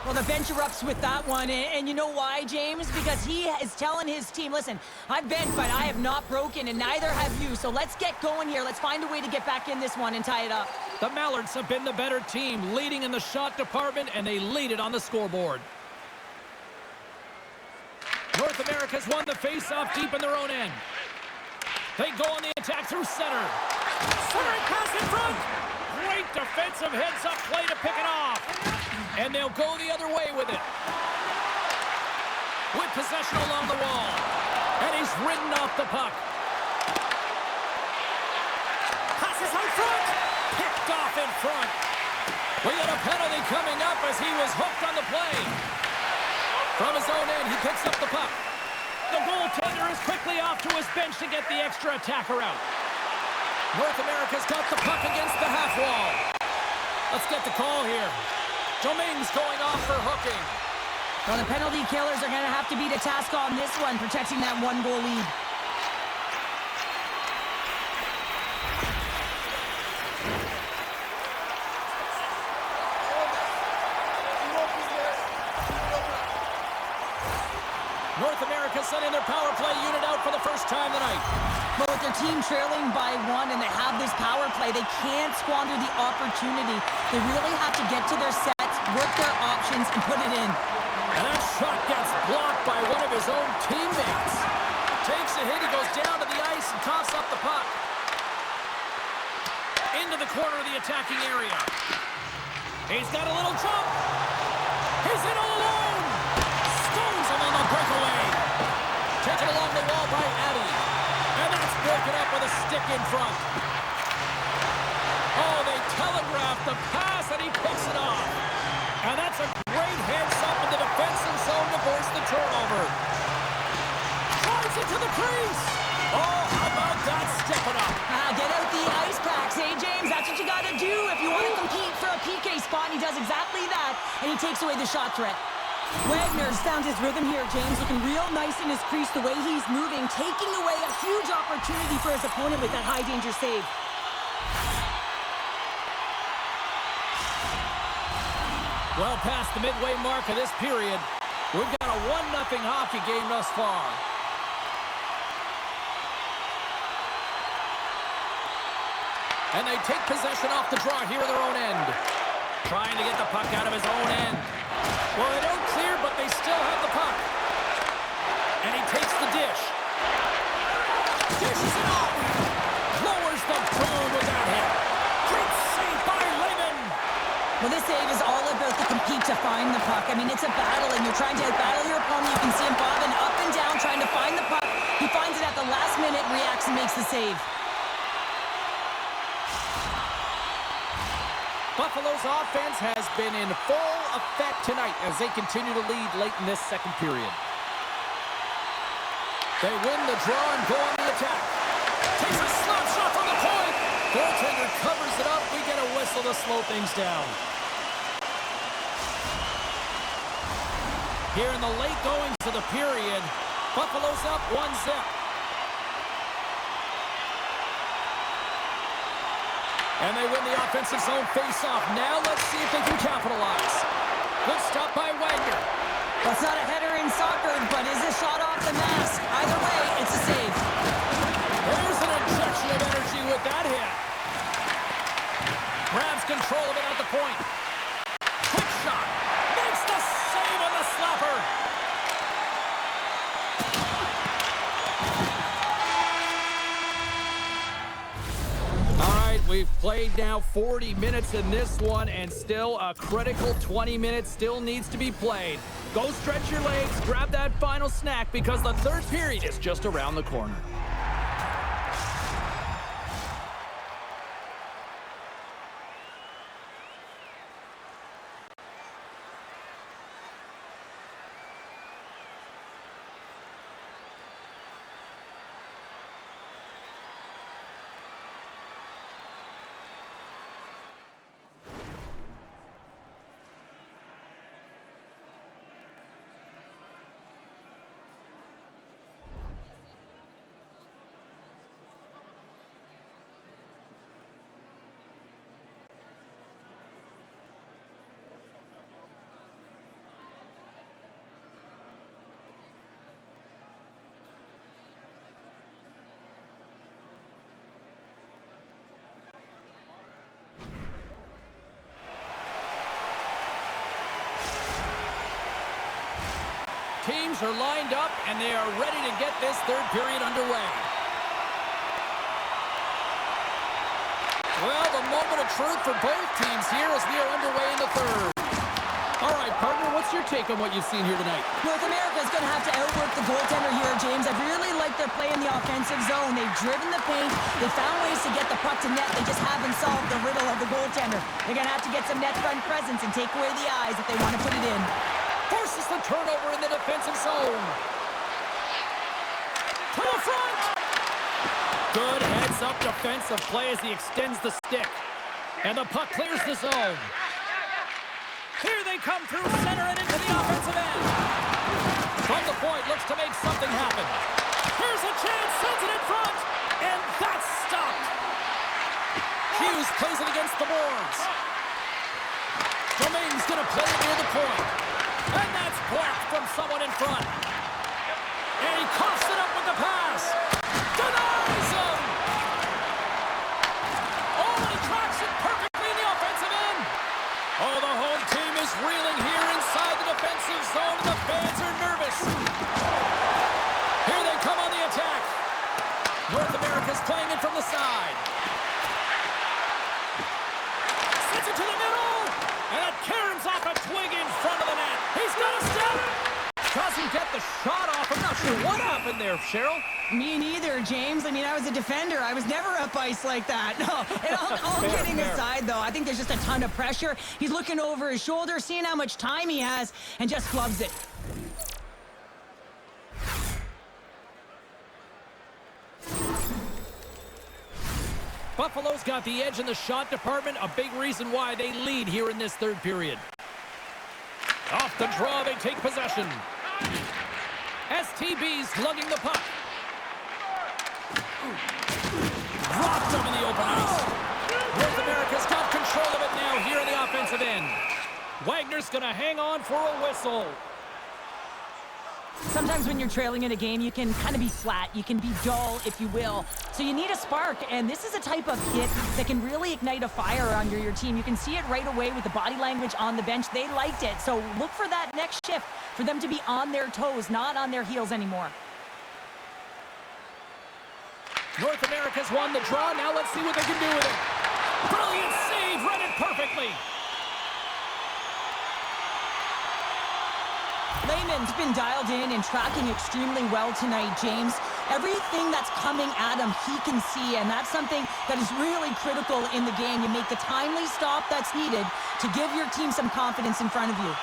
Well, the bench erupts with that one, and you know why, James? Because he is telling his team, listen, I've bent, but I have not broken, and neither have you. So let's get going here. Let's find a way to get back in this one and tie it up. The Mallards have been the better team, leading in the shot department, and they lead it on the scoreboard. North America's won the face-off deep in their own end. They go on the attack through center. Centering pass in front. Great defensive heads-up play to pick it off. And they'll go the other way with it. With possession along the wall. And he's ridden off the puck. Passes out front. Picked off in front. We got a penalty coming up as he was hooked on the play. From his own end, he picks up the puck. The goaltender is quickly off to his bench to get the extra attacker out. North America's got the puck against the half wall. Let's get the call here. Dominguez going off for hooking. Well, the penalty killers are going to have to beat a task on this one, protecting that one-goal lead. North America sending their power play unit out for the first time tonight. But with their team trailing by 1 and they have this power play, they can't squander the opportunity. They really have to get to their set work their options, and put it in. And that shot gets blocked by one of his own teammates. Takes a hit, he goes down to the ice and tosses up the puck. Into the corner of the attacking area. He's got a little jump. He's in all alone. Stones him on the breakaway. Taken along the wall by Addy. And that's broken up with a stick in front. Oh, they telegraphed the pass, and he picks it off. And that's a great heads-up in the defensive zone to force the turnover. Drives it to the crease. Oh, how about that stepping up? Get out the ice packs, hey, James? That's what you got to do if you want to compete for a PK spot. And he does exactly that, and he takes away the shot threat. Wagner's found his rhythm here, James, looking real nice in his crease, the way he's moving, taking away a huge opportunity for his opponent with that high-danger save. Well past the midway mark of this period, we've got a 1-0 hockey game thus far. And they take possession off the draw here at their own end. Trying to get the puck out of his own end. Well, they don't clear, but they still have the puck. And he takes the dish. Dishes it off. Lowers the boom with that hit. Great save by Lehman. Well, this save is all about the compete to find the puck. I mean, it's a battle, and you're trying to outbattle your opponent. You can see him bobbing up and down, trying to find the puck. He finds it at the last minute, reacts, and makes the save. Buffalo's offense has been in full effect tonight as they continue to lead late in this second period. They win the draw and go on the attack. Takes a slap shot from the point. Goaltender covers it up. We get a whistle to slow things down. Here in the late goings of the period, Buffalo's up 1-0. And they win the offensive zone face-off. Now let's see if they can capitalize. Good stop by Wagner. That's not a header in soccer, but is a shot off the mask. Either way, it's a save. There's an injection of energy with that hit. Grabs control of it at the point. Quick shot. Makes the save on the slapper. We've played now 40 minutes in this one, and still a critical 20 minutes still needs to be played. Go stretch your legs, grab that final snack, because the third period is just around the corner. Teams are lined up, and they are ready to get this third period underway. Well, the moment of truth for both teams here as we are underway in the third. All right, partner, what's your take on what you've seen here tonight? North America is going to have to outwork the goaltender here, James. I really like their play in the offensive zone. They've driven the paint. They found ways to get the puck to net. They just haven't solved the riddle of the goaltender. They're going to have to get some net front presence and take away the eyes if they want to put it in. Forces the turnover in the defensive zone. To the front. Good heads-up defensive play as he extends the stick. And the puck clears the zone. Here they come through center and into the offensive end. From the point, looks to make something happen. Here's a chance, sends it in front. And that's stopped. Hughes plays it against the boards. Domingue's going to play it near the point. And that's blocked from someone in front. And he coughs it up with the pass. Denies him. Oh, and he tracks it perfectly in the offensive end. Oh, the home team is What happened there, Cheryl? Me neither, James. I mean, I was a defender. I was never up ice like that. No, and all Fair, kidding fair. aside, though, I think there's just a ton of pressure. He's looking over his shoulder, seeing how much time he has, and just flubs it. Buffalo's got the edge in the shot department, a big reason why they lead here in this third period. Off the draw, they take possession. STB's lugging the puck. Dropped him in the open ice. North America's got control of it now here in the offensive end. Wagner's going to hang on for a whistle. Sometimes when you're trailing in a game, you can kind of be flat. You can be dull, if you will. So you need a spark, and this is a type of hit that can really ignite a fire on your team. You can see it right away with the body language on the bench. They liked it. So look for that next shift, for them to be on their toes, not on their heels anymore. North America's won the draw. Now let's see what they can do with it. Brilliant save, read it perfectly. Lehman's been dialed in and tracking extremely well tonight, James. Everything that's coming at him, he can see, and that's something that is really critical in the game. You make the timely stop that's needed to give your team some confidence in front of you.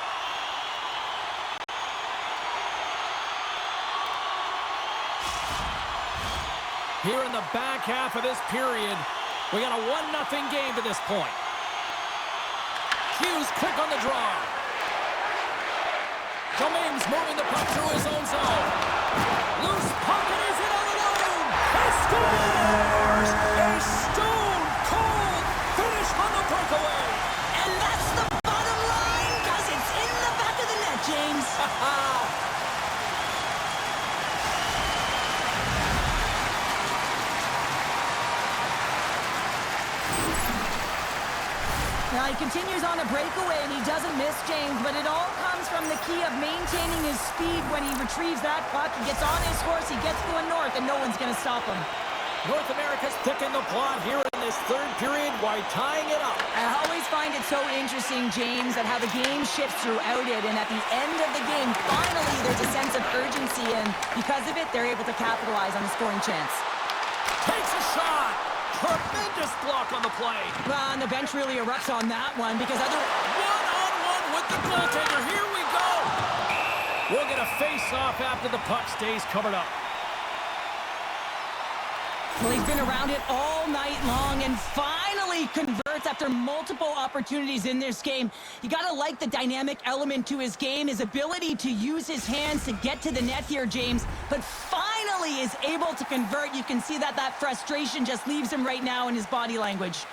Here in the back half of this period, we got a 1-0 game to this point. Hughes quick on the draw. Dominguez moving the puck through his own zone. Loose puck and he's in all alone. He scores! A stone-cold finish on the breakaway. And that's the bottom line, because it's in the back of the net, James. Now he continues on a breakaway, and he doesn't miss, James, but it all comes from the key of maintaining his speed when he retrieves that puck. He gets on his horse, he gets going north, and no one's going to stop him. North America's picking the plot here in this third period while tying it up. I always find it so interesting, James, at how the game shifts throughout it, and at the end of the game, finally there's a sense of urgency, and because of it, they're able to capitalize on a scoring chance. Takes a shot. Tremendous block on the play. Well, and the bench really erupts on that one, because One-on-one with the goaltender. Here we go. We'll get a face-off after the puck stays covered up. well, he's been around it all night long and finally converts after multiple opportunities in this game. You got to like the dynamic element to his game, his ability to use his hands to get to the net here, James, but finally is able to convert. You can see that frustration just leaves him right now in his body language.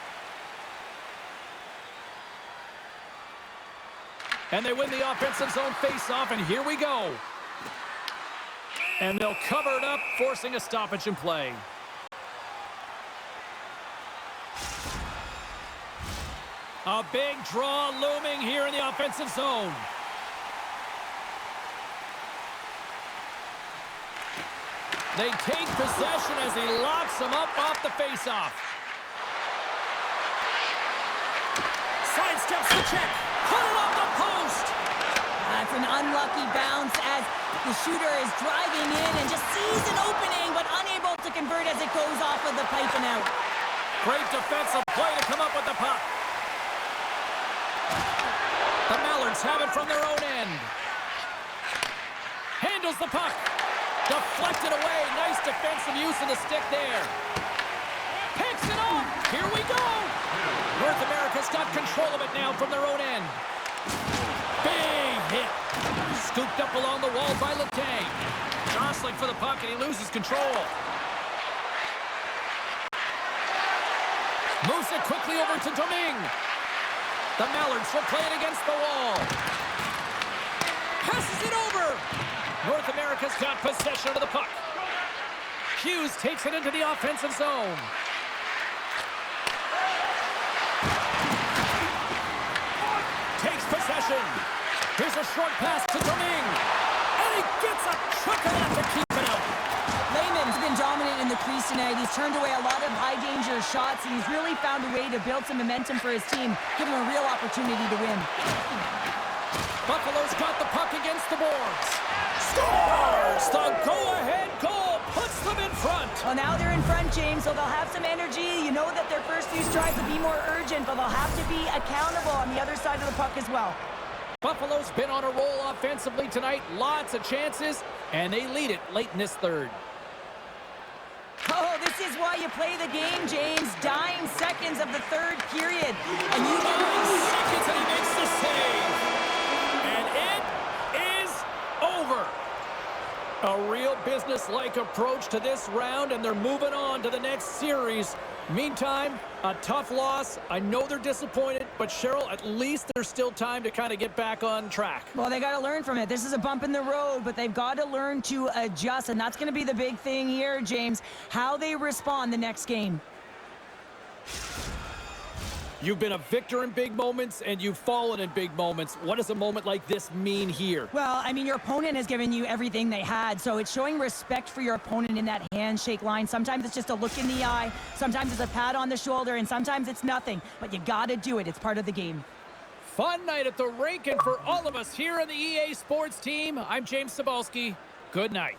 And they win the offensive zone face-off, and here we go. And they'll cover it up, forcing a stoppage in play. A big draw looming here in the offensive zone. They take possession as he locks them up off the face-off. Sidesteps the check. Put it off the post. That's an unlucky bounce as the shooter is driving in and just sees an opening, but unable to convert as it goes off of the pipe and out. Great defensive play to come up with the puck. The Mallards have it from their own end. Handles the puck. Deflected away. Nice defensive use of the stick there. Picks it off. Here we go. North America's got control of it now from their own end. Big hit. Scooped up along the wall by Letang. Jostling for the puck, and he loses control. Moves it quickly over to Dominguez. The Mallards will play it against the wall. Passes it over. North America's got possession of the puck. Hughes takes it into the offensive zone. Takes possession. Here's a short pass to Dominguez. And he gets a chuck of that to keep it out. Lehman's been dominant in the crease tonight. He's turned away a lot of high-danger shots, and he's really found a way to build some momentum for his team, give him a real opportunity to win. Buffalo's got the puck against the boards. Scores! gets the go-ahead goal, puts them in front. Well, now they're in front, James, so they'll have some energy. You know that their first few strides will be more urgent, but they'll have to be accountable on the other side of the puck as well. Buffalo's been on a roll offensively tonight. Lots of chances, and they lead it late in this third. Oh, this is why you play the game, James. Dying seconds of the third period. And you get 9 seconds, and he makes the save. And it is over. A real business-like approach to this round, and they're moving on to the next series. Meantime, a tough loss. I know they're disappointed, but Cheryl, at least there's still time to kind of get back on track. Well, they got to learn from it. This is a bump in the road, but they've got to learn to adjust, and that's going to be the big thing here, James, how they respond the next game. You've been a victor in big moments, and you've fallen in big moments. What does a moment like this mean here? Well, I mean, your opponent has given you everything they had, so it's showing respect for your opponent in that handshake line. Sometimes it's just a look in the eye, sometimes it's a pat on the shoulder, and sometimes it's nothing. But you got to do it. It's part of the game. Fun night at the rink, and for all of us here on the EA Sports team, I'm James Cebulski. Good night.